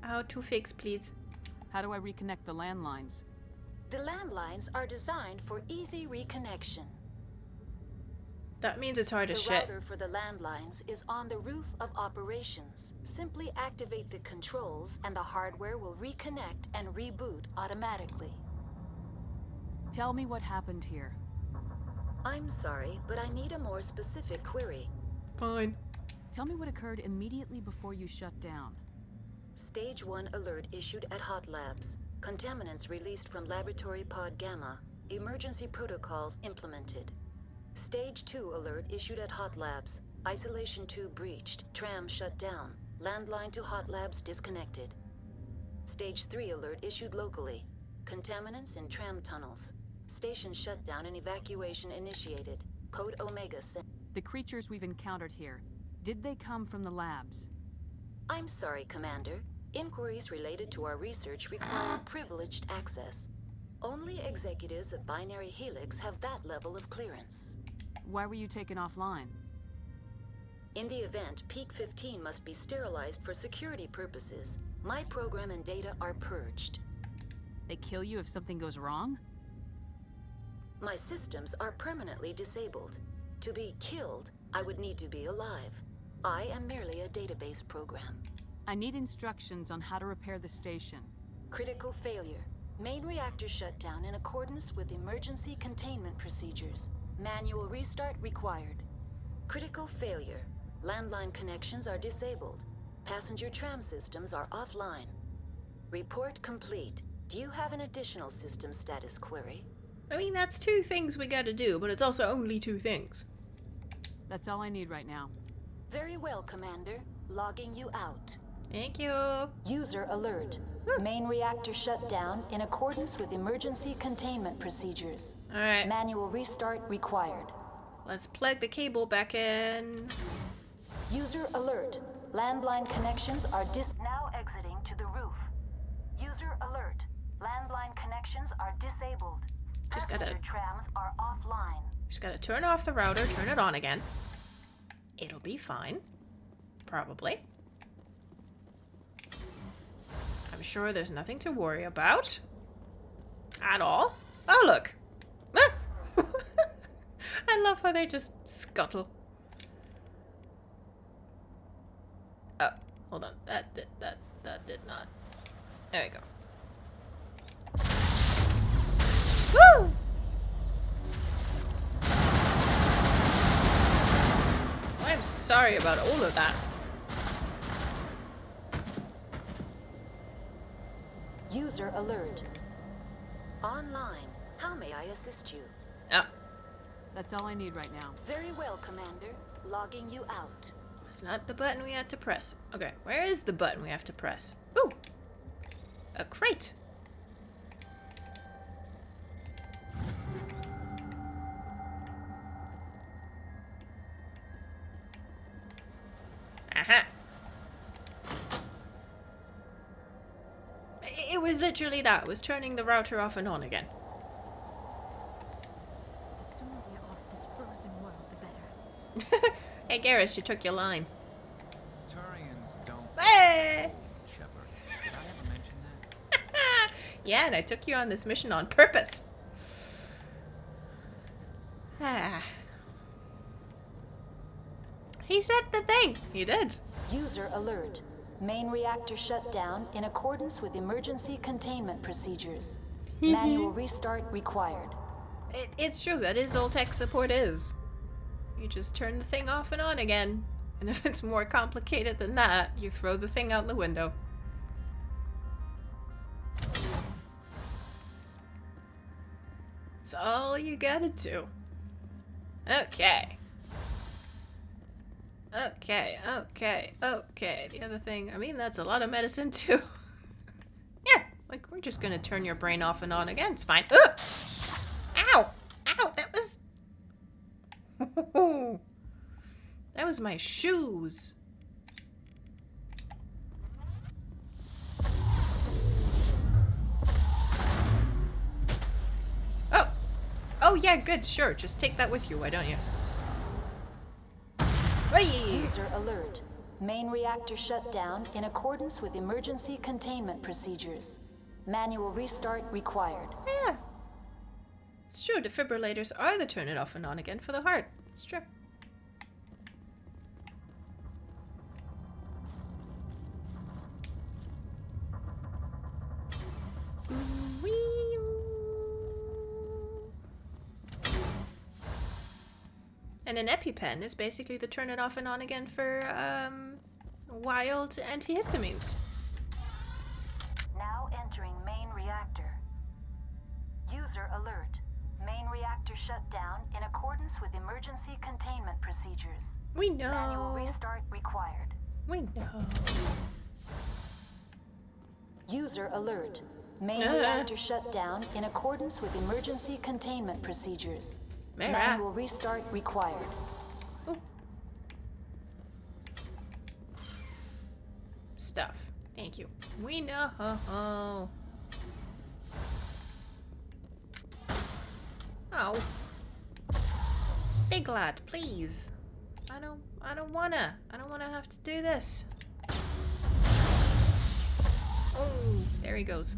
How to fix, please? How do I reconnect the landlines? The landlines are designed for easy reconnection. That means it's hard as The shit. router for the landlines is on the roof of operations. Simply activate the controls and the hardware will reconnect and reboot automatically. Tell me what happened here. I'm sorry, but I need a more specific query. Fine. Tell me what occurred immediately before you shut down. Stage 1 alert issued at Hot Labs. Contaminants released from Laboratory Pod Gamma. Emergency protocols implemented. Stage 2 alert issued at Hot Labs. Isolation tube breached. Tram shut down. Landline to Hot Labs disconnected. Stage 3 alert issued locally. Contaminants in tram tunnels. Station shutdown and evacuation initiated. Code Omega sent. The creatures we've encountered here, did they come from the labs? I'm sorry, Commander. Inquiries related to our research require privileged access. Only executives of Binary Helix have that level of clearance. Why were you taken offline? In the event, Peak 15 must be sterilized for security purposes. My program and data are purged. They kill you if something goes wrong? My systems are permanently disabled. To be killed, I would need to be alive. I am merely a database program. I need instructions on how to repair the station. Critical failure. Main reactor shut down in accordance with emergency containment procedures. Manual restart required. Critical failure. Landline connections are disabled. Passenger tram systems are offline. Report complete. Do you have an additional system status query? I mean, that's 2 things we gotta do, but it's also only 2 things. That's all I need right now. Very well, Commander. Logging you out. Thank you. User alert. Main reactor shut down in accordance with emergency containment procedures. Alright. Manual restart required. Let's plug the cable back in. User alert. Landline connections are Now exiting to the roof. User alert. Landline connections are disabled. Just gotta... Passenger trams are offline. Just gotta turn off the router, turn it on again. It'll be fine. Probably. I'm sure there's nothing to worry about. At all. Oh, look. Ah! I love how they just scuttle. Oh, hold on. That did not. There we go. Woo! I'm sorry about all of that. User alert. Online. How may I assist you? Ah. That's all I need right now. Very well, Commander. Logging you out. That's not the button we had to press. Okay, where is the button we have to press? Ooh! A crate! Aha! It was literally that. It was turning the router off and on again. The sooner we're off this frozen world, the better. Hey, Garrus, you took your line. Turians don't... Hey! Shepard, did I ever mention that? Yeah, and I took you on this mission on purpose. He said the thing. He did. User alert. Main reactor shut down in accordance with emergency containment procedures. Manual restart required. It's true. That is all tech support is. You just turn the thing off and on again. And if it's more complicated than that, you throw the thing out the window. It's all you gotta do. Okay. Okay. The other thing, I mean, that's a lot of medicine too. Yeah, like we're just gonna turn your brain off and on again. It's fine. Ugh! Ow! Ow! That was my shoes. Oh! Oh yeah, good, sure. Just take that with you, why don't you? Hey! User alert. Main reactor shut down in accordance with emergency containment procedures. Manual restart required. Yeah. It's true, defibrillators are the turn it off and on again for the heart. It's true. And an EpiPen is basically the turn it off and on again for wild antihistamines. Now entering main reactor. User alert. Main reactor shut down in accordance with emergency containment procedures. We know. Manual restart required. We know. User alert. Main reactor shut down in accordance with emergency containment procedures. Manual restart required. Ooh. Stuff. Thank you. We know. Oh. Big lad, please. I don't wanna have to do this. Oh, there he goes.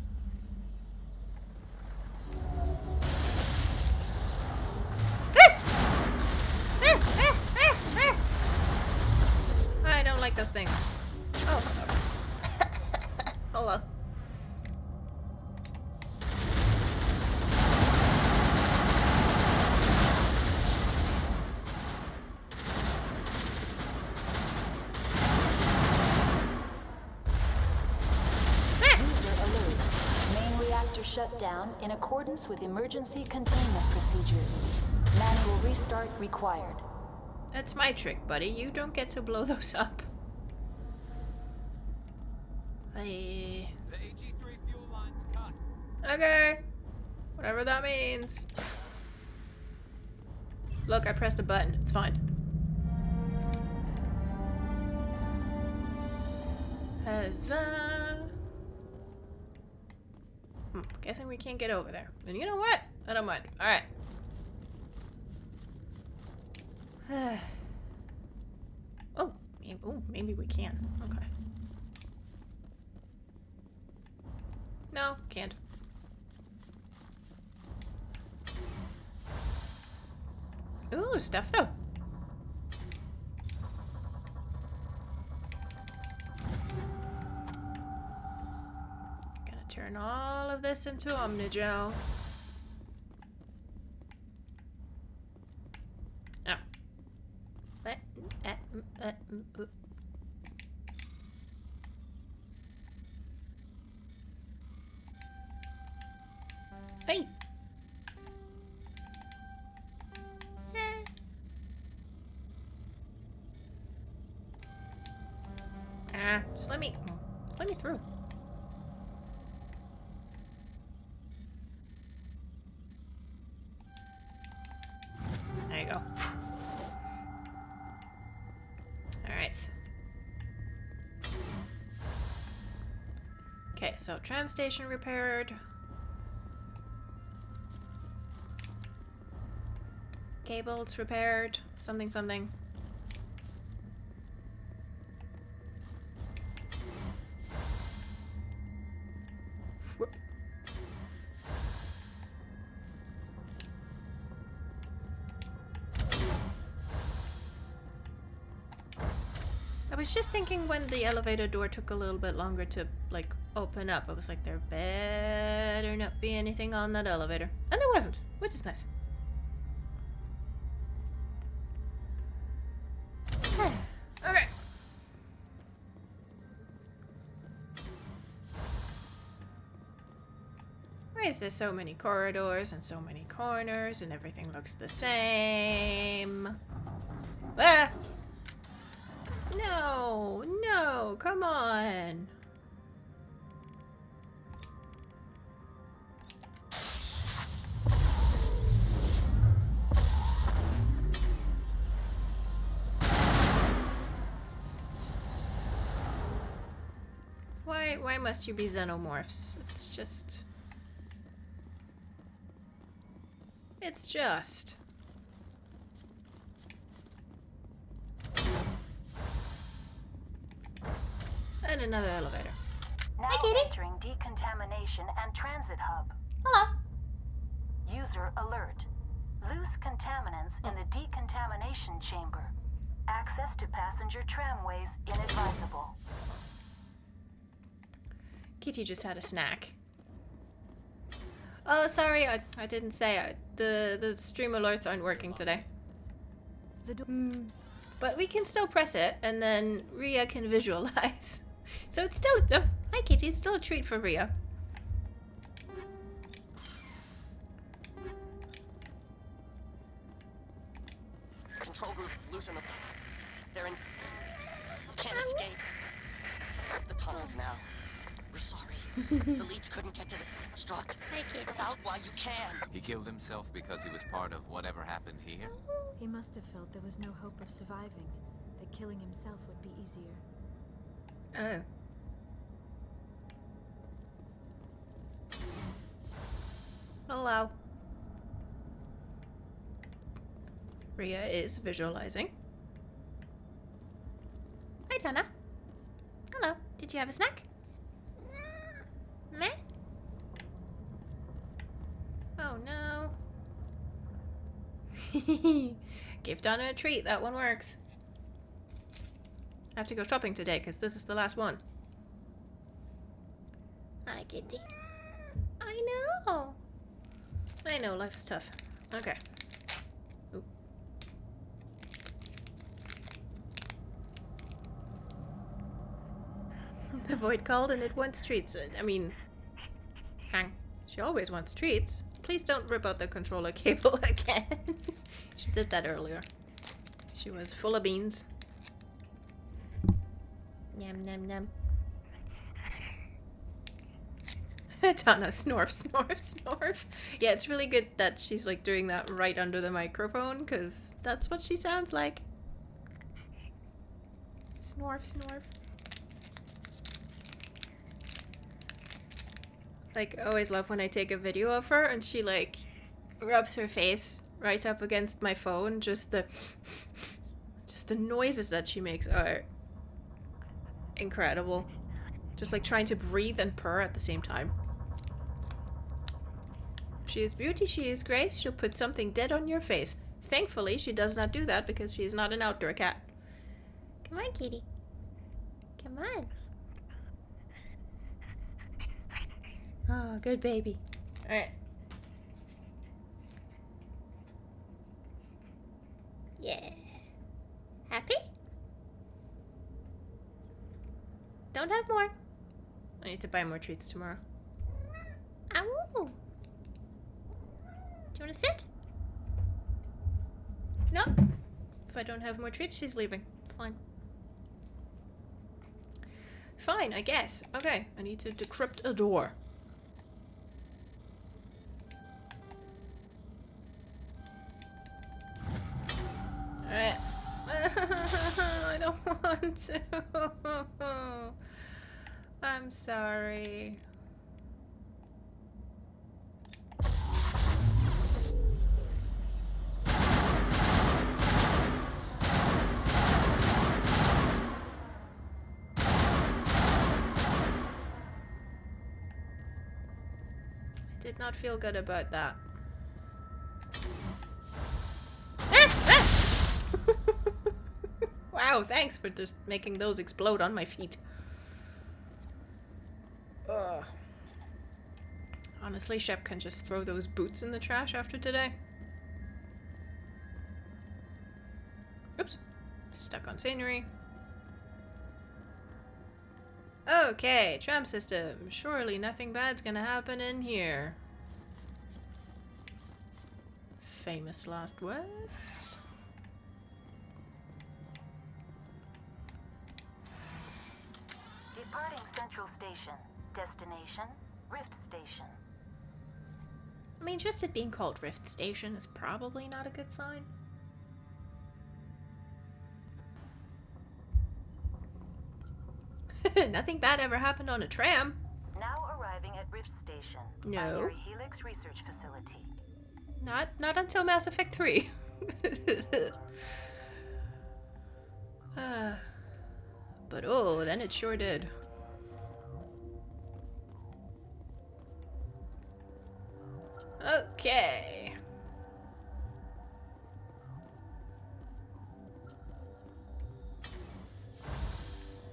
I don't like those things. Oh, hello. Shut down in accordance with emergency containment procedures. Manual restart required. That's my trick, buddy. You don't get to blow those up. Hey. The AG3 fuel line's cut. Okay. Whatever that means. Look, I pressed a button. It's fine. Huzzah. Guessing we can't get over there. And you know what? I don't mind. Alright. Oh, maybe we can. Okay. No, can't. Ooh, stuff though. Gonna turn all of this into Omnigel. Oh. Hey. Just let me through. There you go. All right. Okay, so tram station repaired. Cables repaired. Something, something. Whoop. I was just thinking when the elevator door took a little bit longer to, like, open up, I was like, there better not be anything on that elevator. And there wasn't, which is nice. Okay. Why is there so many corridors and so many corners and everything looks the same? Ah! No, no, come on. Why must you be xenomorphs? It's just... And another elevator. Now entering decontamination and transit hub. Hello. User alert. Loose contaminants in the decontamination chamber. Access to passenger tramways inadvisable. Kitty just had a snack. Oh, sorry, I didn't say. The stream alerts aren't working today. But we can still press it, and then Rhea can visualize. So it's still... Oh, hi Kitty, it's still a treat for Rhea. Control group, loosen them. They're in... Can't escape. The tunnels now. We're sorry. The leads couldn't get to the struck. Get out while you can. He killed himself because he was part of whatever happened here? He must have felt there was no hope of surviving, that killing himself would be easier. Oh. Hello. Rhea is visualizing. Hi, Donna. Hello. Did you have a snack? Meh? Oh no. Give Donna a treat. That one works. I have to go shopping today because this is the last one. Hi, Kitty. I know. I know, life is tough. Okay. Oop. The void called and it wants treats. I mean, hang. She always wants treats. Please don't rip out the controller cable again. She did that earlier. She was full of beans. Yum, yum, yum. Donna, snorf, snorf, snorf. Yeah, it's really good that she's like doing that right under the microphone, because that's what she sounds like. Snorf, snorf. Like, I always love when I take a video of her and she, like, rubs her face right up against my phone. Just the noises that she makes are incredible. Just, like, trying to breathe and purr at the same time. She is beauty, she is grace. She'll put something dead on your face. Thankfully, she does not do that because she is not an outdoor cat. Come on, kitty. Come on. Oh, good baby. Alright. Yeah. Happy? Don't have more. I need to buy more treats tomorrow. Ow! Do you want to sit? No. If I don't have more treats, she's leaving. Fine. Fine, I guess. Okay, I need to decrypt a door. Alright. I don't want to. I'm sorry. Did not feel good about that. Wow, thanks for just making those explode on my feet. Ugh. Honestly, Shep can just throw those boots in the trash after today. Oops. Stuck on scenery. Okay, tram system. Surely nothing bad's gonna happen in here. Famous last words. Departing Central Station. Destination, Rift Station. I mean, just it being called Rift Station is probably not a good sign. Nothing bad ever happened on a tram. Now arriving at Rift Station. No. Binary Helix Research Facility. Not until Mass Effect 3. But oh, then it sure did. Okay.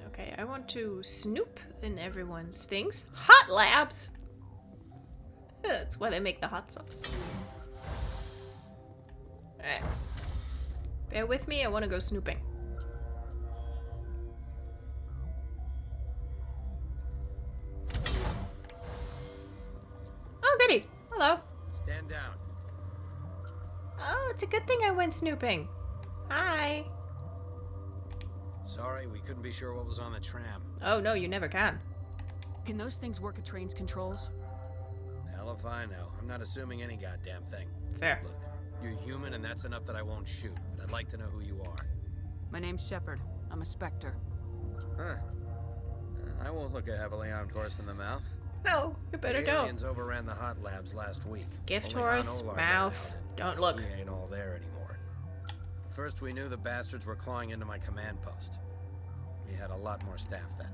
Okay, I want to snoop in everyone's things. Hot labs! That's why they make the hot sauce. Alright. Bear with me, I want to go snooping. Oh, goody! Hello. Stand down. Oh, it's a good thing I went snooping. Hi. Sorry, we couldn't be sure what was on the tram. Oh, no, you never can. Can those things work at train's controls? Hell if I know. I'm not assuming any goddamn thing. Fair. Look, you're human and that's enough that I won't shoot, but I'd like to know who you are. My name's Shepard. I'm a Spectre. Huh. I won't look a heavily armed horse in the mouth. No, you better the don't. aliens overran the hot labs last week. Gift Only horse, Han Olar mouth. Don't look. He ain't all there anymore. First we knew the bastards were clawing into my command post. We had a lot more staff then.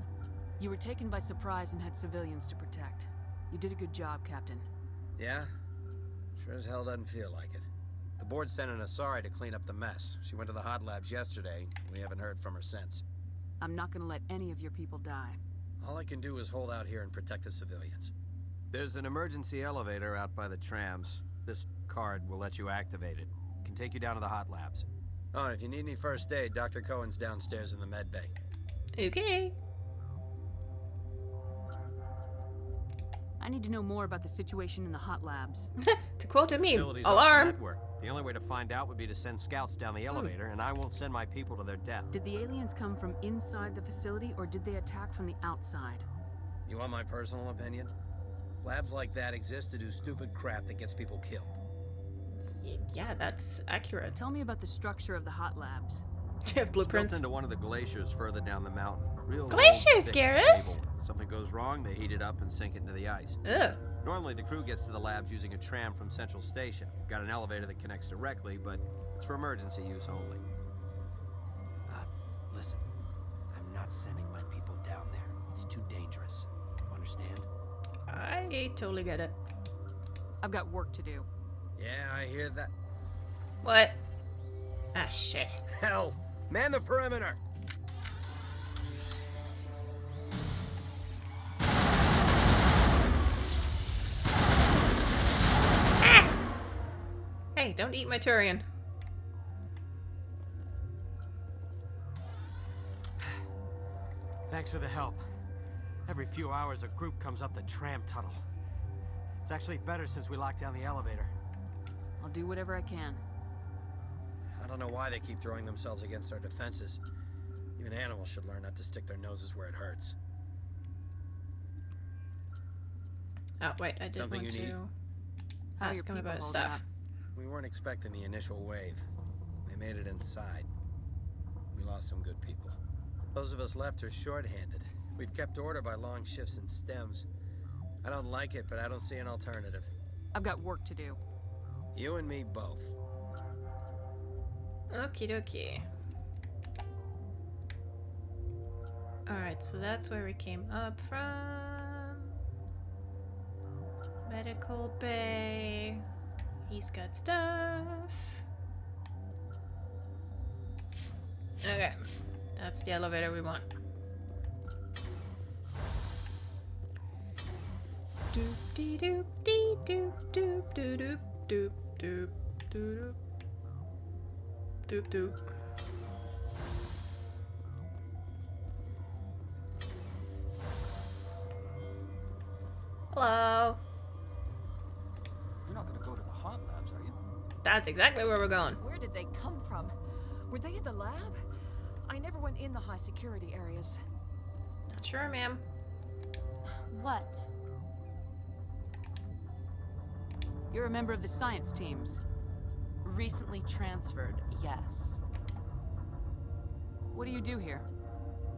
You were taken by surprise and had civilians to protect. You did a good job, Captain. Yeah? Sure as hell doesn't feel like it. The board sent an Asari to clean up the mess. She went to the hot labs yesterday. We haven't heard from her since. I'm not gonna let any of your people die. All I can do is hold out here and protect the civilians. There's an emergency elevator out by the trams. This card will let you activate it. Can take you down to the hot labs. Oh, and if you need any first aid, Dr. Cohen's downstairs in the med bay. Okay. I need to know more about the situation in the hot labs. To quote a meme, Facilities off the alarm. network. The only way to find out would be to send scouts down the elevator, and I won't send my people to their death. Did the aliens come from inside the facility, or did they attack from the outside? You want my personal opinion? Labs like that exist to do stupid crap that gets people killed. Yeah, that's accurate. Tell me about the structure of the hot labs. Do you have blueprints? It's built into one of the glaciers further down the mountain. Real Glaciers, old, thick, Garrus. stable. Something goes wrong, they heat it up and sink it into the ice. Ugh. Normally, the crew gets to the labs using a tram from Central Station. Got an elevator that connects directly, but it's for emergency use only. Listen, I'm not sending my people down there. It's too dangerous. You understand? I totally get it. I've got work to do. Yeah, I hear that. What? Ah, shit. Hell! Man the perimeter! Hey, don't eat my Turian. Thanks for the help. Every few hours, a group comes up the tram tunnel. It's actually better since we locked down the elevator. I'll do whatever I can. I don't know why they keep throwing themselves against our defenses. Even animals should learn not to stick their noses where it hurts. Oh, wait, I did Something want you need? to How are ask your him about his people holding stuff. We weren't expecting the initial wave. They made it inside. We lost some good people. Those of us left are short-handed. We've kept order by long shifts and stems. I don't like it, but I don't see an alternative. I've got work to do. You and me both. Okie dokie. Alright, so that's where we came up from. Medical bay. He's got stuff. Okay. That's the elevator we want. Doop dee doop dee doop doop doop doop doop doop doop doop. Hello. You're not gonna go to the hot labs, are you? That's exactly where we're going. Where did they come from? Were they in the lab? I never went in the high security areas. Not sure, ma'am. What? You're a member of the science teams. Recently transferred, yes. What do you do here?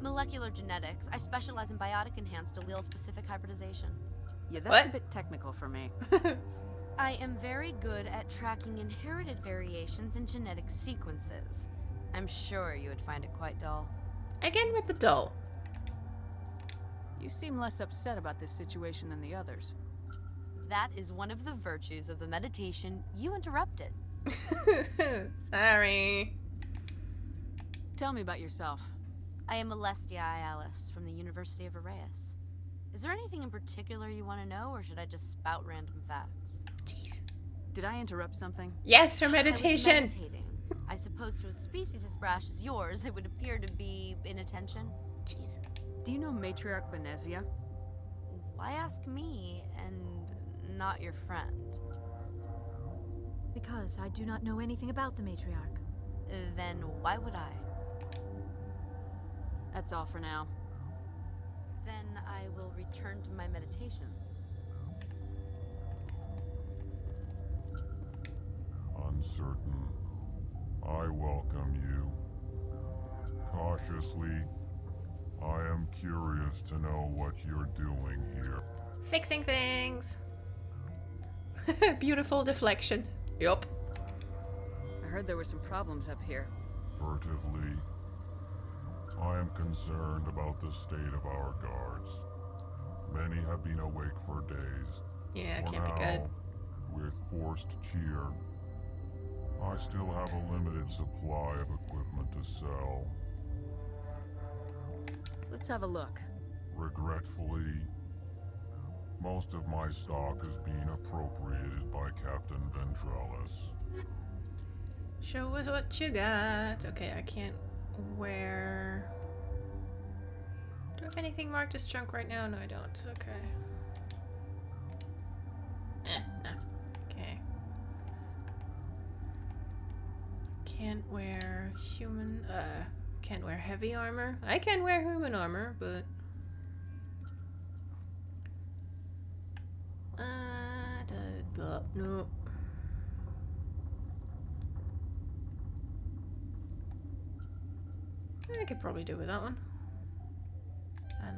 Molecular genetics. I specialize in biotic-enhanced allele-specific hybridization. Yeah, that's a bit technical for me. I am very good at tracking inherited variations in genetic sequences. I'm sure you would find it quite dull. Again with the dull. You seem less upset about this situation than the others. That is one of the virtues of the meditation you interrupted. Sorry. Tell me about yourself. I am Alestia Alice from the University of Arraeus. Is there anything in particular you want to know, or should I just spout random facts? Jeez. Did I interrupt something? Yes, for meditation. I was meditating. I suppose to a species as brash as yours, it would appear to be inattention. Jeez. Do you know Matriarch Benezia? Why ask me and not your friend? Because I do not know anything about the matriarch. Then why would I? That's all for now. Then I will return to my meditations. Uncertain. I welcome you. Cautiously, I am curious to know what you're doing here. Fixing things. Beautiful deflection. Yup. I heard there were some problems up here. Furtively, I am concerned about the state of our guards. Many have been awake for days. Yeah, For can't be good. now, with forced cheer, I still have a limited supply of equipment to sell. Let's have a look. Regretfully, most of my stock is being appropriated by Captain Ventrellis. Show us what you got. Okay, I can't wear... Do I have anything marked as junk right now? No, I don't. Okay. No. Okay. Can't wear human... Can't wear heavy armor. I can wear human armor, but... No. I could probably do with that one.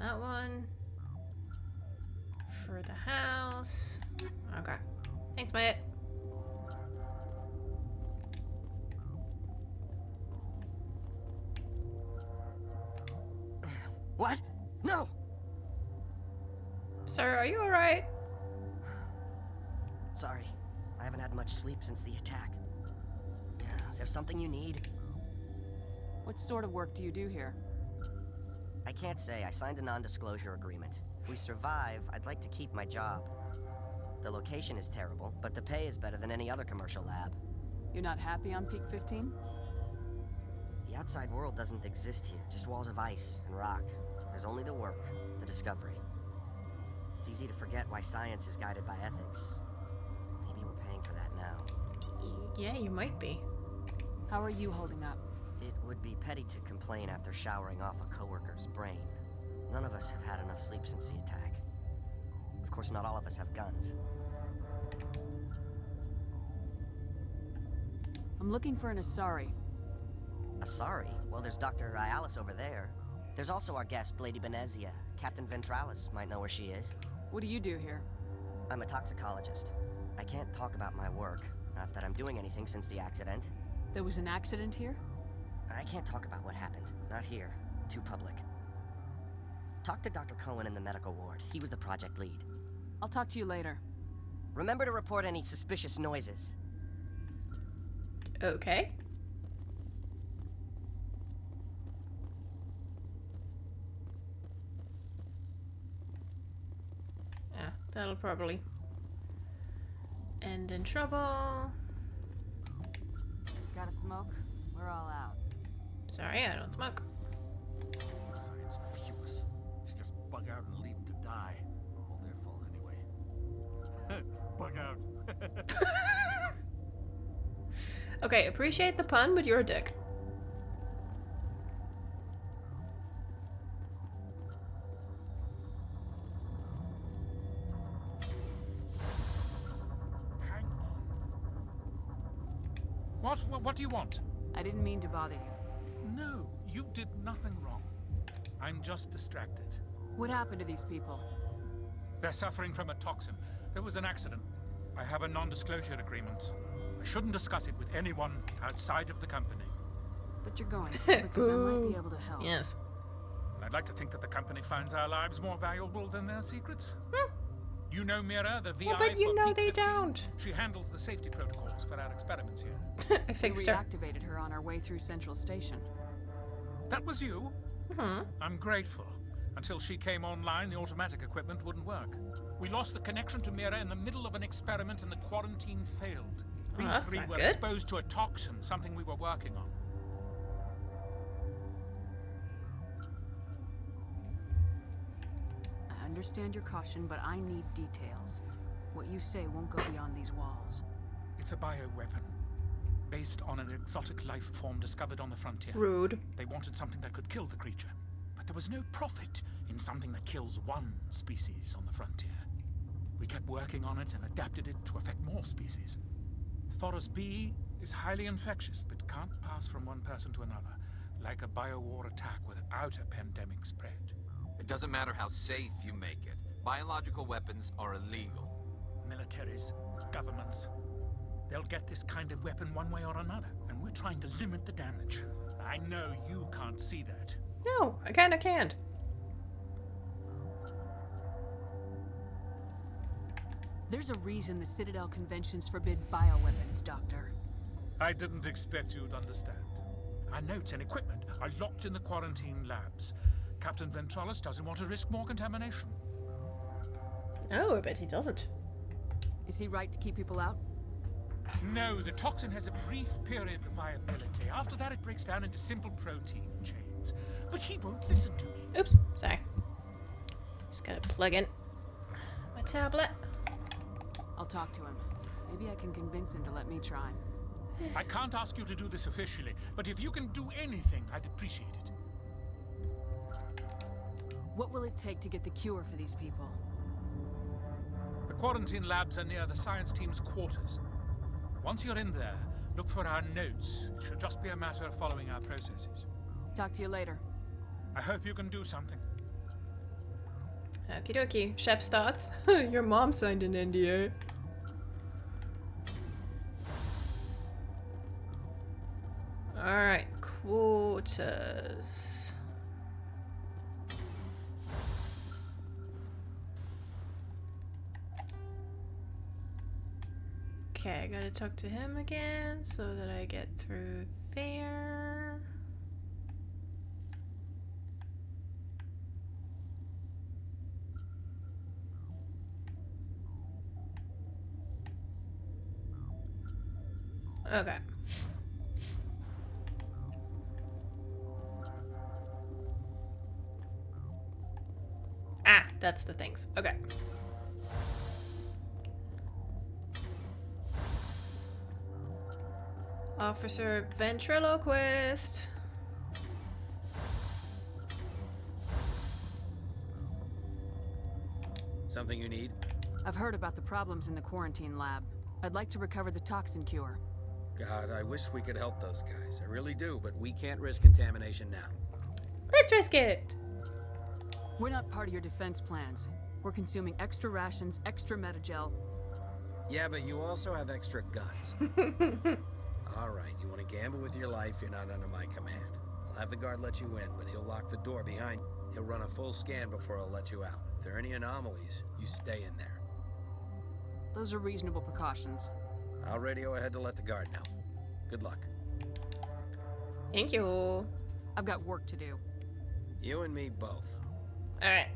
that one. For the house. Okay. Thanks, mate. What? No! Sir, are you alright? Sorry. I haven't had much sleep since the attack. Is there something you need? What sort of work do you do here? I can't say. I signed a non-disclosure agreement. If we survive, I'd like to keep my job. The location is terrible, but the pay is better than any other commercial lab. You're not happy on Peak 15? The outside world doesn't exist here, just walls of ice and rock. There's only the work, the discovery. It's easy to forget why science is guided by ethics. Maybe we're paying for that now. Yeah, you might be. How are you holding up? It would be petty to complain after showering off a coworker's brain. None of us have had enough sleep since the attack. Of course, not all of us have guns. I'm looking for an Asari. Asari? Well, there's Dr. Ayalis over there. There's also our guest, Lady Benezia. Captain Ventralis might know where she is. What do you do here? I'm a toxicologist. I can't talk about my work. Not that I'm doing anything since the accident. There was an accident here? I can't talk about what happened. Not here. Too public. Talk to Dr. Cohen in the medical ward. He was the project lead. I'll talk to you later. Remember to report any suspicious noises. Okay. Yeah, that'll probably end in trouble. Got a smoke? We're all out. Sorry, I don't smoke. Science puce. Should just bug out and leave them to die. All their fault anyway. Bug out. Okay, appreciate the pun, but you're a dick. Hang on. What do you want? I didn't mean to bother you. No, you did nothing wrong. I'm just distracted. What happened to these people? They're suffering from a toxin. There was an accident. I have a non-disclosure agreement. I shouldn't discuss it with anyone outside of the company. But you're going to, because I might be able to help. Yes. I'd like to think that the company finds our lives more valuable than their secrets. You know Mira, the VI but you for know Peak they 15? don't. She handles the safety protocols for our experiments here. I We fixed her. reactivated her on our way through Central Station. That was you? I'm grateful. Until she came online, the automatic equipment wouldn't work. We lost the connection to Mira in the middle of an experiment and the quarantine failed. These that's three not were good. exposed to a toxin, something we were working on. I understand your caution, but I need details. What you say won't go beyond these walls. It's a bioweapon, based on an exotic life form discovered on the frontier. Rude. They wanted something that could kill the creature, but there was no profit in something that kills one species on the frontier. We kept working on it and adapted it to affect more species. Thoros B is highly infectious, but can't pass from one person to another, like a biowar attack without a pandemic spread. It doesn't matter how safe you make it. Biological weapons are illegal. Militaries, governments, they'll get this kind of weapon one way or another, and we're trying to limit the damage. I know you can't see that. No, I kinda can't. There's a reason the Citadel conventions forbid bioweapons, Doctor. I didn't expect you'd understand. Our notes and equipment are locked in the quarantine labs. Captain Ventralis doesn't want to risk more contamination. Oh, I bet he doesn't. Is he right to keep people out? No, the toxin has a brief period of viability. After that, it breaks down into simple protein chains. But he won't listen to me. Oops, sorry. Just gotta plug in my tablet. I'll talk to him. Maybe I can convince him to let me try. I can't ask you to do this officially, but if you can do anything, I'd appreciate it. What will it take to get the cure for these people? The quarantine labs are near the science team's quarters. Once you're in there, look for our notes. It should just be a matter of following our processes. Talk to you later. I hope you can do something. Okie dokie. Shep's thoughts. Your mom signed an NDA. Alright, quarters. Okay, I gotta talk to him again so that I get through there. Okay. Ah, that's the things. Okay. Officer Ventriloquist. Something you need? I've heard about the problems in the quarantine lab. I'd like to recover the toxin cure. God, I wish we could help those guys. I really do, but we can't risk contamination now. Let's risk it. We're not part of your defense plans. We're consuming extra rations, extra metagel. Yeah, but you also have extra guns. All right, you want to gamble with your life, you're not under my command. I'll have the guard let you in, but he'll lock the door behind you. He'll run a full scan before he'll let you out. If there are any anomalies, you stay in there. Those are reasonable precautions. I'll radio ahead to let the guard know. Good luck. Thank you. I've got work to do. You and me both. Alright.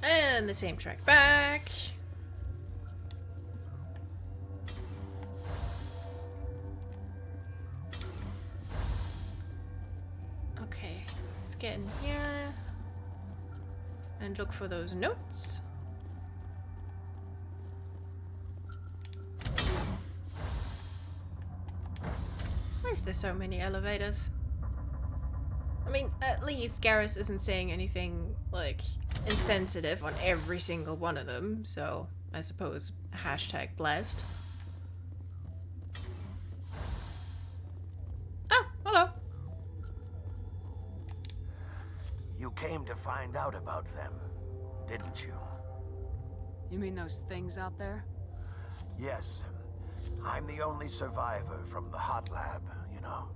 And the same track back. Okay, let's get in here and look for those notes. Why is there so many elevators? I mean, at least Garrus isn't saying anything, like, insensitive on every single one of them, so I suppose hashtag blessed. Oh, hello. You came to find out about them, didn't you? You mean those things out there? Yes. I'm the only survivor from the hot lab, you know.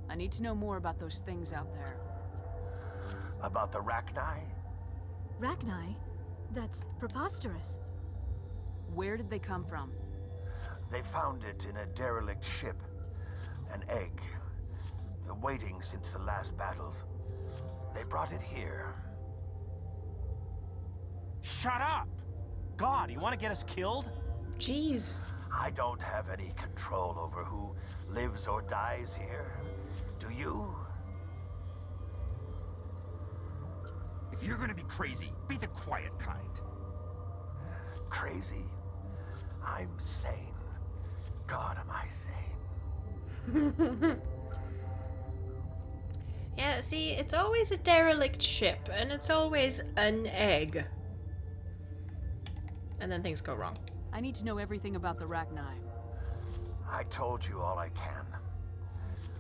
I need to know more about those things out there. About the RACHNI? RACHNI? That's preposterous. Where did they come from? They found it in a derelict ship. An egg. Waiting since the last battles. They brought it here. Shut up! God, you want to get us killed? Jeez. I don't have any control over who lives or dies here. Do you? If you're gonna be crazy, be the quiet kind. Crazy? I'm sane. God, am I sane. Yeah, see, it's always a derelict ship, and it's always an egg. And then things go wrong. I need to know everything about the RACHNI. I told you all I can.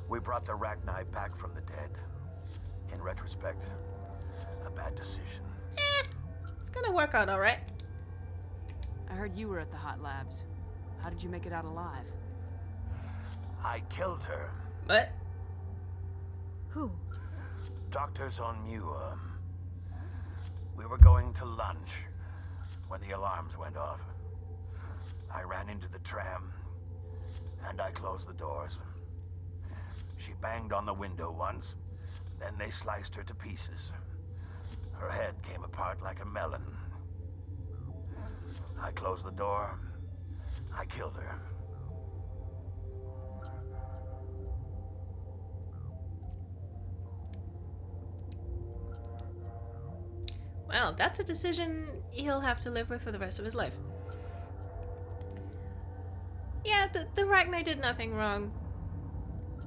We brought the RACHNI back from the dead. In retrospect, a bad decision. It's gonna work out alright. I heard you were at the hot labs. How did you make it out alive? I killed her. What? Who? Doctors on Muir. We were going to lunch when the alarms went off. I ran into the tram, and I closed the doors. She banged on the window once, then they sliced her to pieces. Her head came apart like a melon. I closed the door. I killed her. Well, that's a decision he'll have to live with for the rest of his life. Yeah, the RACHNI did nothing wrong.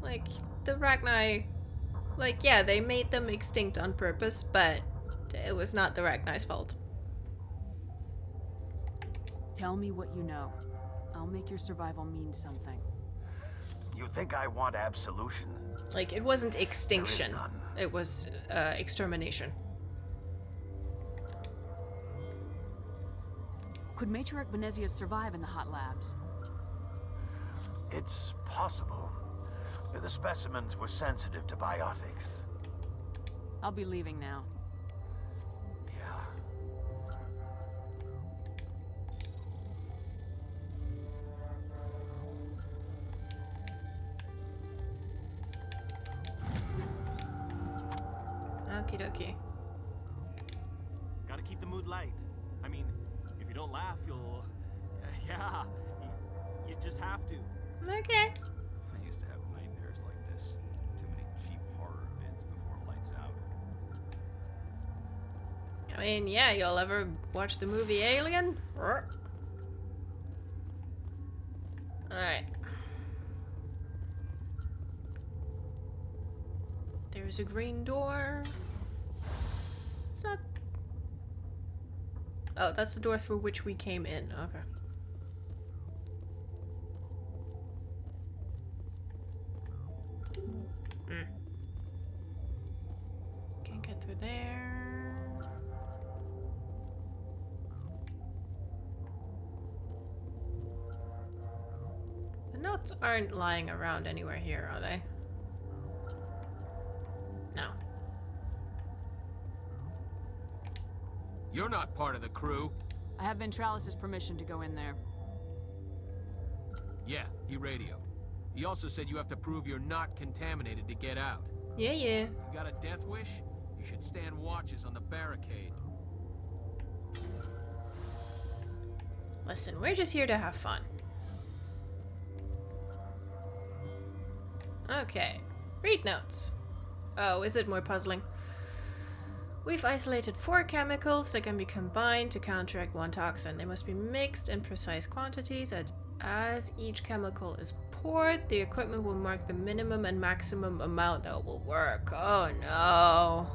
Like, the RACHNI... Like, yeah, they made them extinct on purpose, but it was not the RACHNI's fault. Tell me what you know. I'll make your survival mean something. You think I want absolution? Like, it wasn't extinction. It was extermination. Could Matriarch Benezia survive in the hot labs? It's possible. The specimens were sensitive to biotics. I'll be leaving now. Okie dokie. Gotta keep the mood light. I mean, if you don't laugh, you'll... yeah, you just have to. Okay. I used to have nightmares like this. Too many cheap horror vids before lights out. I mean, yeah, y'all ever watch the movie Alien? Alright. There's a green door. It's not... Oh, that's the door through which we came in. Okay. Can't get through there. The notes aren't lying around anywhere here, are they? No. You're not part of the crew. I have Ventralis' permission to go in there. Yeah, he radioed. He also said you have to prove you're not contaminated to get out. Yeah. You got a death wish? You should stand watches on the barricade. Listen, we're just here to have fun. Okay. Read notes. Oh, is it more puzzling? We've isolated 4 chemicals that can be combined to counteract one toxin. They must be mixed in precise quantities. As each chemical is poured, the equipment will mark the minimum and maximum amount that will work. Oh no.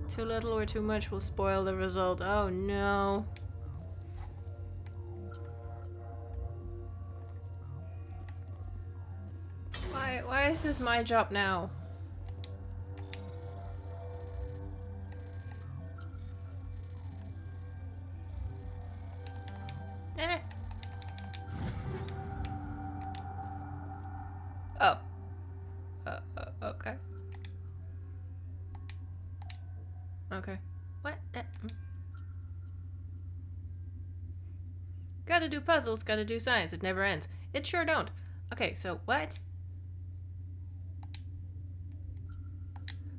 Too little or too much will spoil the result. Oh no. Why is this my job now? Oh. Okay. Okay. What? Gotta do puzzles, gotta do science. It never ends. It sure don't. Okay, so what?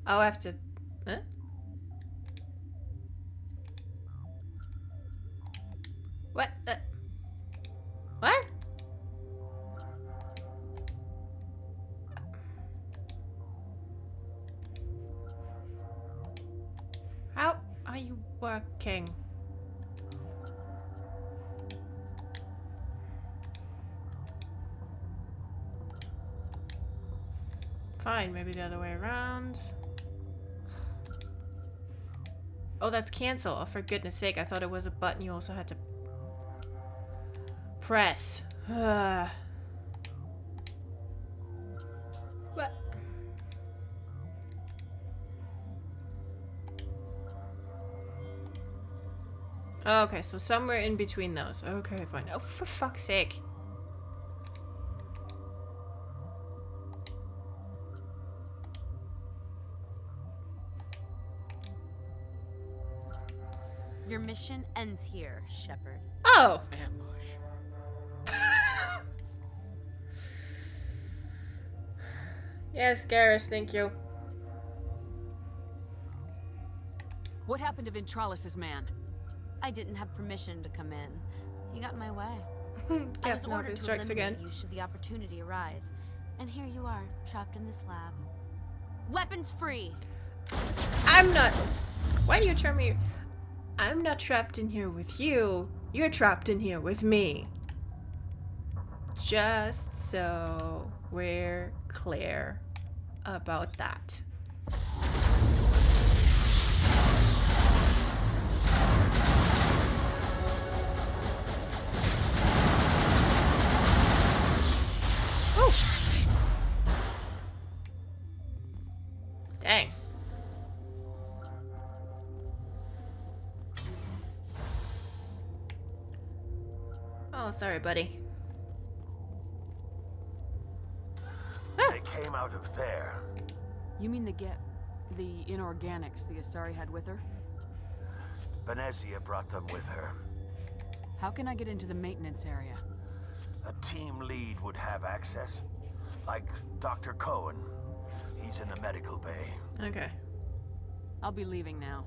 Oh, I have to... Huh? What? What? How are you working? Fine, maybe the other way around. Oh, that's cancel. Oh, for goodness sake, I thought it was a button you also had to press. What? Okay, so somewhere in between those. Okay, fine. Oh, for fuck's sake. Your mission ends here, Shepard. Oh! Ambush. Yes, Garrus, thank you. What happened to Ventralis' man? I didn't have permission to come in. He got in my way. I was Captain ordered Obvious to strikes eliminate again. you should the opportunity arise. And here you are, trapped in this lab. Weapons free! I'm not... Why do you turn me... I'm not trapped in here with you. You're trapped in here with me. Just so we're clear about that. Oh, sorry, buddy. They came out of there. You mean the inorganics the Asari had with her? Venezia brought them with her. How can I get into the maintenance area? A team lead would have access. Like Dr. Cohen. He's in the medical bay. Okay. I'll be leaving now.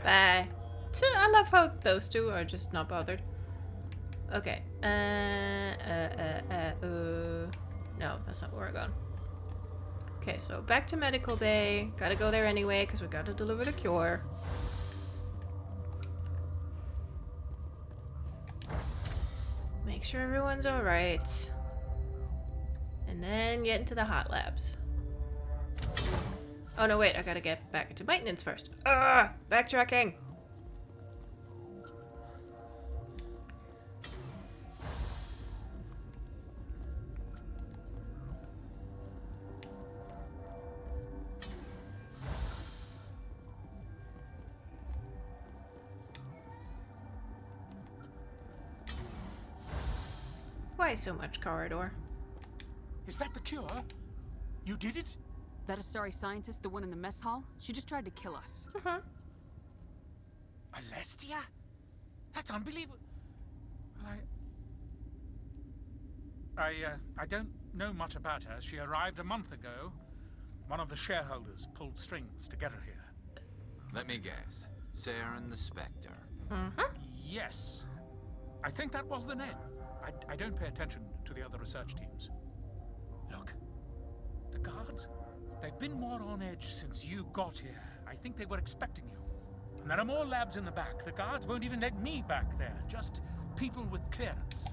Bye. So, I love how those two are just not bothered. Okay. No, that's not where we're going. Okay, so back to medical bay. Gotta go there anyway, because we gotta deliver the cure. Make sure everyone's alright. And then get into the hot labs. Oh no, wait, I gotta get back into maintenance first. Backtracking! Why so much corridor? Is that the cure? You did it? That Asari scientist, the one in the mess hall? She just tried to kill us. Alestia? That's unbelievable. I don't know much about her. She arrived a month ago. One of the shareholders pulled strings to get her here. Let me guess. Saren the Spectre. Yes. I think that was the name. I don't pay attention to the other research teams. Look. The guards. They've been more on edge since you got here. I think they were expecting you. And there are more labs in the back. The guards won't even let me back there. Just people with clearance.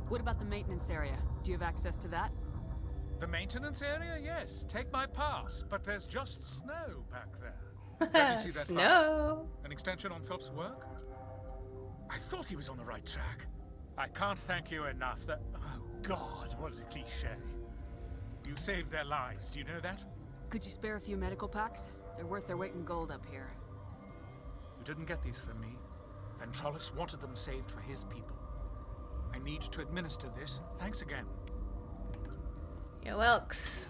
What about the maintenance area? Do you have access to that? The maintenance area? Yes. Take my pass. But there's just snow back there. Let me see that Snow. An extension on Phelps' work? I thought he was on the right track. I can't thank you enough that... Oh, God, what a cliche. You saved their lives, do you know that? Could you spare a few medical packs? They're worth their weight in gold up here. You didn't get these from me. Ventrolis wanted them saved for his people. I need to administer this. Thanks again. You're welks.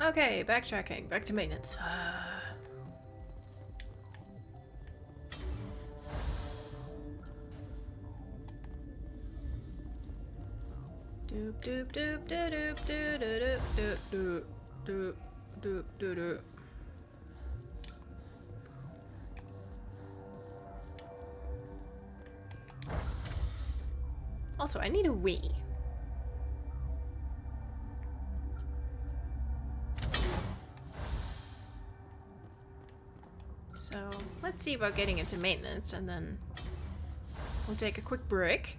Okay, backtracking. Back to maintenance. Doop doop doop doop doop doop doop doop doop doop doop. Also, I need a wee. So, let's see about getting into maintenance, and then we'll take a quick break.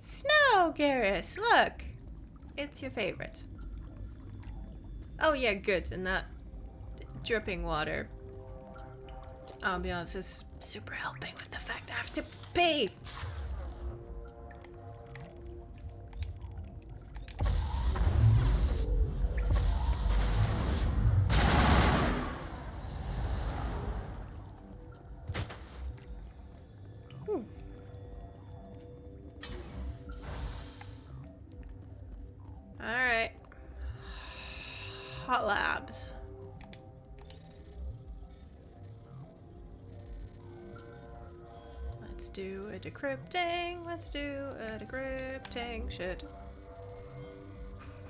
Snow, Garrus, look! It's your favorite. Oh yeah, good, and that dripping water ambiance is super helping with the fact I have to pee! Alright. Hot labs. Let's do a decrypting. Let's do a decrypting shit.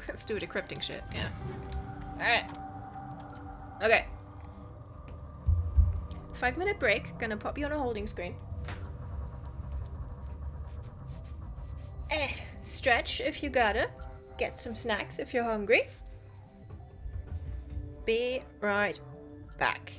Let's do a decrypting shit, yeah. Alright. Okay. 5-minute break. Gonna pop you on a holding screen. Stretch if you gotta. Get some snacks if you're hungry. Be right back.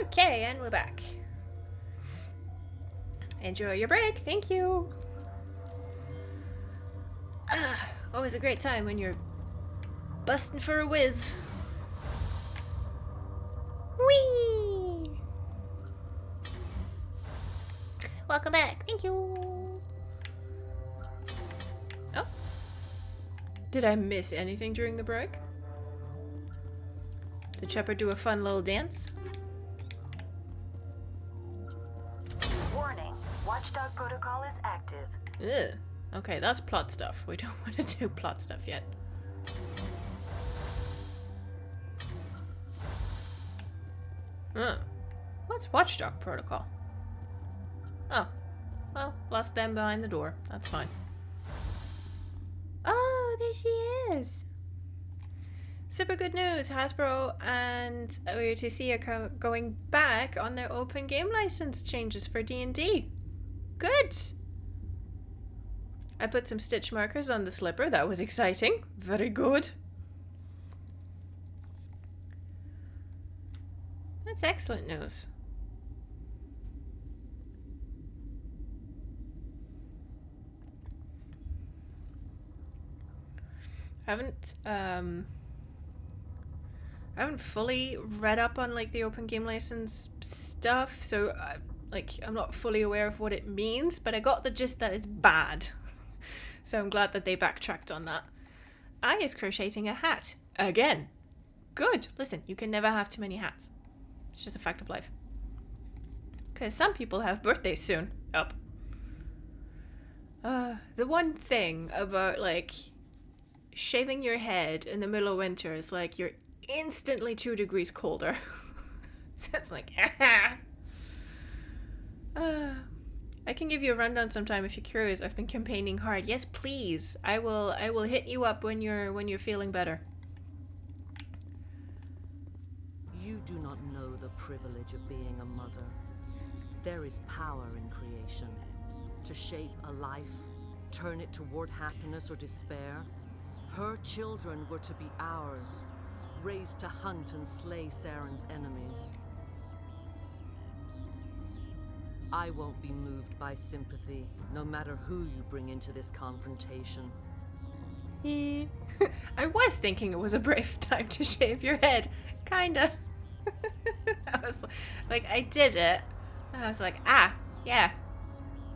Okay, and we're back. Enjoy your break, thank you. Always a great time when you're busting for a whiz. Whee! Welcome back, thank you. Oh. Did I miss anything during the break? Did Shepard do a fun little dance? Warning, Watchdog protocol is active. Ugh. Okay, that's plot stuff. We don't want to do plot stuff yet. Huh. What's Watchdog protocol? Oh. Well, lost them behind the door. That's fine. Oh, there she is. Super good news. Hasbro and OUTC are going back on their open game license changes for D&D. Good. I put some stitch markers on the slipper. That was exciting. Very good. That's excellent news. I haven't fully read up on like the open game license stuff, so I'm not fully aware of what it means, but I got the gist that it's bad. So I'm glad that they backtracked on that. I is crocheting a hat again. Good. Listen, you can never have too many hats. It's just a fact of life. Because some people have birthdays soon. Up. The one thing about like shaving your head in the middle of winter is like you're instantly 2 degrees colder. So it's like, I can give you a rundown sometime if you're curious. I've been campaigning hard. Yes, please. I will hit you up when you're feeling better. You do not know the privilege of being a mother. There is power in creation. To shape a life, turn it toward happiness or despair. Her children were to be ours, raised to hunt and slay Saren's enemies. I won't be moved by sympathy, no matter who you bring into this confrontation. I was thinking it was a brave time to shave your head. Kinda. I was like, I did it. And I was like, yeah.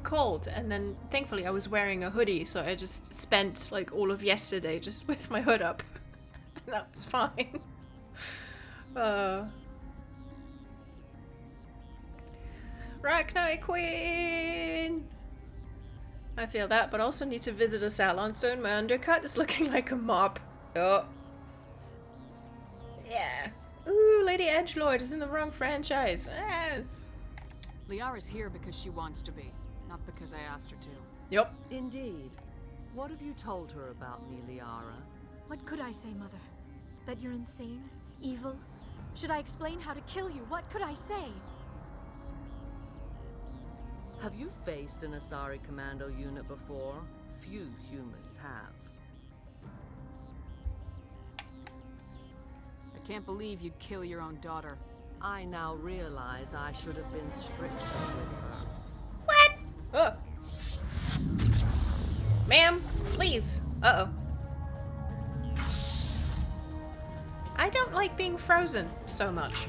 cold, and then thankfully I was wearing a hoodie, so I just spent like all of yesterday just with my hood up. And that was fine. RACHNI Queen! I feel that, but also need to visit a salon soon. My undercut is looking like a mop. Oh. Yeah. Ooh, Lady Edgelord is in the wrong franchise. Ah. Liara's here because she wants to be, not because I asked her to. Yep. Indeed. What have you told her about me, Liara? What could I say, Mother? That you're insane? Evil? Should I explain how to kill you? What could I say? Have you faced an Asari commando unit before? Few humans have. I can't believe you'd kill your own daughter. I now realize I should have been stricter with her. What? Ma'am, please. Uh-oh. I don't like being frozen so much.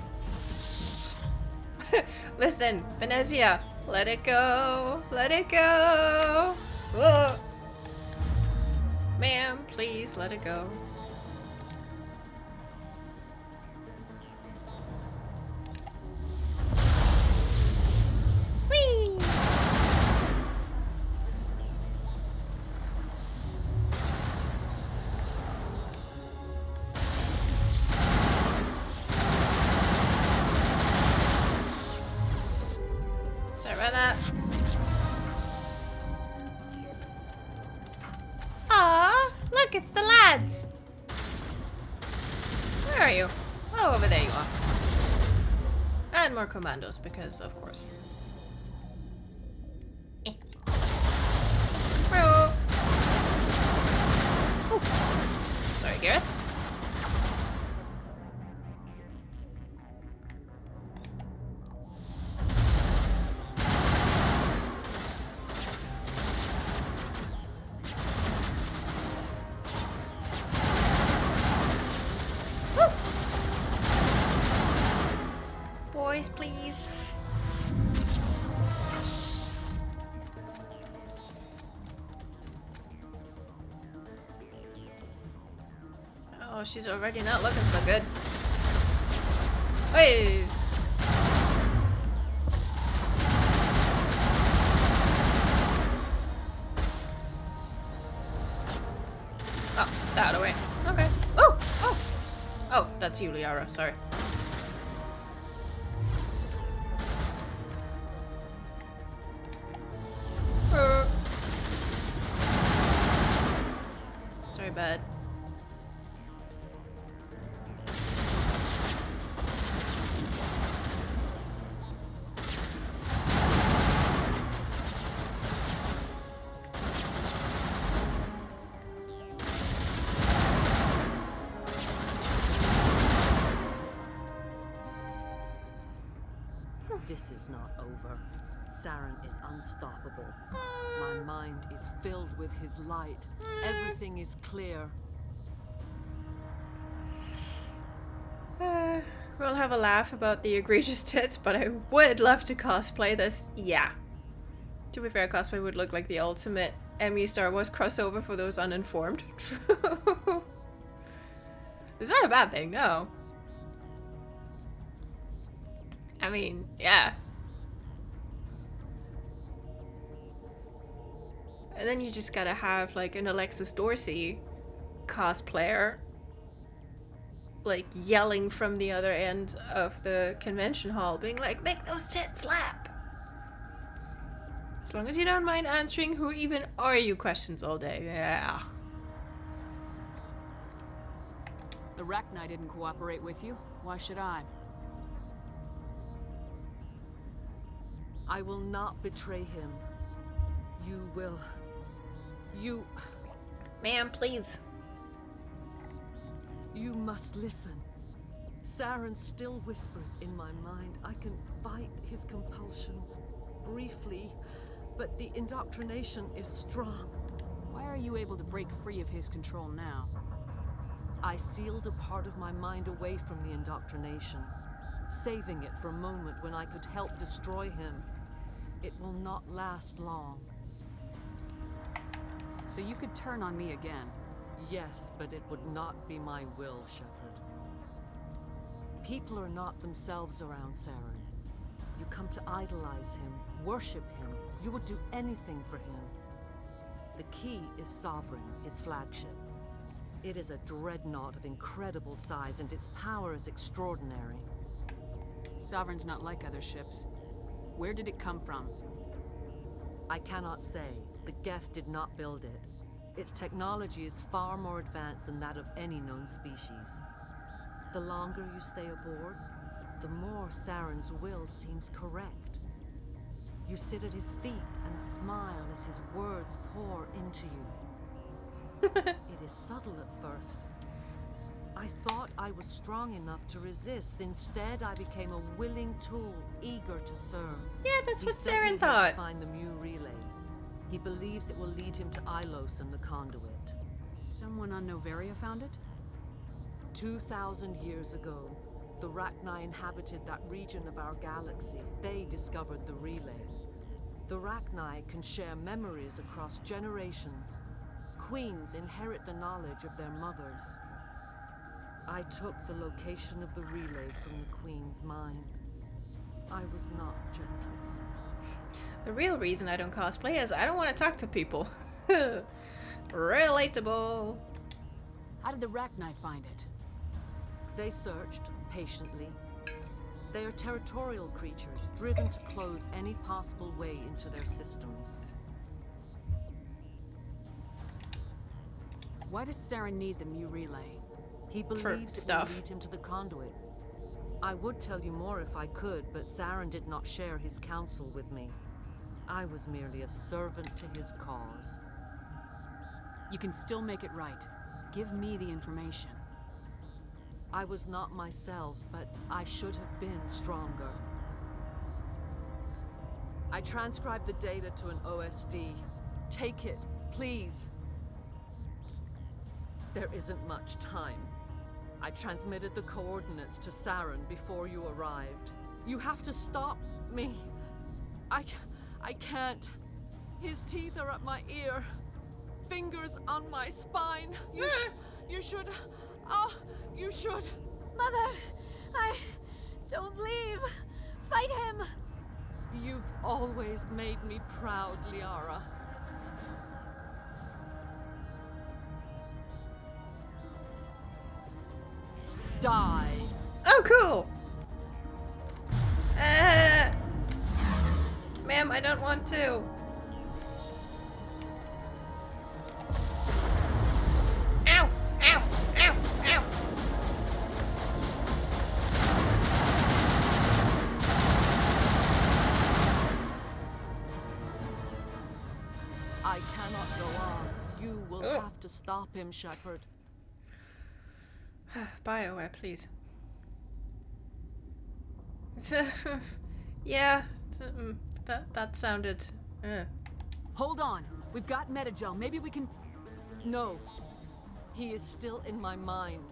Listen, Venezia, let it go. Let it go. Whoa. Ma'am, please let it go. Whee! Sorry about that. Aw, look, it's the lads. Where are you? Oh, over there you are. And more commandos, because of course. Oh. Sorry, Garrus. Boys, please. Oh, she's already not looking so good. Hey! Oh, that away. Okay. Oh! Oh! Oh, that's you, Liara. Sorry. Sorry, bud. This is not over. Saren is unstoppable. My mind is filled with his light. Everything is clear. We'll have a laugh about the egregious tits, but I would love to cosplay this. Yeah. To be fair, cosplay would look like the ultimate ME Star Wars crossover for those uninformed. True. It's not a bad thing, no. I mean, yeah. And then you just gotta have like an Alexis Dorsey cosplayer like yelling from the other end of the convention hall being like, make those tits slap. As long as you don't mind answering who even are you questions all day. Yeah. The RACHNI didn't cooperate with you. Why should I? I will not betray him. You will. You... Ma'am, please. You must listen. Saren still whispers in my mind. I can fight his compulsions. Briefly, but the indoctrination is strong. Why are you able to break free of his control now? I sealed a part of my mind away from the indoctrination, saving it for a moment when I could help destroy him. It will not last long. So you could turn on me again? Yes, but it would not be my will, Shepard. People are not themselves around Saren. You come to idolize him, worship him. You would do anything for him. The key is Sovereign, his flagship. It is a dreadnought of incredible size, and its power is extraordinary. Sovereign's not like other ships. Where did it come from? I cannot say. The Geth did not build it. Its technology is far more advanced than that of any known species. The longer you stay aboard, the more Saren's will seems correct. You sit at his feet and smile as his words pour into you. It is subtle at first. I thought I was strong enough to resist. Instead, I became a willing tool, eager to serve. Yeah, that's what sent me Saren here thought. to find the Mu relay. He believes it will lead him to Ilos and the conduit. Someone on Noveria found it? 2,000 years ago, the RACHNI inhabited that region of our galaxy. They discovered the relay. The RACHNI can share memories across generations. Queens inherit the knowledge of their mothers. I took the location of the relay from the Queen's mind. I was not gentle. The real reason I don't cosplay is I don't want to talk to people. Relatable. How did the RACHNI find it? They searched patiently. They are territorial creatures, driven to close any possible way into their systems. Why does Saren need the Mu relay? He believes it will lead him to the conduit. I would tell you more if I could, but Saren did not share his counsel with me. I was merely a servant to his cause. You can still make it right. Give me the information. I was not myself, but I should have been stronger. I transcribed the data to an OSD. Take it, please. There isn't much time. I transmitted the coordinates to Saren before you arrived. You have to stop me. I can't. His teeth are at my ear. Fingers on my spine. You should. Oh, you should. Mother, don't leave. Fight him. You've always made me proud, Liara. Die. Oh, cool. Ma'am, I don't want to. Ow! Ow! Ow! Ow! I cannot go on. You will have to stop him, Shepard. BioWare, please. Yeah, that sounded. Hold on. We've got Metagel. Maybe we can. No. He is still in my mind.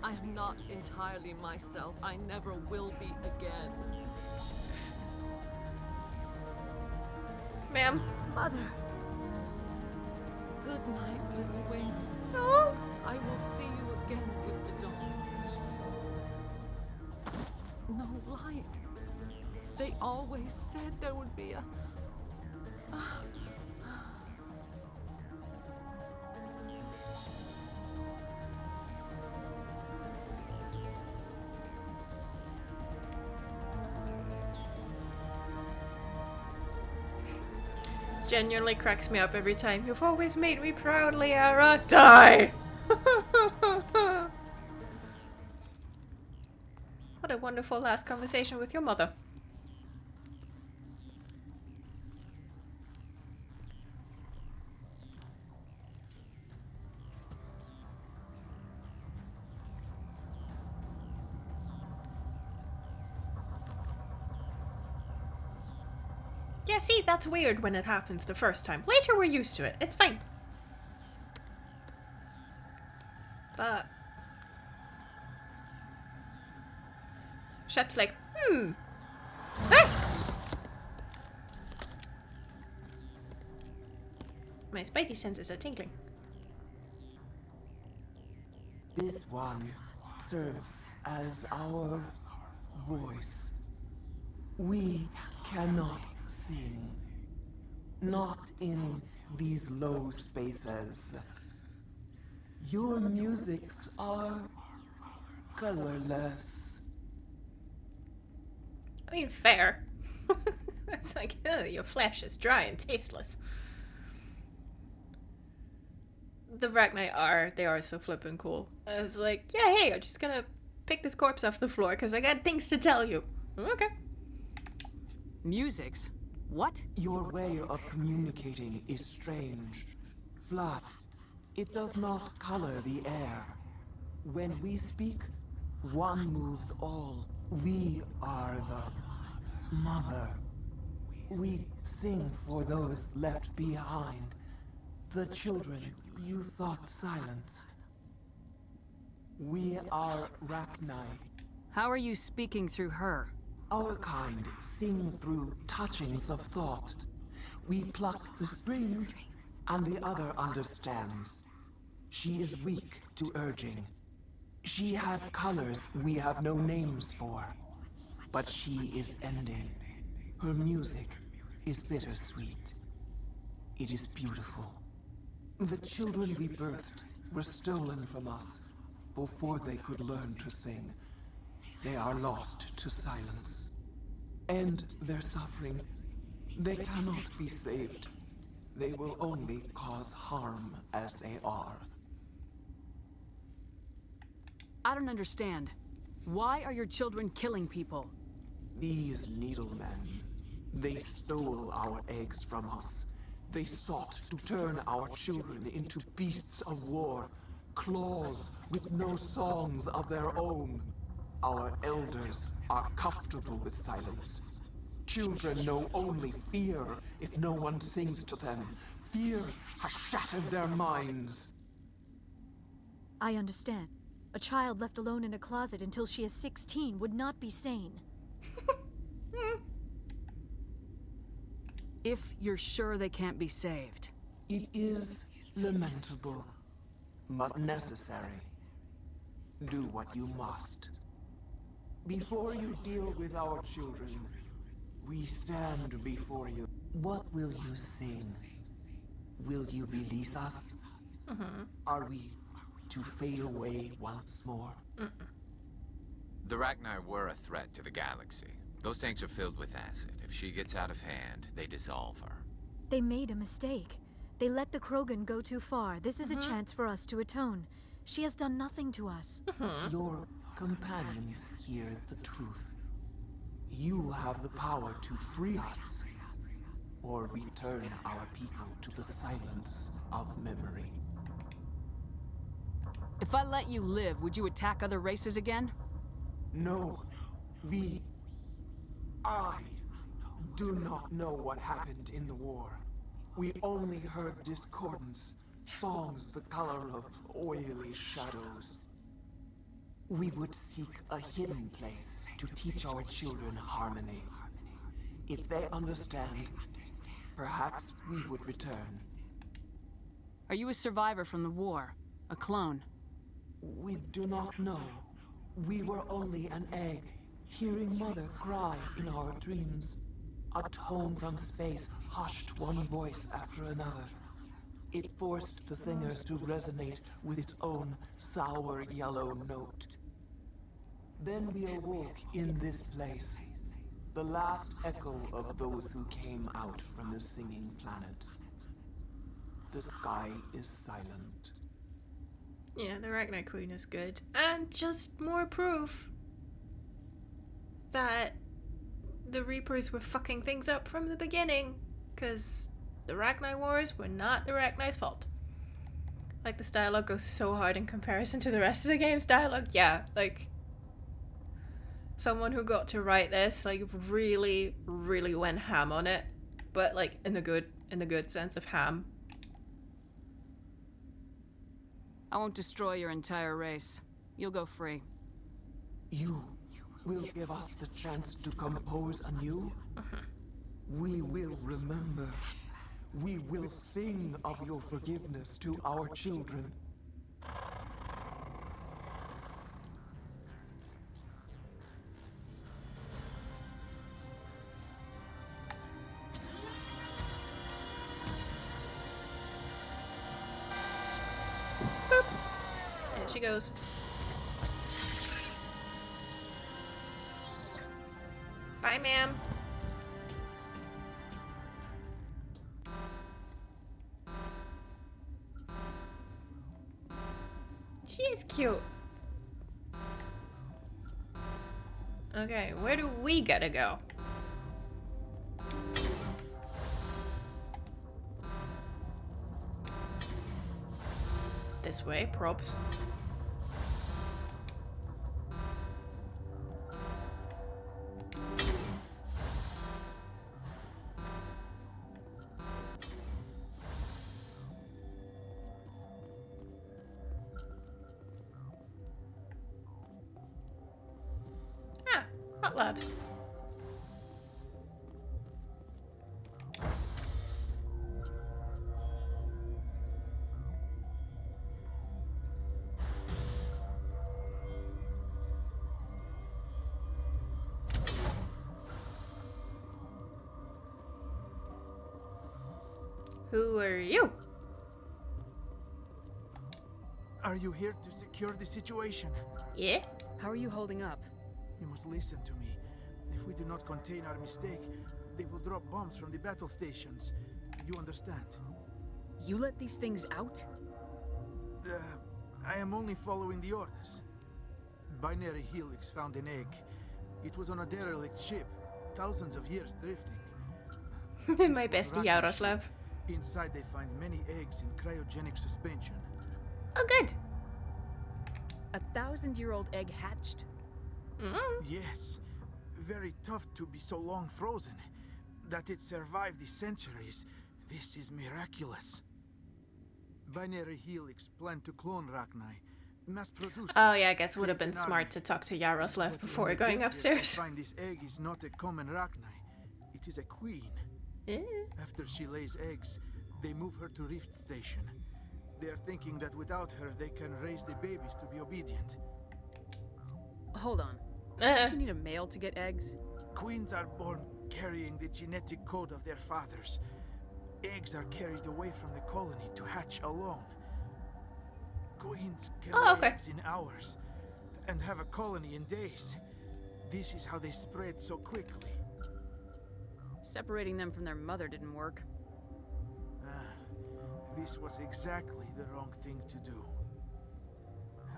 I am not entirely myself. I never will be again. Ma'am. Mother. Good night, little wing. No. I will see you again with the dawn. No light. They always said there would be a... Genuinely cracks me up every time. You've always made me proud, Liara. Die! What a wonderful last conversation with your mother. Yeah, see, that's weird when it happens the first time. Later, we're used to it. It's fine. But... Shep's like, Ah! My spidey senses are tingling. This one serves as our voice. We cannot sing. Not in these low spaces. Your musics are colorless. I mean, fair. It's like, ugh, your flesh is dry and tasteless. The RACHNI they are so flippin' cool. I was like, yeah, hey, I'm just gonna pick this corpse off the floor because I got things to tell you. Okay. Musics? What? Your way of communicating is strange. Flat. It does not color the air. When we speak, one moves all. We are the mother. We sing for those left behind. The children you thought silenced. We are RACHNI. How are you speaking through her? Our kind sing through touchings of thought. We pluck the strings, and the other understands. She is weak to urging. She has colors we have no names for. But she is ending. Her music is bittersweet. It is beautiful. The children we birthed were stolen from us before they could learn to sing. They are lost to silence. End their suffering. They cannot be saved. They will only cause harm as they are. I don't understand. Why are your children killing people? These needlemen, they stole our eggs from us. They sought to turn our children into beasts of war, claws with no songs of their own. Our elders are comfortable with silence. Children know only fear if no one sings to them. Fear has shattered their minds. I understand. A child left alone in a closet until she is 16 would not be sane. If you're sure they can't be saved. It is lamentable, but necessary. Do what you must. Before you deal with our children, we stand before you. What will you sing? Will you release us? Are we to fade away once more? The RACHNI were a threat to the galaxy. Those tanks are filled with acid. If she gets out of hand, they dissolve her. They made a mistake. They let the Krogan go too far. This is a chance for us to atone. She has done nothing to us. Your companions hear the truth. You have the power to free us, or return our people to the silence of memory. If I let you live, would you attack other races again? No. I do not know what happened in the war. We only heard discordance, songs the color of oily shadows. We would seek a hidden place to teach our children harmony. If they understand, perhaps we would return. Are you a survivor from the war? A clone? We do not know. We were only an egg, hearing Mother cry in our dreams. A tone from space hushed one voice after another. It forced the singers to resonate with its own sour yellow note. Then we awoke in this place, the last echo of those who came out from the singing planet. The sky is silent. Yeah, the RACHNI Queen is good. And just more proof that the Reapers were fucking things up from the beginning. Because the RACHNI Wars were not the RACHNI's fault. Like, this dialogue goes so hard in comparison to the rest of the game's dialogue. Yeah, like, someone who got to write this, like, really, really went ham on it. But, like, in the good sense of ham. I won't destroy your entire race. You'll go free. You will give us the chance to compose anew? We will remember. We will sing of your forgiveness to our children. There she goes. Bye, ma'am. She is cute. Okay, where do we gotta go? This way, props. Hot labs. Who are you? Are you here to secure the situation? Yeah. How are you holding up? You must listen to me. If we do not contain our mistake, they will drop bombs from the battle stations. You understand? You let these things out? I am only following the orders. Binary Helix found an egg. It was on a derelict ship, thousands of years drifting. My bestie Yaroslav. Inside they find many eggs in cryogenic suspension. Oh, good. 1,000-year-old egg hatched? Yes. Very tough to be so long frozen. That it survived the centuries. This is miraculous. Binary Helix planned to clone RACHNI. Mass produce. Oh yeah, I guess it would have been smart to talk to Yaroslav before going upstairs. Find this egg is not a common RACHNI. It is a queen. After she lays eggs, they move her to Rift Station. They are thinking that without her, they can raise the babies to be obedient. Hold on. Don't you need a male to get eggs? Queens are born carrying the genetic code of their fathers. Eggs are carried away from the colony to hatch alone. Queens can lay eggs in hours and have a colony in days. This is how they spread so quickly. Separating them from their mother didn't work. This was exactly the wrong thing to do.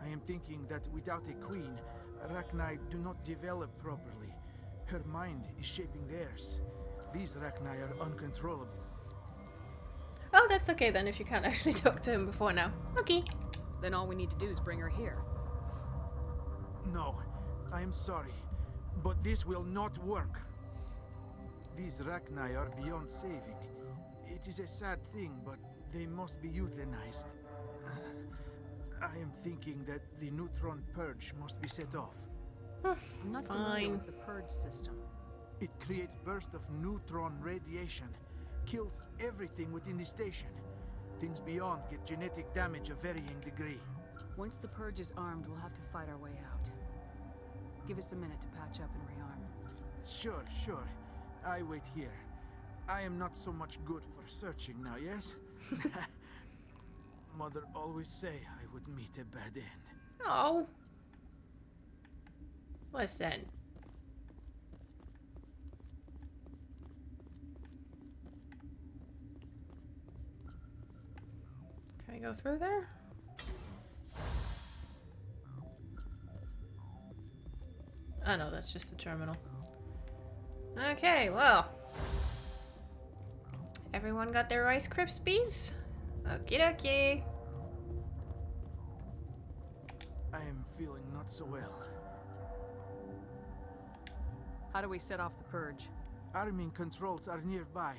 I am thinking that without a queen, RACHNI do not develop properly. Her mind is shaping theirs. These RACHNI are uncontrollable. Oh, that's okay then if you can't actually talk to him before now. Okay. Then all we need to do is bring her here. No, I am sorry, but this will not work. These RACHNI are beyond saving. It is a sad thing, but they must be euthanized. I am thinking that the neutron purge must be set off. I'm not familiar with the purge system. It creates bursts of neutron radiation, kills everything within the station. Things beyond get genetic damage of varying degree. Once the purge is armed, we'll have to fight our way out. Give us a minute to patch up and rearm. Sure. I wait here. I am not so much good for searching now, yes? Mother always say I would meet a bad end. Oh. Listen. Can I go through there? Oh no, that's just the terminal. Okay, well. Everyone got their Rice Krispies? Okie dokie. I am feeling not so well. How do we set off the purge? Arming controls are nearby.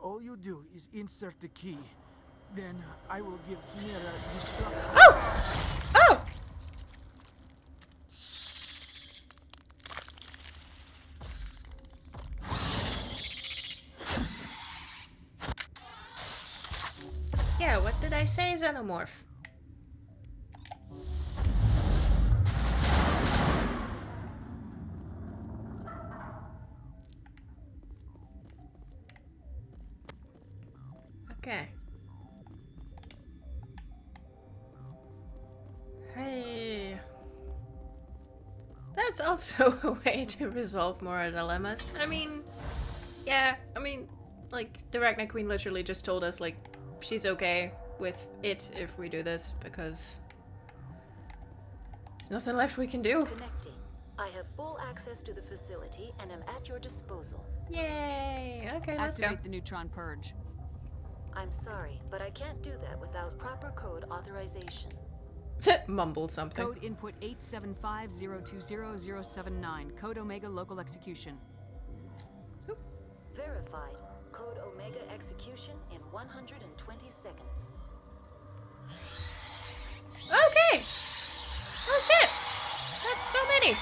All you do is insert the key. Then I will give Mira destruct. Oh! say xenomorph. Okay. Hey. That's also a way to resolve more dilemmas. I mean, yeah, like, the RACHNI Queen literally just told us, like, she's okay with it if we do this, because there's nothing left we can do. Connecting. I have full access to the facility and am at your disposal. Yay! Okay, let's go. Activate the neutron purge. I'm sorry, but I can't do that without proper code authorization. Mumbled something. Code input 875020079. Code Omega local execution. Verified. Code Omega execution in 120 seconds. Okay! Oh shit! That's so many!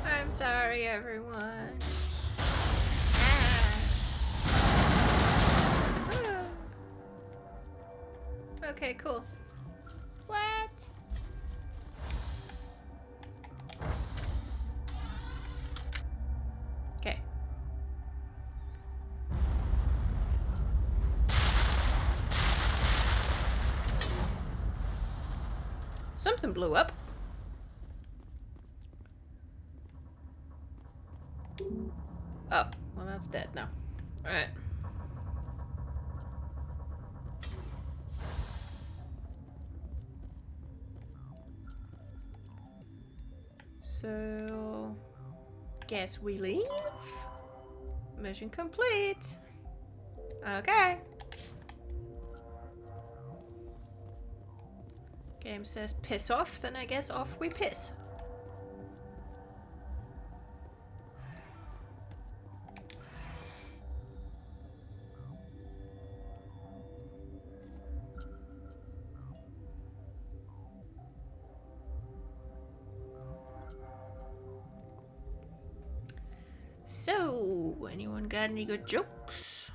I'm sorry, everyone. Okay, cool. What? Okay. Something blew up. Oh, well, that's dead now. Alright. So, guess we leave? Mission complete. Okay. Game says piss off, then I guess off we piss. So, anyone got any good jokes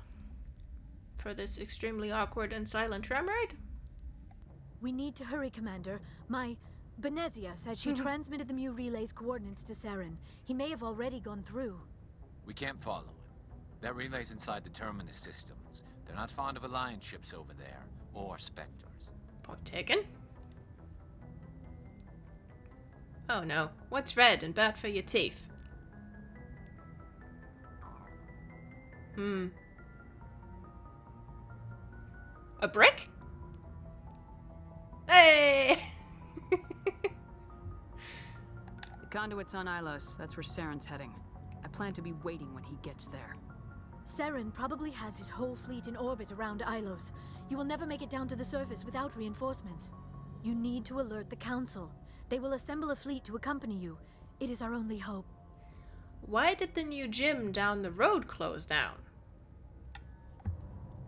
for this extremely awkward and silent tram ride? We need to hurry, Commander. My Benezia said she transmitted the Mu relay's coordinates to Saren. He may have already gone through. We can't follow him. That relay's inside the terminus systems. They're not fond of Alliance ships over there, or Spectres. Point taken. Oh no, what's red and bad for your teeth? A brick? Hey! The conduit's on Ilos. That's where Saren's heading. I plan to be waiting when he gets there. Saren probably has his whole fleet in orbit around Ilos. You will never make it down to the surface without reinforcements. You need to alert the Council. They will assemble a fleet to accompany you. It is our only hope. Why did the new gym down the road close down?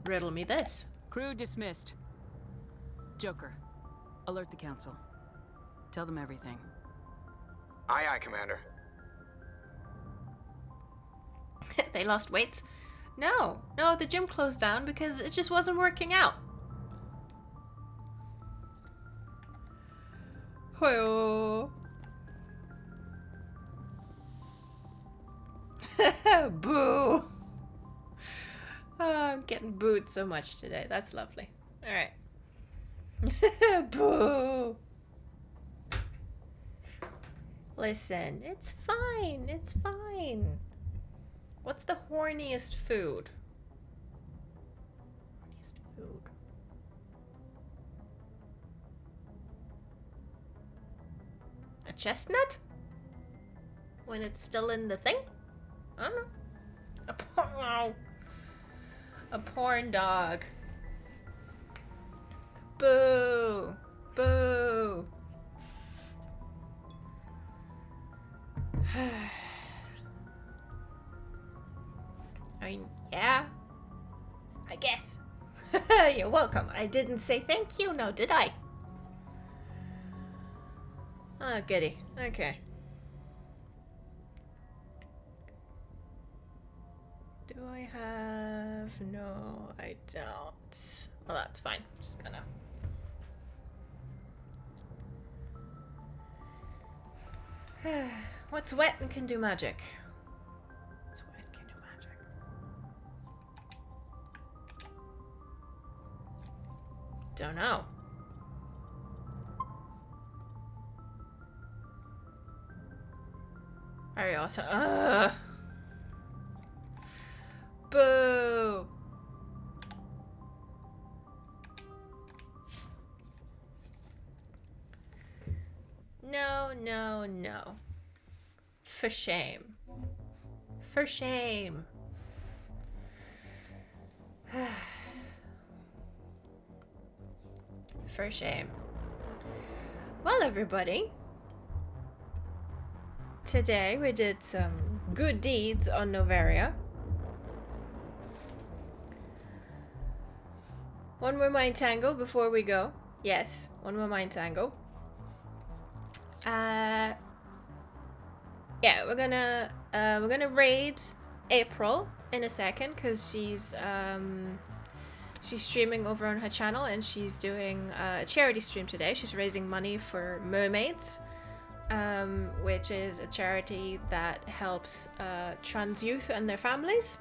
Riddle me this. Crew dismissed. Joker, alert the Council. Tell them everything. Aye, aye, Commander. They lost weights? No, the gym closed down because it just wasn't working out. Hoyo. Boo. Oh, I'm getting booed so much today. That's lovely. Alright. Boo. Listen, it's fine. It's fine. What's the horniest food? Horniest food. A chestnut? When it's still in the thing? I don't know. A porn dog. Boo. Boo. I mean, yeah. I guess. You're welcome. I didn't say thank you, no, did I? Oh, goody. Okay. Do I have... No, I don't. Well, that's fine. I'm just gonna... What's wet and can do magic? What's wet and can do magic? Don't know. Very awesome. Boo! No, no, no. For shame. For shame. For shame. Well, everybody. Today we did some good deeds on Novaria. One more mind tango before we go. Yes, one more mind tango. Yeah, we're gonna raid April in a second because she's streaming over on her channel and she's doing a charity stream today. She's raising money for mermaids, which is a charity that helps trans youth and their families.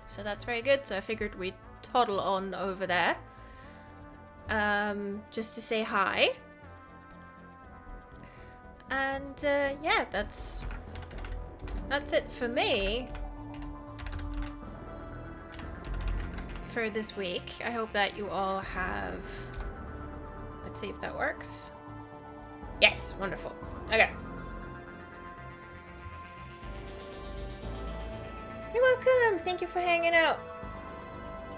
So that's very good. So I figured we'd toddle on over there just to say hi. And yeah, that's it for me for this week. I hope that you all have... Let's see if that works. Yes, wonderful. Okay. You're welcome. Thank you for hanging out.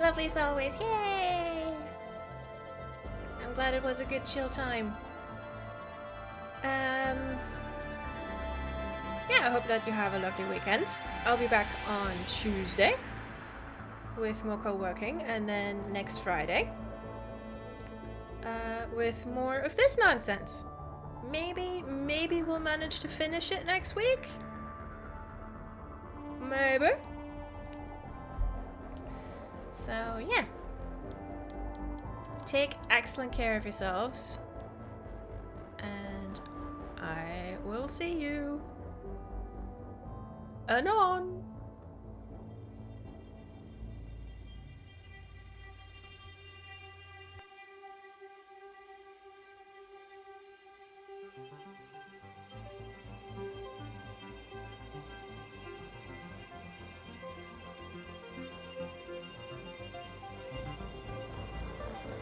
Lovely as always. Yay! I'm glad it was a good chill time. Yeah, I hope that you have a lovely weekend. I'll be back on Tuesday with Mako working, and then next Friday with more of this nonsense. Maybe we'll manage to finish it next week. Maybe. So yeah, take excellent care of yourselves, and I will see you anon.